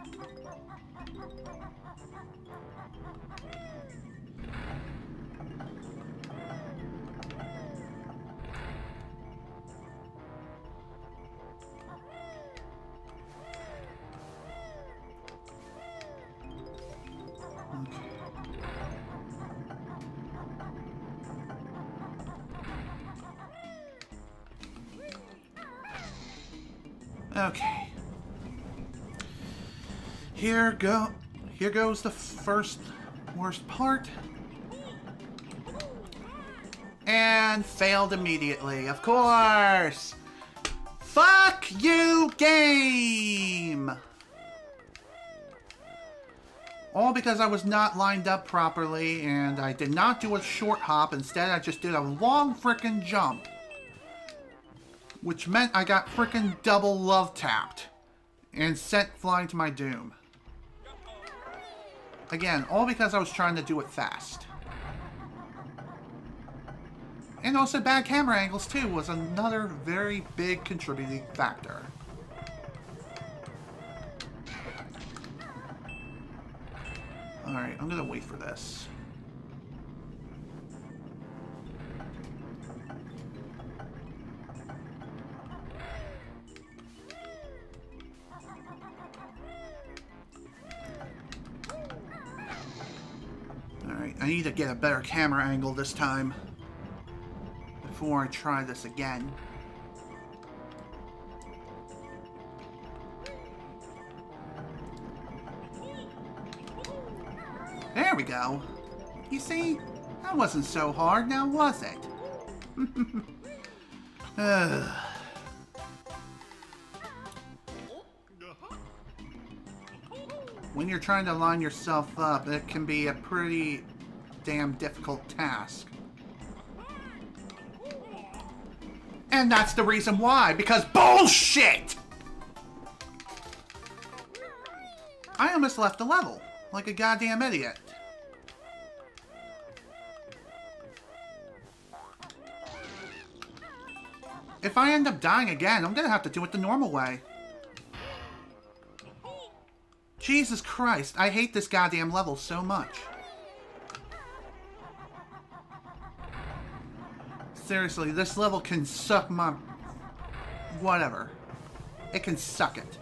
Okay. Here goes the first worst part. And failed immediately, of course. Fuck you, game! All because I was not lined up properly and I did not do a short hop. Instead, I just did a long frickin' jump. Which meant I got frickin' double love tapped and sent flying to my doom. Again, all because I was trying to do it fast. And also bad camera angles too was another very big contributing factor. Alright, I'm gonna wait for this. Alright, I need to get a better camera angle this time before I try this again. There we go. You see, that wasn't so hard now, was it? When you're trying to line yourself up, it can be a pretty damn difficult task. And that's the reason why, because bullshit! I almost left the level, like a goddamn idiot. If I end up dying again, I'm gonna have to do it the normal way. Jesus Christ, I hate this goddamn level so much. Seriously, this level can suck my... whatever. It can suck it.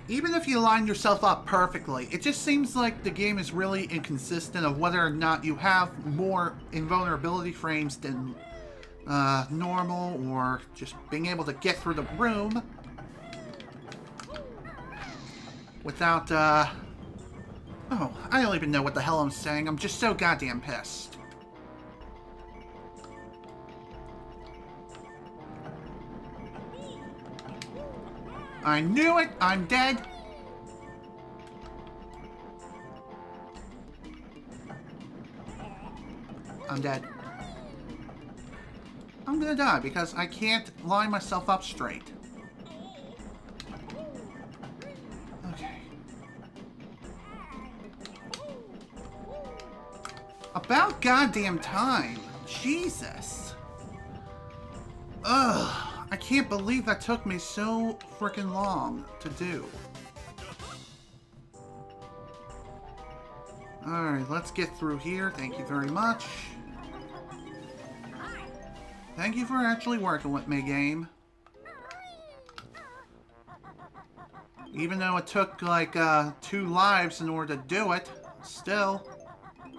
Even if you line yourself up perfectly, it just seems like the game is really inconsistent of whether or not you have more invulnerability frames than normal, or just being able to get through the room without, oh, I don't even know what the hell I'm saying. I'm just so goddamn pissed. I knew it! I'm dead! I'm dead. I'm gonna die because I can't line myself up straight. Okay. About goddamn time! Jesus! Ugh! I can't believe that took me so freaking long to do. Alright, let's get through here. Thank you very much. Thank you for actually working with me, game. Even though it took like 2 lives in order to do it, still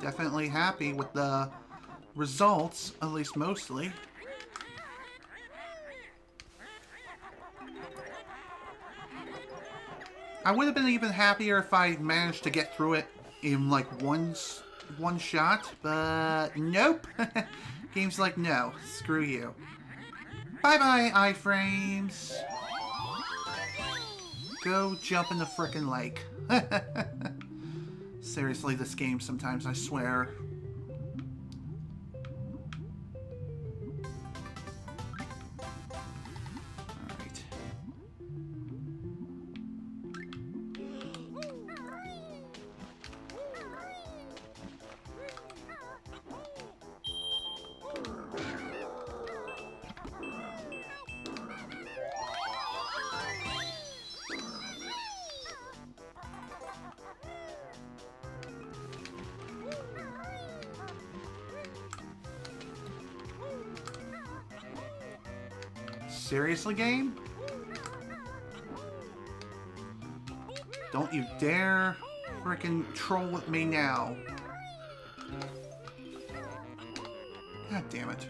definitely happy with the results, at least mostly. I would have been even happier if I managed to get through it in like one shot, but nope. Game's like, no, screw you. Bye-bye, iframes. Go jump in the frickin' lake. Seriously, this game sometimes, I swear. Seriously, game? Don't you dare frickin' troll with me now. God damn it.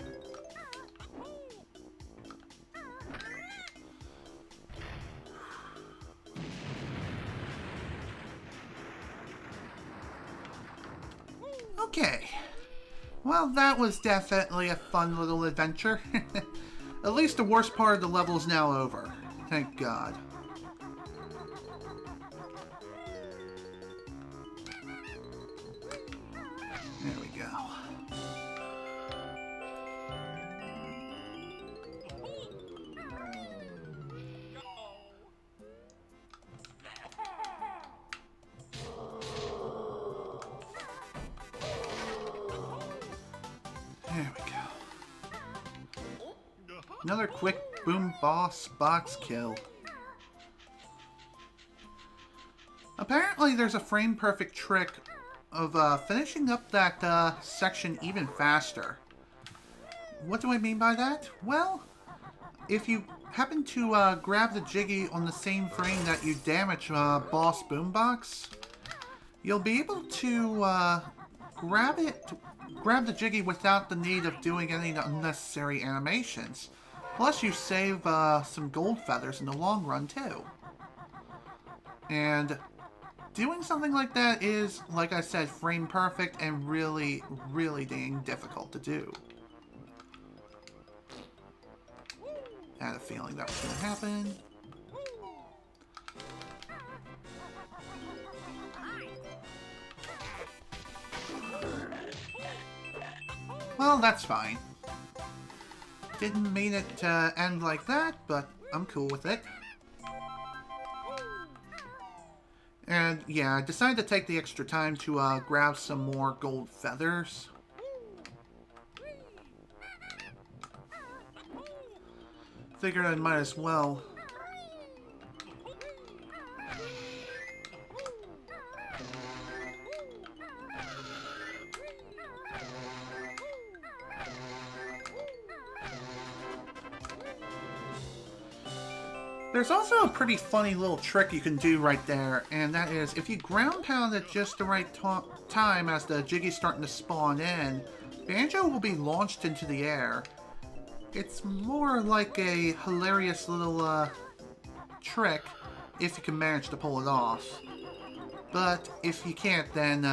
Okay. Well, that was definitely a fun little adventure. At least the worst part of the level is now over. Thank God. There we go. There we go. Another quick boom boss box kill. Apparently there's a frame perfect trick of finishing up that section even faster. What do I mean by that? Well, if you happen to grab the Jiggy on the same frame that you damage boss boombox, you'll be able to grab the Jiggy without the need of doing any unnecessary animations. Plus, you save some gold feathers in the long run, too. And doing something like that is, like I said, frame perfect and really, really dang difficult to do. I had a feeling that was going to happen. Well, that's fine. Didn't mean it to end like that, but I'm cool with it. And yeah, I decided to take the extra time to grab some more gold feathers. Figured I might as well. There's also a pretty funny little trick you can do right there, and that is if you ground pound at just the right time as the Jiggy's starting to spawn in, Banjo will be launched into the air. It's more like a hilarious little trick if you can manage to pull it off. But if you can't, then,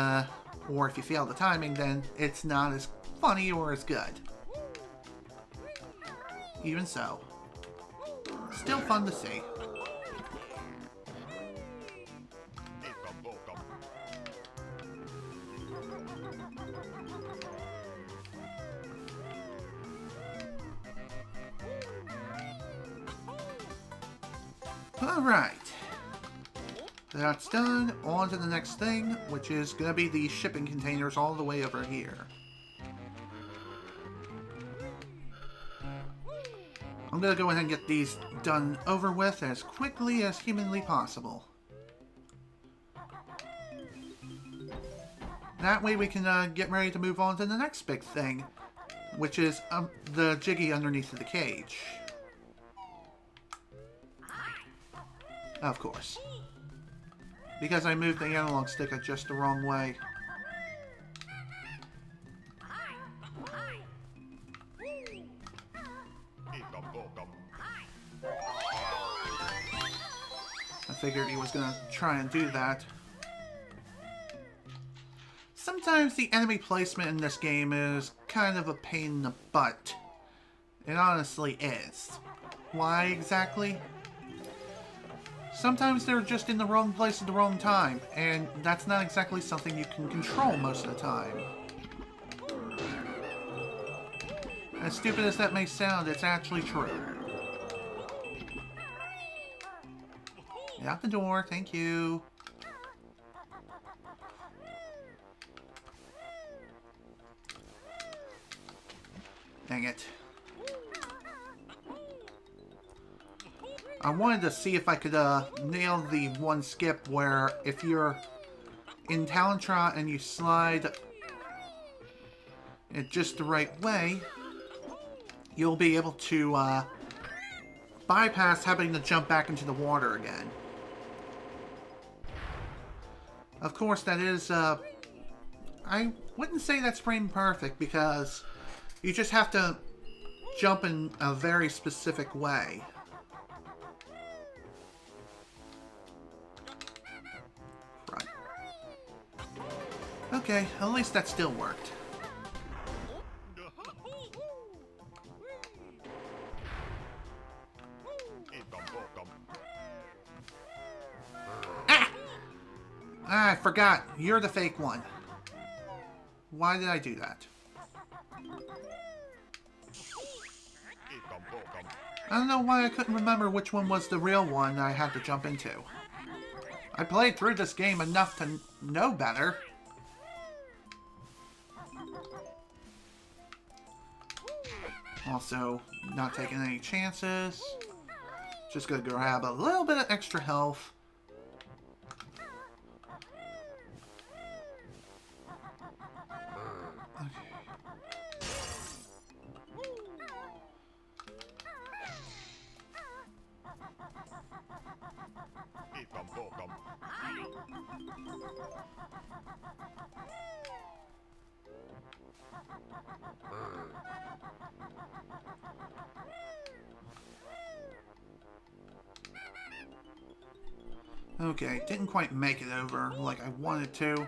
or if you fail the timing, then it's not as funny or as good. Even so. Still fun to see. Alright. That's done. On to the next thing, which is going to be the shipping containers all the way over here. I'm going to go ahead and get these done over with as quickly as humanly possible. That way we can get ready to move on to the next big thing, which is the Jiggy underneath the cage. Of course. Because I moved the analog stick just the wrong way. I figured he was gonna try and do that. Sometimes the enemy placement in this game is kind of a pain in the butt. It honestly is. Why exactly? Sometimes they're just in the wrong place at the wrong time, and that's not exactly something you can control most of the time. As stupid as that may sound, it's actually true. Get out the door, thank you. Dang it. I wanted to see if I could nail the one skip where if you're in Talentron and you slide it just the right way, you'll be able to bypass having to jump back into the water again. Of course, that is, I wouldn't say that's frame perfect because you just have to jump in a very specific way. Right. Okay, at least that still worked. Ah, I forgot. You're the fake one. Why did I do that? I don't know why I couldn't remember which one was the real one I had to jump into. I played through this game enough to know better. Also, not taking any chances. Just gonna grab a little bit of extra health. Okay, didn't quite make it over like I wanted to.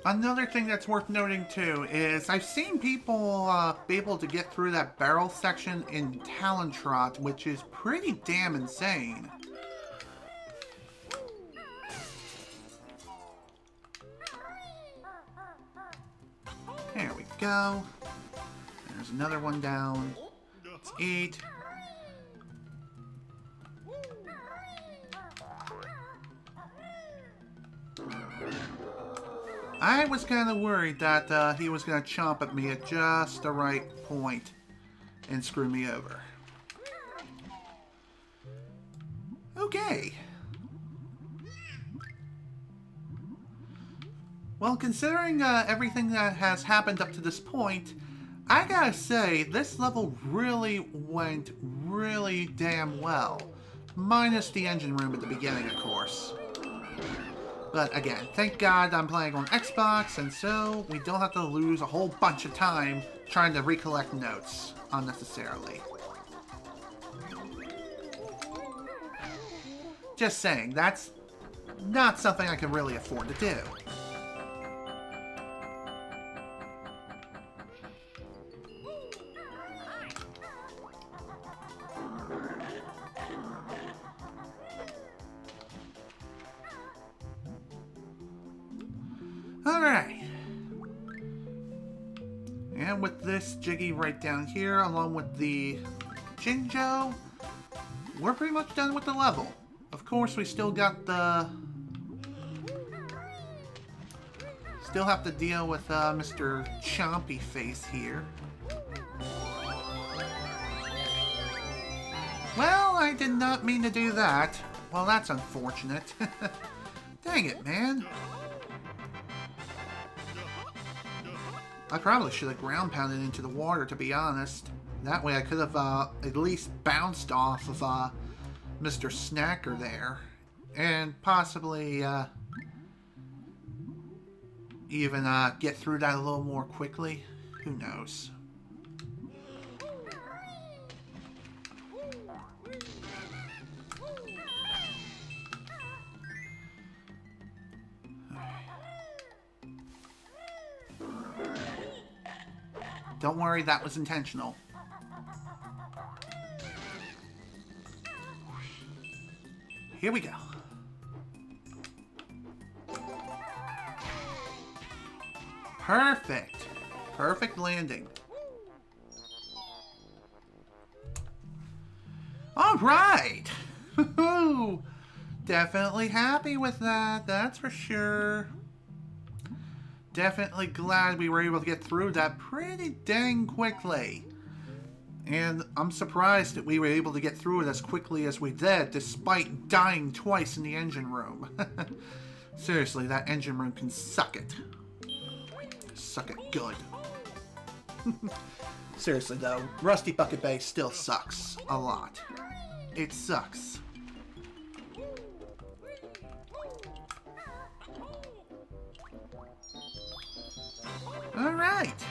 Another thing that's worth noting too is I've seen people be able to get through that barrel section in Talon Trot, which is pretty damn insane. There we go. There's another one down. Let's eat. I was kind of worried that he was going to chomp at me at just the right point and screw me over. Okay. Well, considering everything that has happened up to this point, I gotta say, this level really went really damn well. Minus the engine room at the beginning, of course. But again, thank God I'm playing on Xbox, and so we don't have to lose a whole bunch of time trying to recollect notes unnecessarily. Just saying, that's not something I can really afford to do. Alright. And with this Jiggy right down here, along with the Jinjo, we're pretty much done with the level. Of course, we still got the... Still have to deal with Mr. Chompy Face here. Well, I did not mean to do that. Well, that's unfortunate. Dang it, man. I probably should have ground pounded into the water, to be honest. That way I could have at least bounced off of Mr. Snacker there. And possibly even get through that a little more quickly. Who knows? Don't worry, that was intentional. Here we go. Perfect. Perfect landing. All right. Definitely happy with that, that's for sure. Definitely glad we were able to get through that pretty dang quickly. And I'm surprised that we were able to get through it as quickly as we did, despite dying twice in the engine room. Seriously, that engine room can suck it. Suck it good. Seriously though, Rusty Bucket Bay still sucks a lot. It sucks. Alright.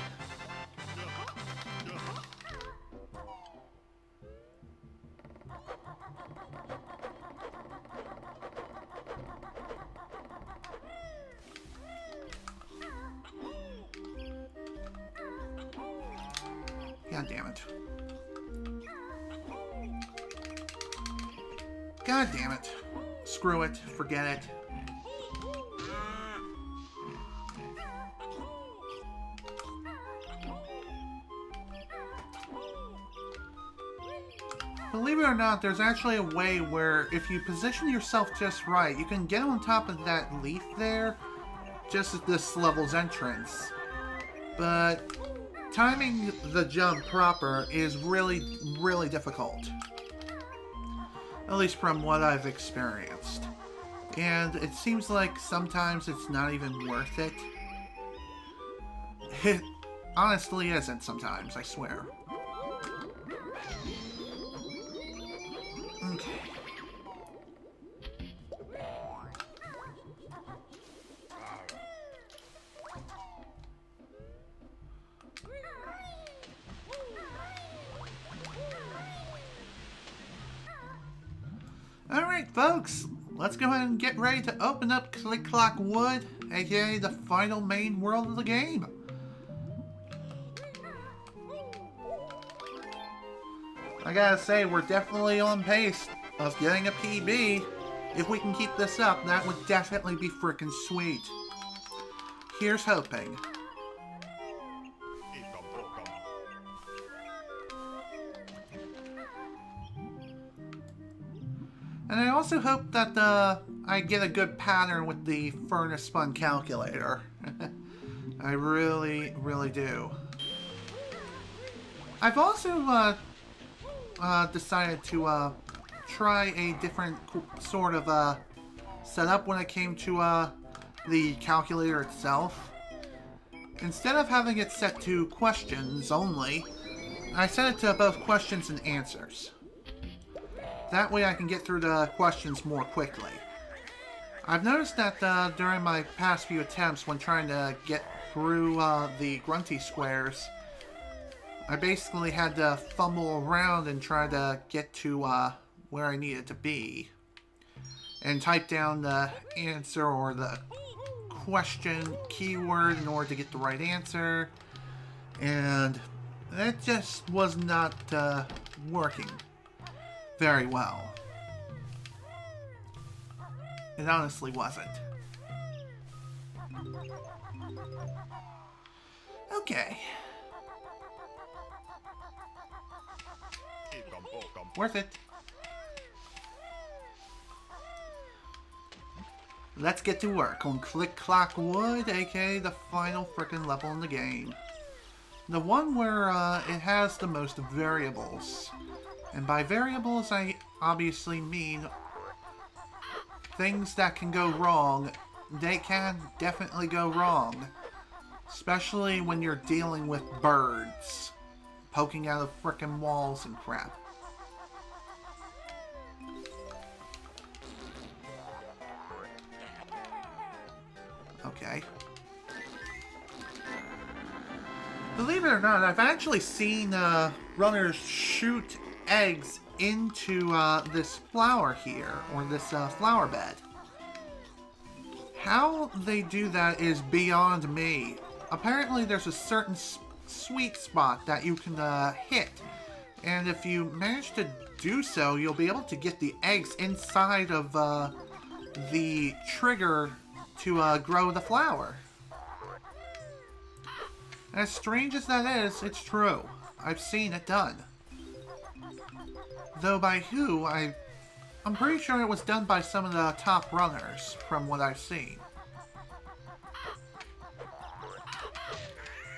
God damn it. God damn it. Screw it. Forget it. Believe it or not, there's actually a way where if you position yourself just right, you can get on top of that leaf there, just at this level's entrance. But timing the jump proper is really, really difficult. At least from what I've experienced. And it seems like sometimes it's not even worth it. It honestly isn't sometimes, I swear. Okay. Alright, folks, let's go ahead and get ready to open up Click Clock Wood, aka the final main world of the game. I gotta say, we're definitely on pace of getting a PB. If we can keep this up, that would definitely be frickin' sweet. Here's hoping. And I also hope that I get a good pattern with the furnace spun calculator. I really, really do. I've also decided to try a different sort of setup when it came to the calculator itself. Instead of having it set to questions only, I set it to both questions and answers. That way I can get through the questions more quickly. I've noticed that during my past few attempts when trying to get through the grunty squares, I basically had to fumble around and try to get to where I needed to be. And type down the answer or the question keyword in order to get the right answer. And that just was not working very well. It honestly wasn't. Okay. Worth it. Let's get to work on Click Clock Wood, aka the final frickin' level in the game. The one where it has the most variables. And by variables, I obviously mean things that can go wrong. They can definitely go wrong. Especially when you're dealing with birds poking out of frickin' walls and crap. Okay. Believe it or not, I've actually seen runners shoot eggs into this flower here, or this flower bed. How they do that is beyond me. Apparently there's a certain sweet spot that you can hit, and if you manage to do so, you'll be able to get the eggs inside of the trigger to grow the flower. As strange as that is, it's true. I've seen it done. Though by who, I'm pretty sure it was done by some of the top runners, from what I've seen.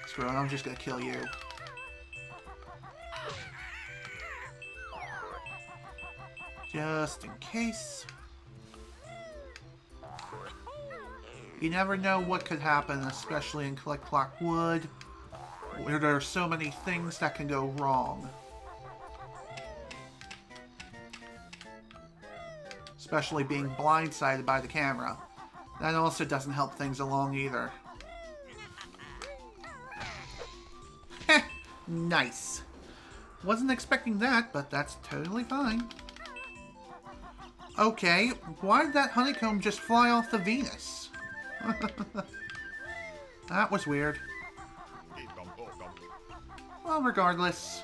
Screw it, I'm just gonna kill you. Just in case. You never know what could happen, especially in Collect Clock Wood, where there are so many things that can go wrong. Especially being blindsided by the camera. That also doesn't help things along either. Heh, nice. Wasn't expecting that, but that's totally fine. Okay, why did that honeycomb just fly off the Venus? That was weird. Well, regardless,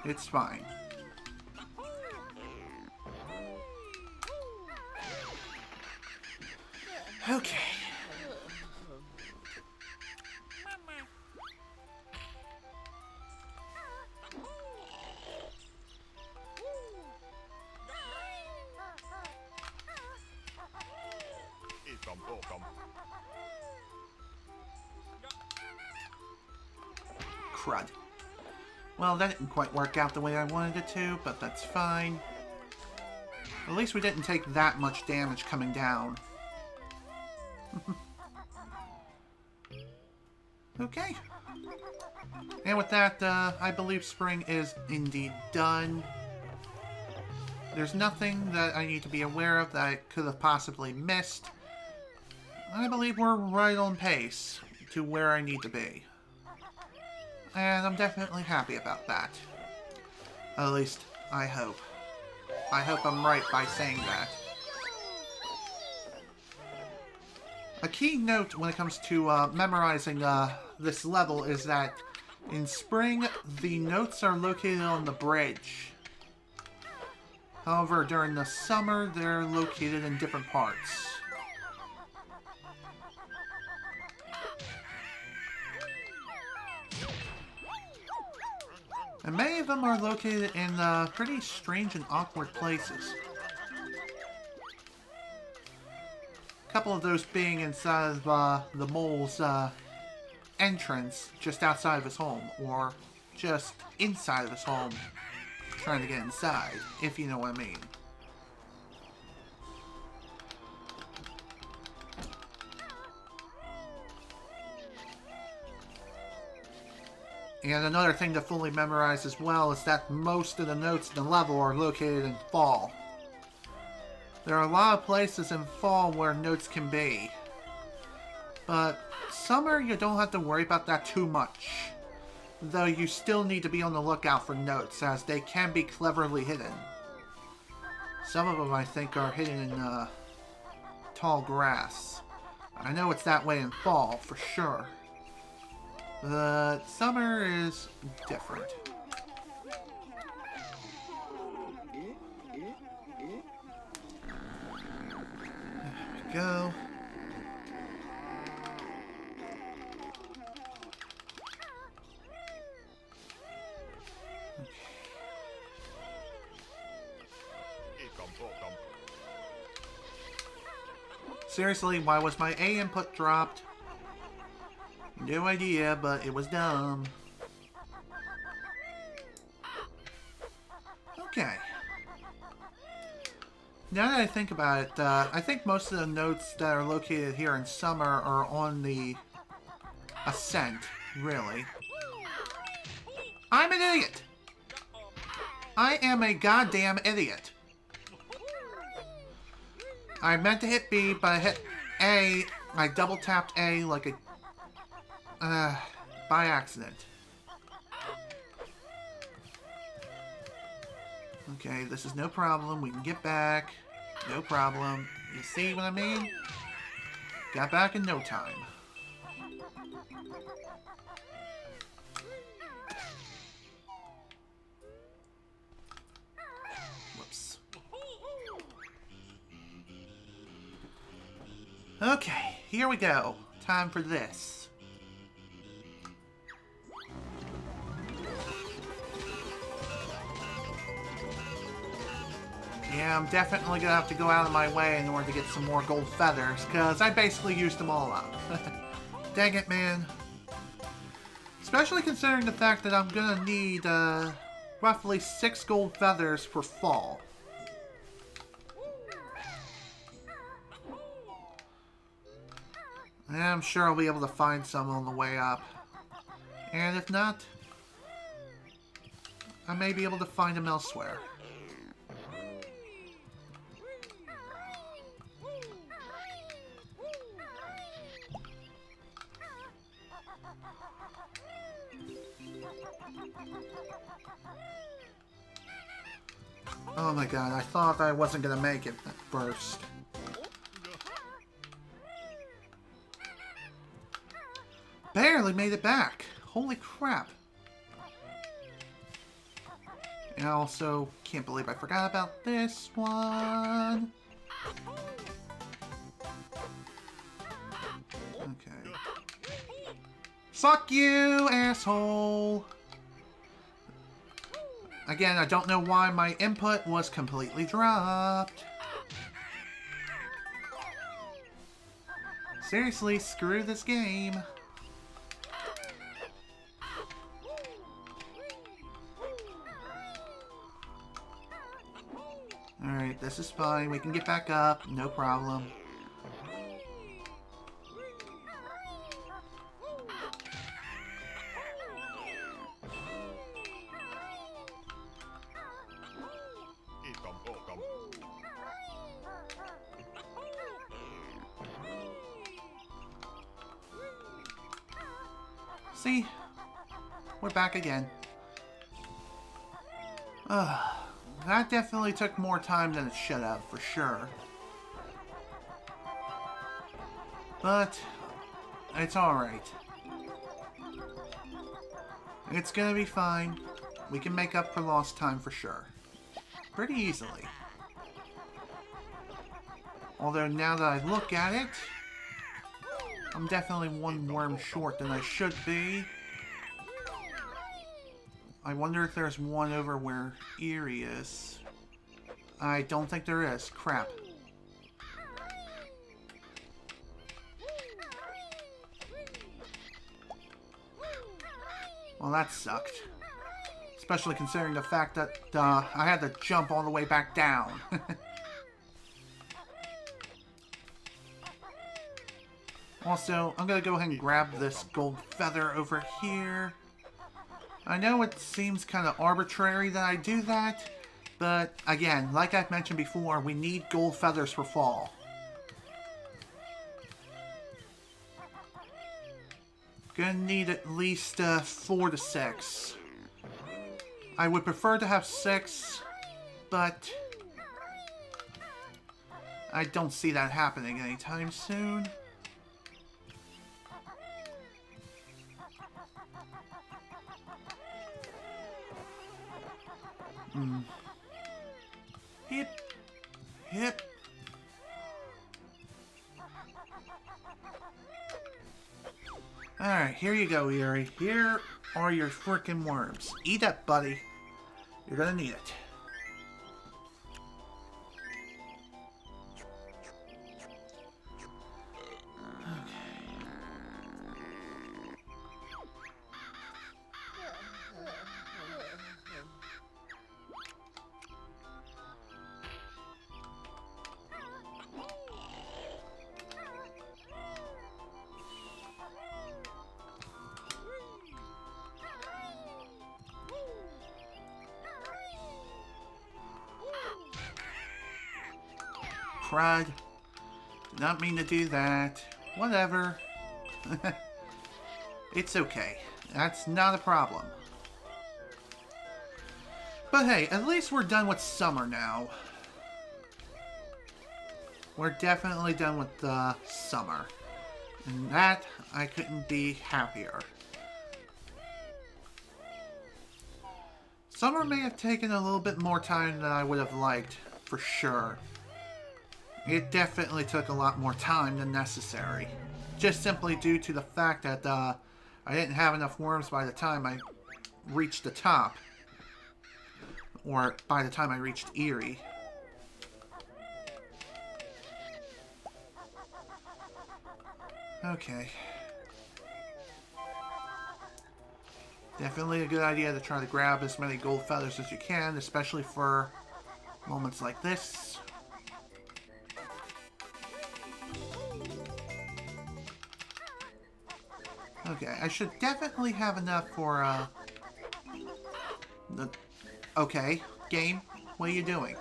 it's fine. Okay. Crud. Well, that didn't quite work out the way I wanted it to, but that's fine. At least we didn't take that much damage coming down. Okay. And with that, I believe spring is indeed done. There's nothing that I need to be aware of that I could have possibly missed. I believe we're right on pace to where I need to be. And I'm definitely happy about that. At least, I hope. I hope I'm right by saying that. A key note when it comes to memorizing this level is that in spring, the notes are located on the bridge. However, during the summer, they're located in different parts. And many of them are located in pretty strange and awkward places. A couple of those being inside of the mole's entrance, just outside of his home, or just inside of his home, trying to get inside, if you know what I mean. And another thing to fully memorize as well is that most of the notes in the level are located in fall. There are a lot of places in fall where notes can be. But summer, you don't have to worry about that too much. Though you still need to be on the lookout for notes, as they can be cleverly hidden. Some of them, I think, are hidden in tall grass. I know it's that way in fall, for sure. But summer is different. There we go. Seriously, why was my A input dropped? No idea, but it was dumb. Okay. Now that I think about it, I think most of the notes that are located here in summer are on the ascent, really. I'm an idiot! I am a goddamn idiot. I meant to hit B, but I hit A. I double tapped A like a by accident. Okay, this is no problem. We can get back. No problem. You see what I mean? Got back in no time. Whoops. Okay, here we go. Time for this. Yeah, I'm definitely gonna have to go out of my way in order to get some more gold feathers, because I basically used them all up. Dang it, man. Especially considering the fact that I'm gonna need roughly 6 gold feathers per fall. And I'm sure I'll be able to find some on the way up. And if not, I may be able to find them elsewhere. Oh my god, I thought I wasn't gonna make it at first. Barely made it back. Holy crap. And I also can't believe I forgot about this one. Okay. Fuck you, asshole! Again, I don't know why my input was completely dropped. Seriously, screw this game. Alright, this is fine. We can get back up. No problem. See? We're back again. That definitely took more time than it should have, for sure. But it's alright. It's gonna be fine. We can make up for lost time for sure. Pretty easily. Although now that I look at it, I'm definitely one worm short than I should be. I wonder if there's one over where Eerie is. I don't think there is. Crap. Well, that sucked. Especially considering the fact that I had to jump all the way back down. Also, I'm going to go ahead and grab this gold feather over here. I know it seems kind of arbitrary that I do that, but again, like I've mentioned before, we need gold feathers for fall. Gonna need at least 4 to 6. I would prefer to have 6, but I don't see that happening anytime soon. Hip. Hip. Alright, here you go, Eerie. Here are your freaking worms. Eat up, buddy. You're gonna need it. Crud. Did not mean to do that. Whatever. It's okay. That's not a problem. But hey, at least we're done with summer now. We're definitely done with summer. And that, I couldn't be happier. Summer may have taken a little bit more time than I would have liked, for sure. It definitely took a lot more time than necessary. Just simply due to the fact that I didn't have enough worms by the time I reached the top. Or by the time I reached Eerie. Okay. Definitely a good idea to try to grab as many gold feathers as you can, especially for moments like this. Okay, I should definitely have enough for, the... Okay, game, what are you doing?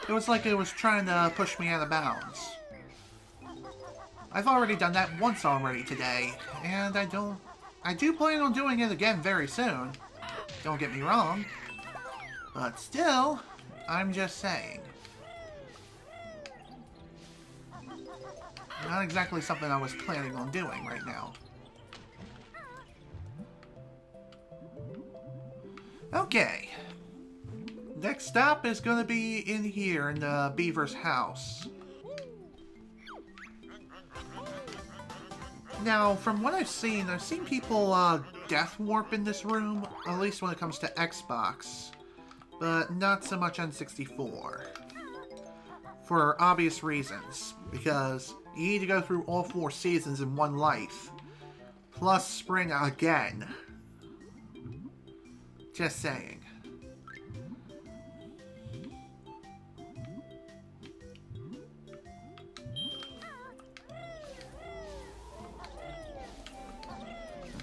It was like it was trying to push me out of bounds. I've already done that once already today, and I do plan on doing it again very soon. Don't get me wrong. But still, I'm just saying. Not exactly something I was planning on doing right now. Okay. Next stop is going to be in here in the Beaver's house. Now, from what I've seen people death warp in this room, at least when it comes to Xbox, but not so much on 64. For obvious reasons, because you need to go through all 4 seasons in one life, plus spring again. Just saying.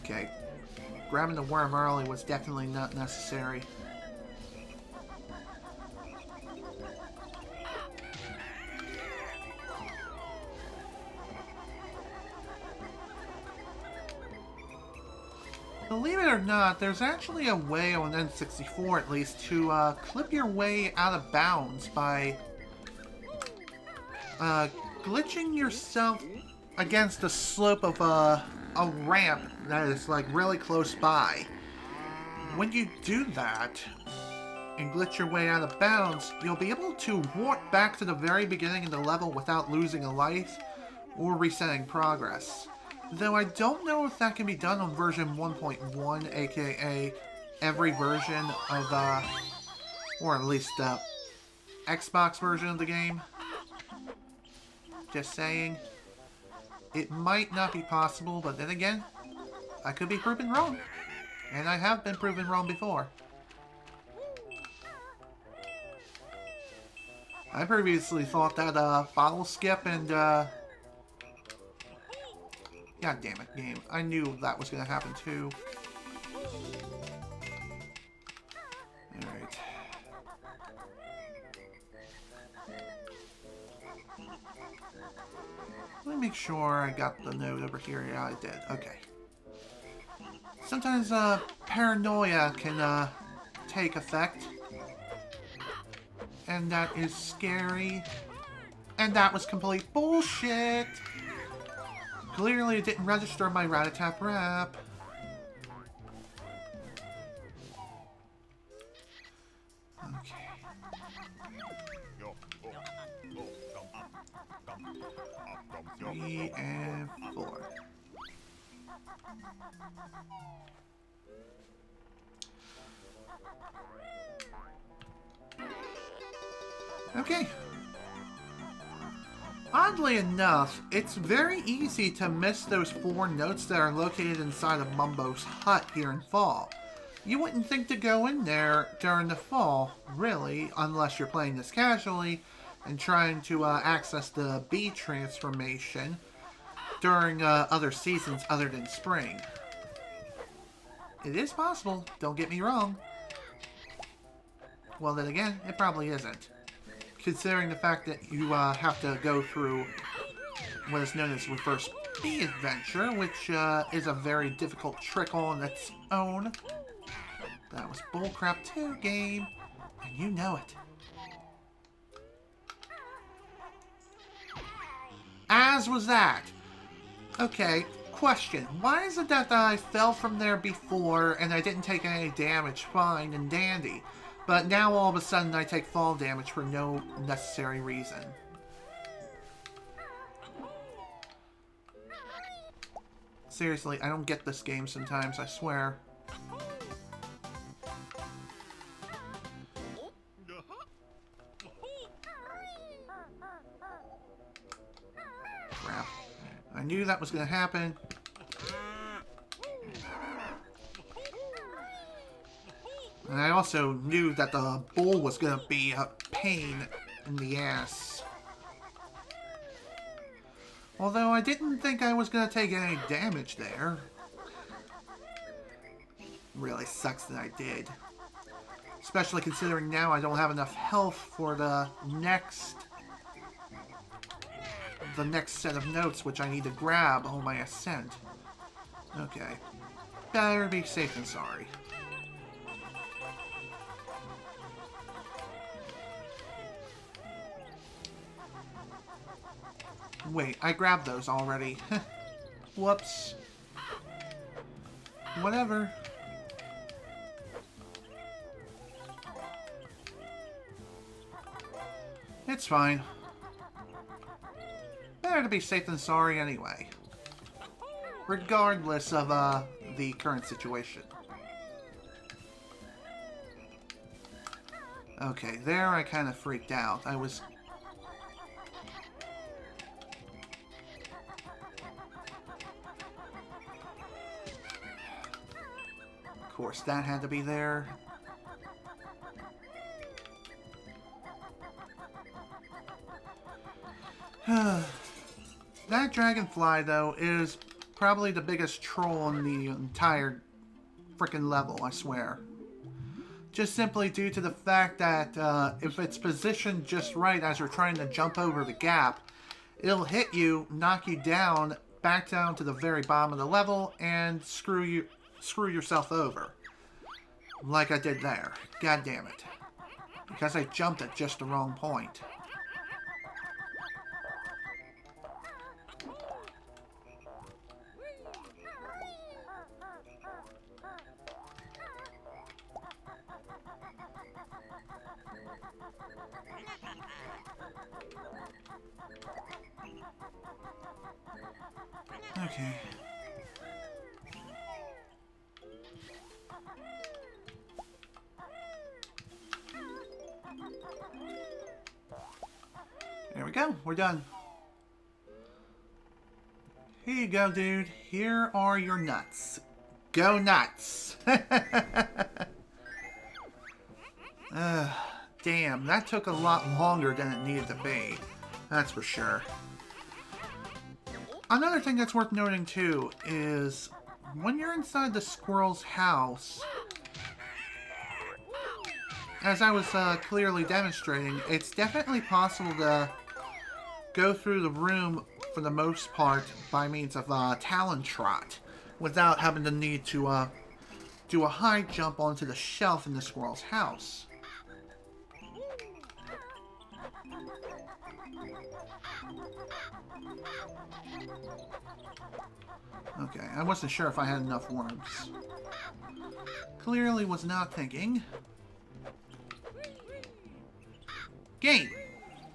Okay, grabbing the worm early was definitely not necessary. Believe it or not, there's actually a way on N64 at least to clip your way out of bounds by glitching yourself against the slope of a ramp that is like really close by. When you do that and glitch your way out of bounds, you'll be able to warp back to the very beginning of the level without losing a life or resetting progress. Though I don't know if that can be done on version 1.1, aka every version of, or at least the Xbox version of the game. Just saying. It might not be possible, but then again, I could be proven wrong. And I have been proven wrong before. I previously thought that bottle skip and God damn it, game. I knew that was going to happen too. Alright. Let me make sure I got the note over here. Yeah, I did. Okay. Sometimes paranoia can take effect. And that is scary. And that was complete bullshit. Clearly it didn't register my rat-a-tap rap. Okay. 3 and 4. Okay. Oddly enough, it's very easy to miss those 4 notes that are located inside of Mumbo's hut here in fall. You wouldn't think to go in there during the fall, really, unless you're playing this casually and trying to access the bee transformation during other seasons other than spring. It is possible, don't get me wrong. Well, then again, it probably isn't. Considering the fact that you have to go through what is known as Reverse Bee Adventure, which is a very difficult trick on its own. That was bullcrap too, game. And you know it. As was that. Okay, question. Why is it that I fell from there before and I didn't take any damage? Fine and dandy. But now all of a sudden I take fall damage for no necessary reason. Seriously, I don't get this game sometimes, I swear. Crap. I knew that was going to happen. And I also knew that the bull was going to be a pain in the ass. Although I didn't think I was going to take any damage there. Really sucks that I did. Especially considering now I don't have enough health for the next set of notes which I need to grab on my ascent. Okay. Better be safe than sorry. Wait, I grabbed those already. Whoops. Whatever. It's fine. Better to be safe than sorry anyway. Regardless of the current situation. Okay, there I kind of freaked out. I was... Of course, that had to be there. That dragonfly, though, is probably the biggest troll in the entire frickin' level, I swear. Just simply due to the fact that if it's positioned just right as you're trying to jump over the gap, it'll hit you, knock you down, back down to the very bottom of the level, and screw yourself over. Like I did there. God damn it. Because I jumped at just the wrong point. Okay. There we go. We're done. Here you go, dude. Here are your nuts. Go nuts. Damn, that took a lot longer than it needed to be. That's for sure. Another thing that's worth noting, too, is when you're inside the squirrel's house, as I was clearly demonstrating, it's definitely possible to go through the room, for the most part, by means of Talon Trot, without having to need to do a high jump onto the shelf in the squirrel's house. Okay, I wasn't sure if I had enough worms. Clearly was not thinking. Game!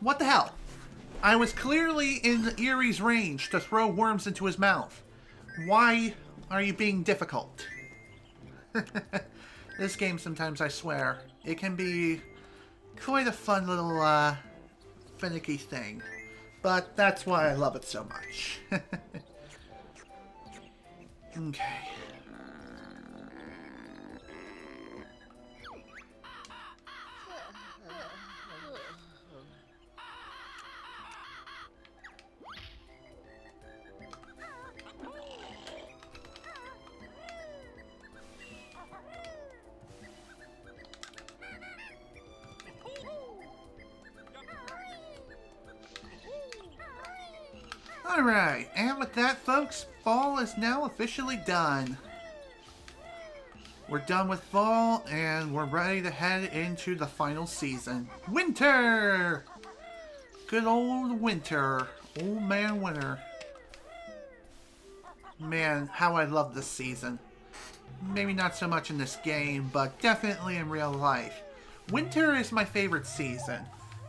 What the hell? I was clearly in Erie's range to throw worms into his mouth. Why are you being difficult? This game sometimes, I swear, it can be quite a fun little finicky thing. But that's why I love it so much. Okay. Alright, and with that, folks, fall is now officially done. We're done with fall, and we're ready to head into the final season. Winter! Good old winter. Old man winter. Man, how I love this season. Maybe not so much in this game, but definitely in real life. Winter is my favorite season.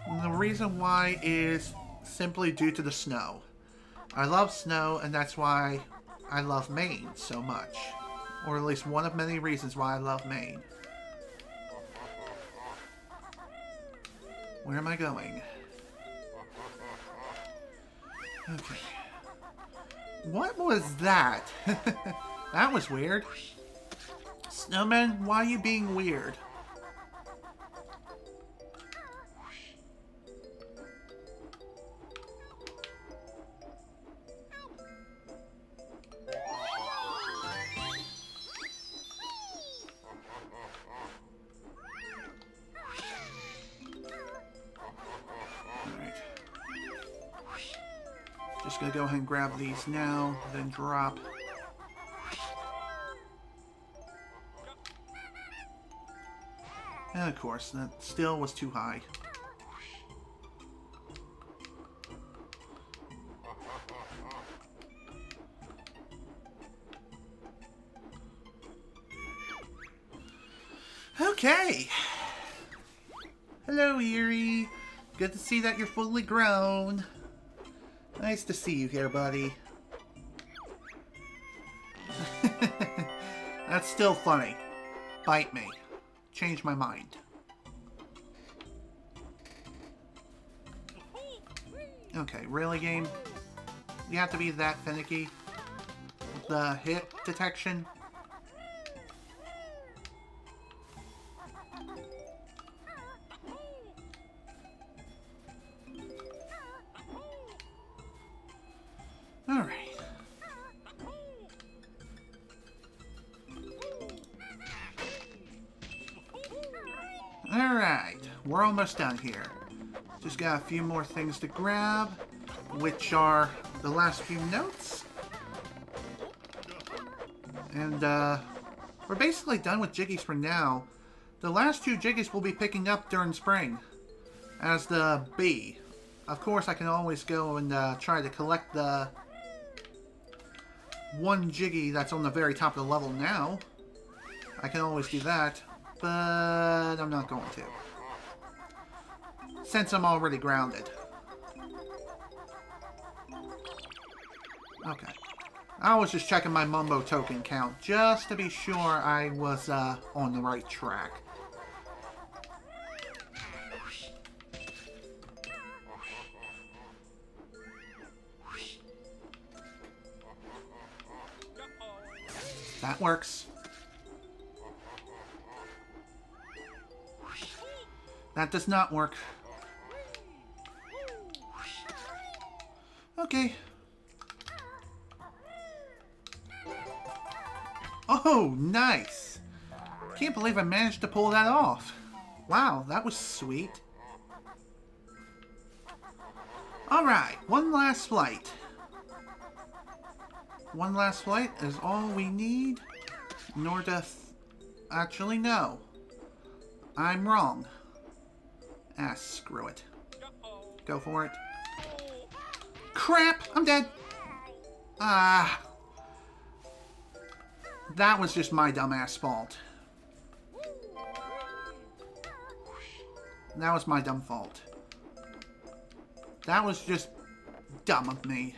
And the reason why is simply due to the snow. I love snow, and that's why I love Maine so much. Or at least one of many reasons why I love Maine. Where am I going? Okay. What was that? That was weird. Snowman, why are you being weird? Just gonna go ahead and grab these now, then drop. And of course, that still was too high. Okay. Hello, Eerie. Good to see that you're fully grown. Nice to see you here, buddy. That's still funny. Bite me. Change my mind. Okay, really, game? You have to be that finicky? The hit detection? Alright. Alright, we're almost done here. Just got a few more things to grab, which are the last few notes. And, we're basically done with Jiggies for now. The last two Jiggies will be picking up during spring as the B. Of course, I can always go and try to collect the one Jiggy that's on the very top of the level now. I can always do that, but I'm not going to, since I'm already grounded. Okay. I was just checking my Mumbo token count, just to be sure I was on the right track. That works. That does not work. Okay. Oh, nice! Can't believe I managed to pull that off. Wow, that was sweet. Alright, one last flight. One last flight is all we need in order to... Actually, no. I'm wrong. Ah, screw it. Go for it. Crap! I'm dead! Ah. That was just my dumbass fault. That was my dumb fault. That was just dumb of me.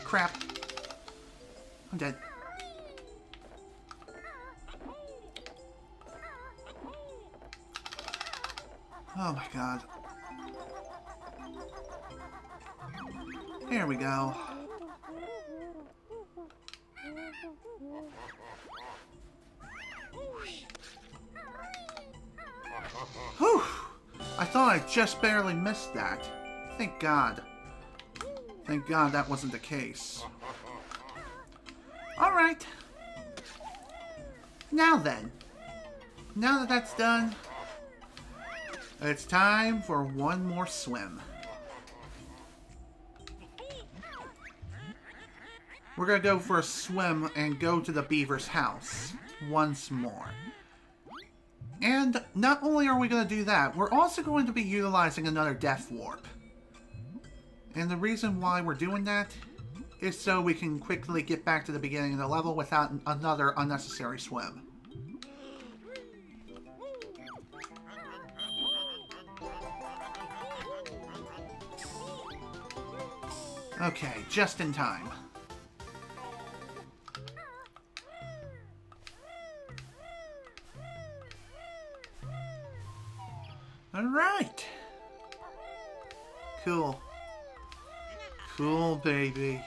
Crap. I'm dead. Oh my god. Here we go. Whew! I thought I just barely missed that. Thank God. Thank God that wasn't the case. Alright. Now then. Now that that's done, it's time for one more swim. We're gonna go for a swim and go to the beaver's house once more. And not only are we going to do that, we're also going to be utilizing another death warp. And the reason why we're doing that is so we can quickly get back to the beginning of the level without another unnecessary swim. Okay, just in time. Alright. Cool. Cool, baby.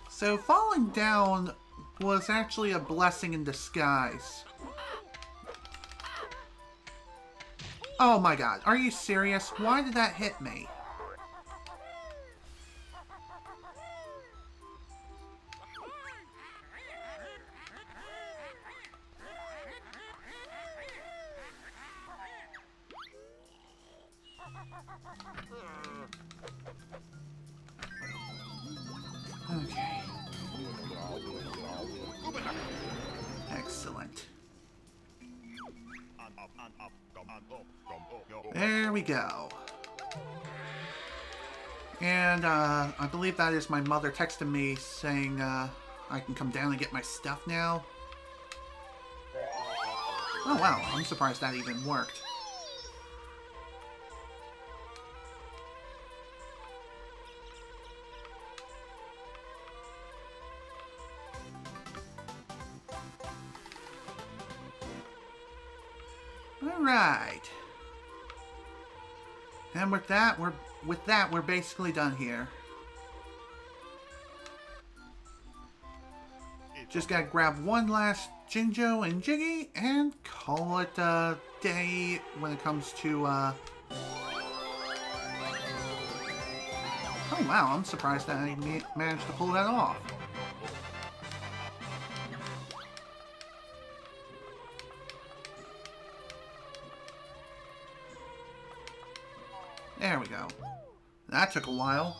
So falling down was actually a blessing in disguise. Oh my god, are you serious? Why did that hit me? Okay. Excellent. There we go. And, I believe that is my mother texting me saying, I can come down and get my stuff now. Oh, wow. I'm surprised that even worked. Alright. And with that, we're basically done here. Just gotta grab one last Jinjo and Jiggy and call it a day when it comes to, Oh wow, I'm surprised that I managed to pull that off. There we go. That took a while.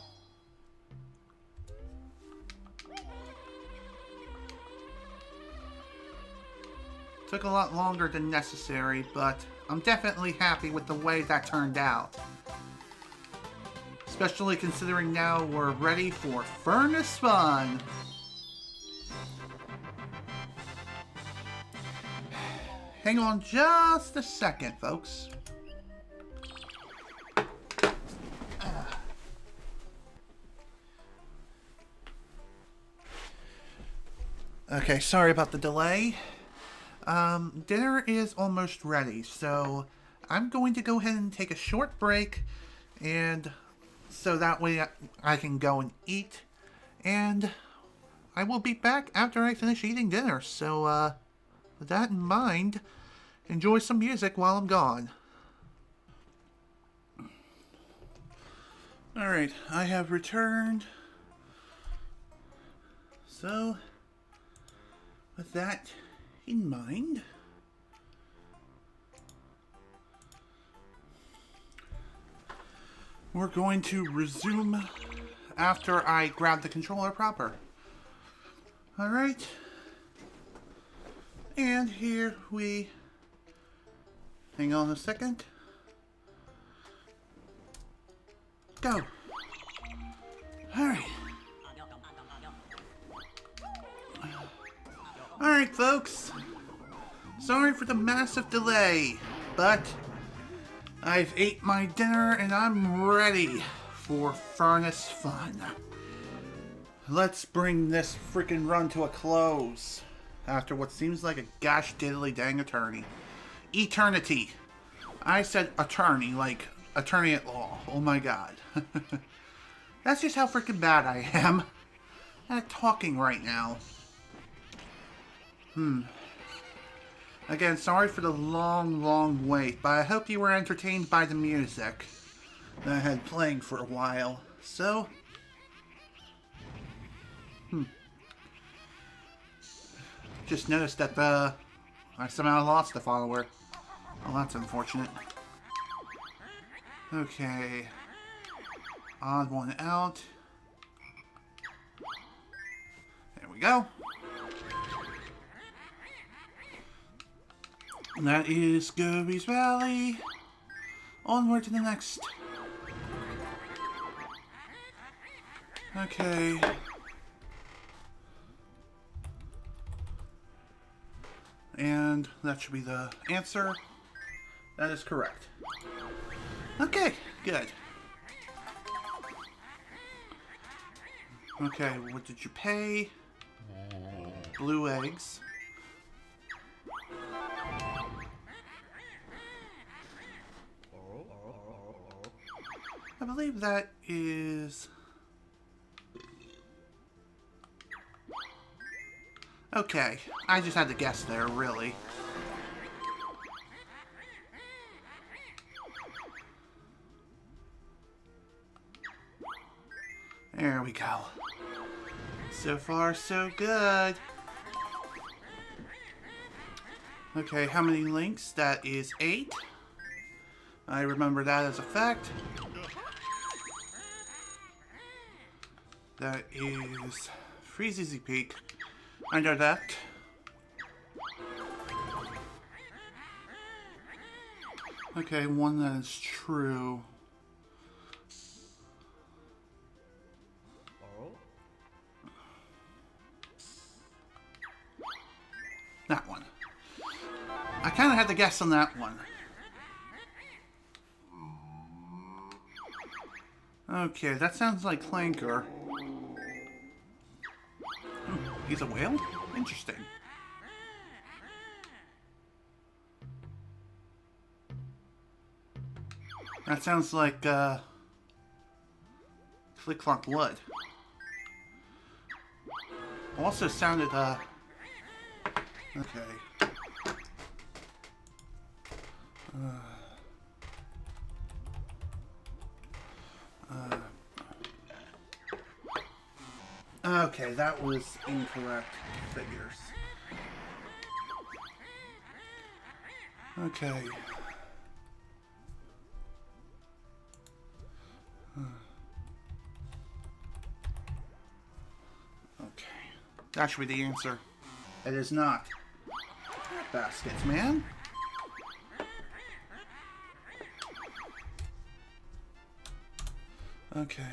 Took a lot longer than necessary, but I'm definitely happy with the way that turned out. Especially considering now we're ready for Furnace Fun. Hang on just a second, folks. Okay, sorry about the delay. Dinner is almost ready, so I'm going to go ahead and take a short break, and so that way I can go and eat, and I will be back after I finish eating dinner. So, with that in mind, enjoy some music while I'm gone. Alright, I have returned. So, with that in mind, we're going to resume after I grab the controller proper. Alright. And here we... Hang on a second. Go. Alright. Alright, folks. Sorry for the massive delay, but I've ate my dinner and I'm ready for Furnace Fun. Let's bring this freaking run to a close after what seems like a gosh diddly dang eternity. I said attorney, like attorney at law. Oh my god. That's just how freaking bad I am at talking right now. Again, sorry for the long wait, but I hope you were entertained by the music that I had playing for a while. So, just noticed that I somehow lost a follower. Well, that's unfortunate. Okay. Odd one out. There we go. And that is Gobi's Valley. Onward to the next. Okay. And that should be the answer. That is correct. Okay, good. Okay, what did you pay? Blue eggs. I believe that is... Okay, I just had to guess there, really. There we go. So far, so good. Okay, how many links? That is 8. I remember that as a fact. That is Freezeezy Peak. I know that. Okay, one that is true. That one. I kind of had to guess on that one. Okay, that sounds like Clanker. He's a whale? Interesting. That sounds like, Click Clonk Wood. Also sounded, okay. Okay, that was incorrect figures. Okay. Okay. That should be the answer. It is not. Baskets, man. Okay.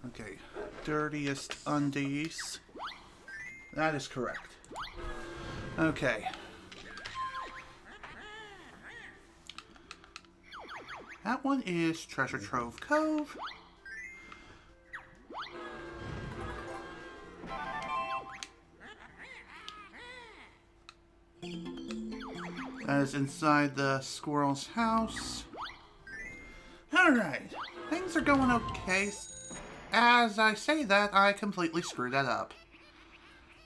Okay. Dirtiest undies. That is correct. Okay. That one is Treasure Trove Cove. That is inside the squirrel's house. Alright, things are going okay. As I say that, I completely screwed that up.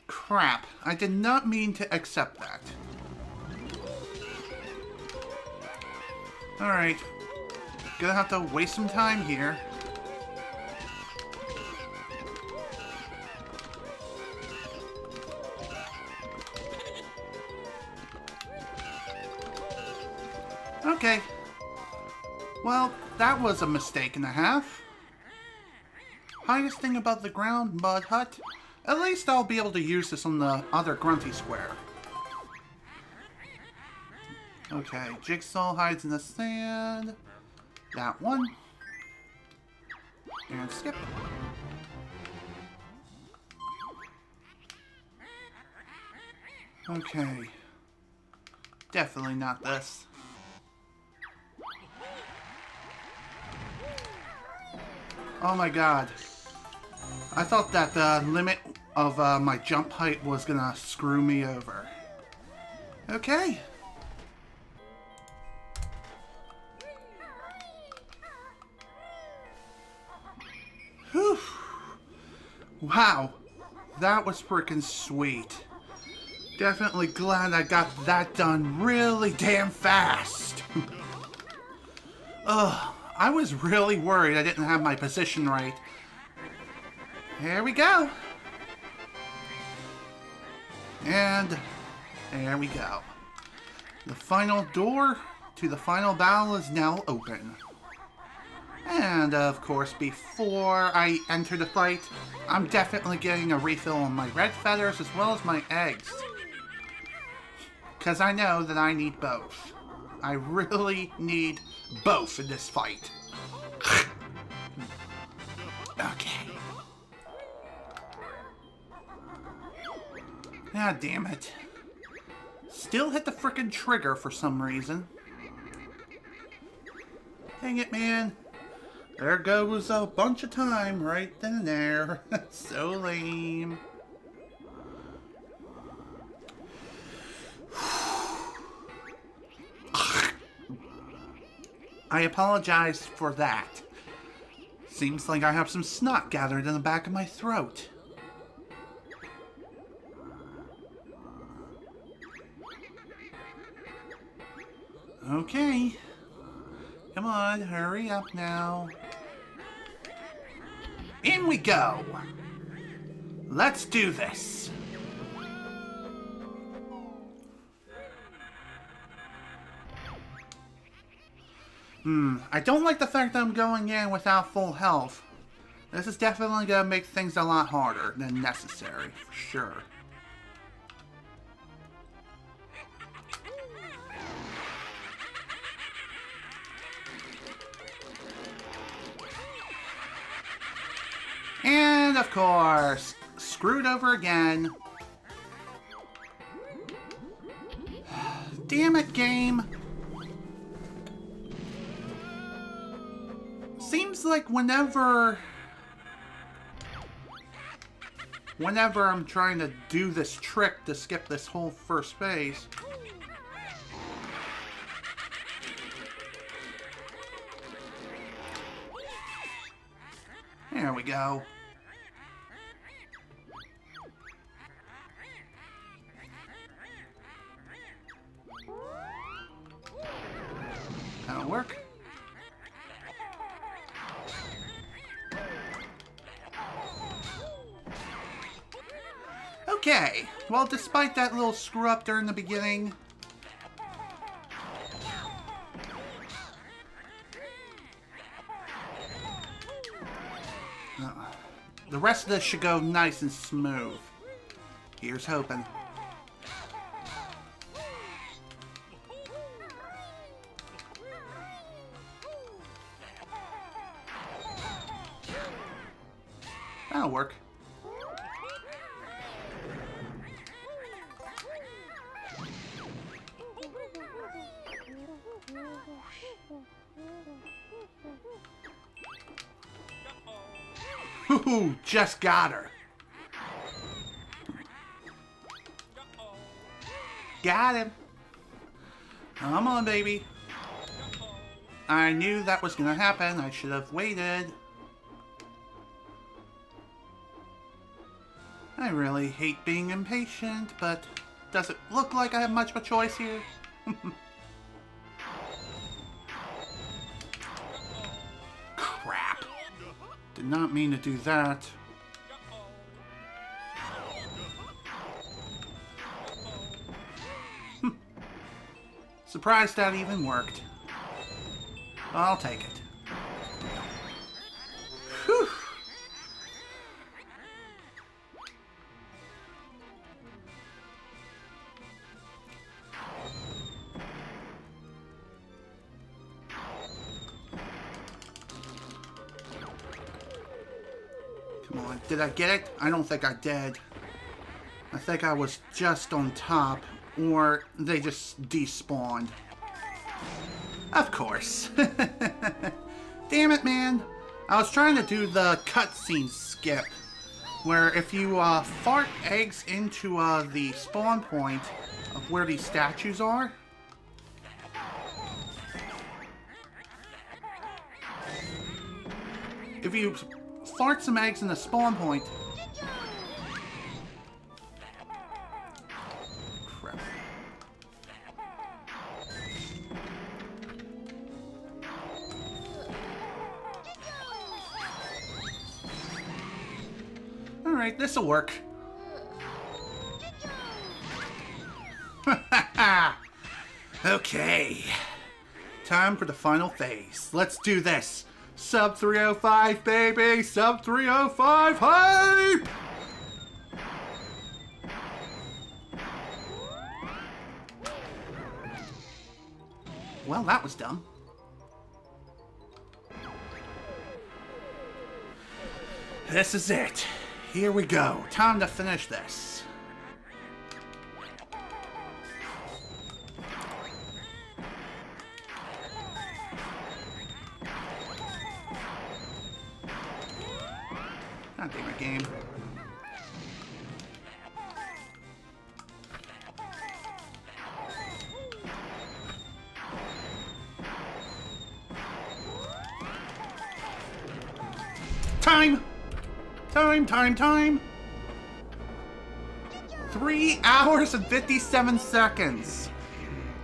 Crap, I did not mean to accept that. Alright, gonna have to waste some time here. Okay. Well, that was a mistake and a half. Highest thing above the ground, mud hut. At least I'll be able to use this on the other grunty square. Okay, Jigsaw hides in the sand. That one. And skip. Okay. Definitely not this. Oh my god. I thought that the limit of my jump height was gonna screw me over. Okay. Whew. Wow. That was freaking sweet. Definitely glad I got that done really damn fast. Ugh. I was really worried I didn't have my position right. Here we go. And there we go. The final door to the final battle is now open. And of course, before I enter the fight, I'm definitely getting a refill on my red feathers as well as my eggs. Because I know that I need both. I really need both in this fight. Okay. Ah, damn it. Still hit the frickin' trigger for some reason. Dang it, man. There goes a bunch of time right then and there. So lame. I apologize for that. Seems like I have some snot gathered in the back of my throat. Okay. Come on, hurry up now. In we go! Let's do this! I don't like the fact that I'm going in without full health. This is definitely going to make things a lot harder than necessary, for sure. And, of course, screwed over again. Damn it, game. Seems like whenever I'm trying to do this trick to skip this whole first phase, there we go. That'll work. Okay, well, despite that little screw up during the beginning, the rest of this should go nice and smooth. Here's hoping. That'll work. Ooh, just got her. Got him. Come on, baby. I knew that was gonna happen. I should have waited. I really hate being impatient, but does it look like I have much of a choice here? Crap. Did not mean to do that. Surprised that even worked. I'll take it. Whew. Come on, did I get it? I don't think I did. I think I was just on top, or they just despawned. Of course. Damn it, man. I was trying to do the cutscene skip, where if you fart eggs into the spawn point of where these statues are, if you fart some eggs in the spawn point, crap. Alright, this'll work. Okay. Time for the final phase. Let's do this. Sub 305, baby! Sub 305 hype! Well, that was dumb. This is it. Here we go. Time to finish this. God damn it, game. Time! Time! 3 hours and 57 seconds.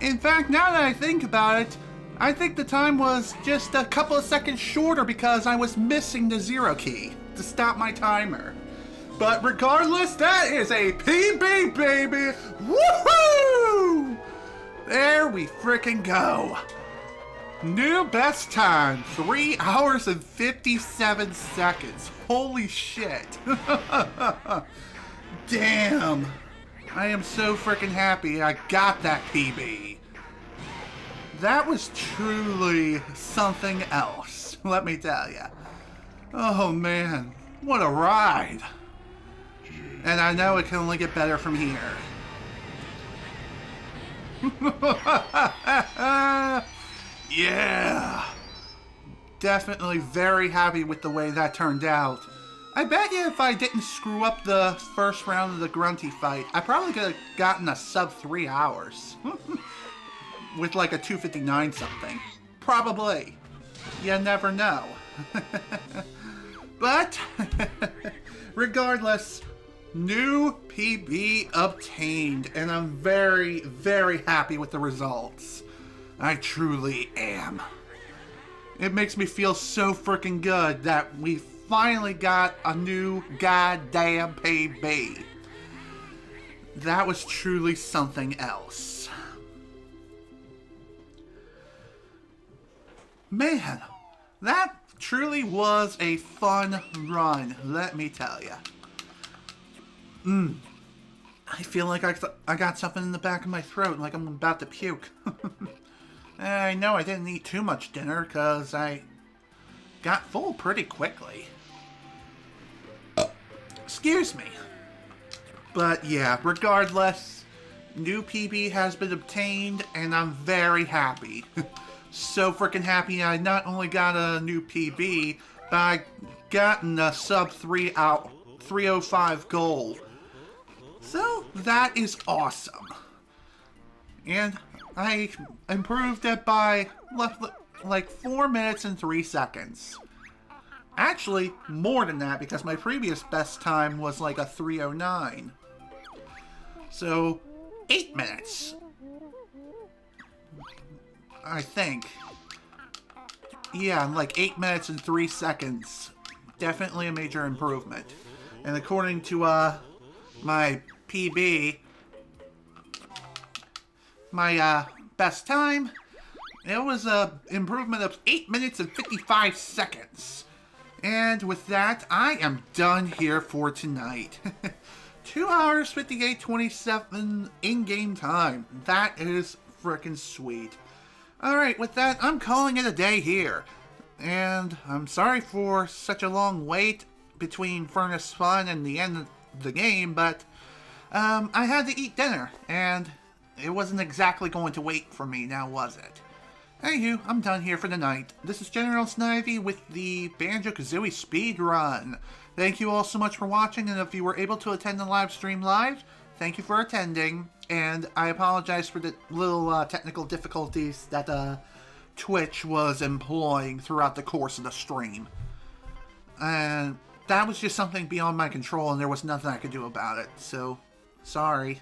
In fact, now that I think about it, I think the time was just a couple of seconds shorter because I was missing the 0 key to stop my timer. But regardless, that is a PB, baby! Woohoo! There we frickin' go. New best time, 3 hours and 57 seconds. Holy shit. Damn. I am so freaking happy I got that PB. That was truly something else, let me tell ya. Oh man, what a ride. And I know it can only get better from here. Yeah! Definitely very happy with the way that turned out. I bet you if I didn't screw up the first round of the Grunty fight, I probably could have gotten a sub 3 hours. With like a 2:59 something. Probably. You never know. But, regardless, new PB obtained, and I'm very, very happy with the results. I truly am. It makes me feel so freaking good that we finally got a new goddamn PB. That was truly something else. Man, that truly was a fun run, let me tell ya. I feel like I got something in the back of my throat, like I'm about to puke. I know I didn't eat too much dinner, because I got full pretty quickly. Excuse me. But yeah, regardless, new PB has been obtained, and I'm very happy. So freaking happy I not only got a new PB, but I gotten a sub 305 goal. So that is awesome. And I improved it by like 4 minutes and 3 seconds. Actually, more than that, because my previous best time was like a 309. So, 8 minutes. I think. Yeah, like 8 minutes and 3 seconds. Definitely a major improvement. And according to my PB, my best time, it was a improvement of 8 minutes and 55 seconds. And with that, I am done here for tonight. 2 hours, 58:27 in-game time. That is frickin' sweet. Alright, with that, I'm calling it a day here. And I'm sorry for such a long wait between Furnace Fun and the end of the game, but I had to eat dinner, and it wasn't exactly going to wait for me, now was it? Anywho, I'm done here for the night. This is General Snivy with the Banjo Kazooie Speedrun. Thank you all so much for watching, and if you were able to attend the live stream live, thank you for attending. And I apologize for the little technical difficulties that Twitch was employing throughout the course of the stream. And that was just something beyond my control, and there was nothing I could do about it, so sorry.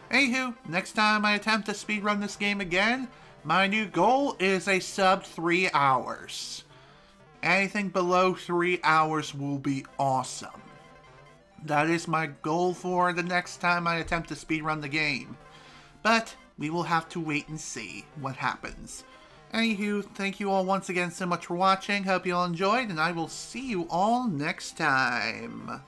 Anywho, next time I attempt to speedrun this game again, my new goal is a sub 3 hours. Anything below 3 hours will be awesome. That is my goal for the next time I attempt to speedrun the game. But we will have to wait and see what happens. Anywho, thank you all once again so much for watching. Hope you all enjoyed, and I will see you all next time.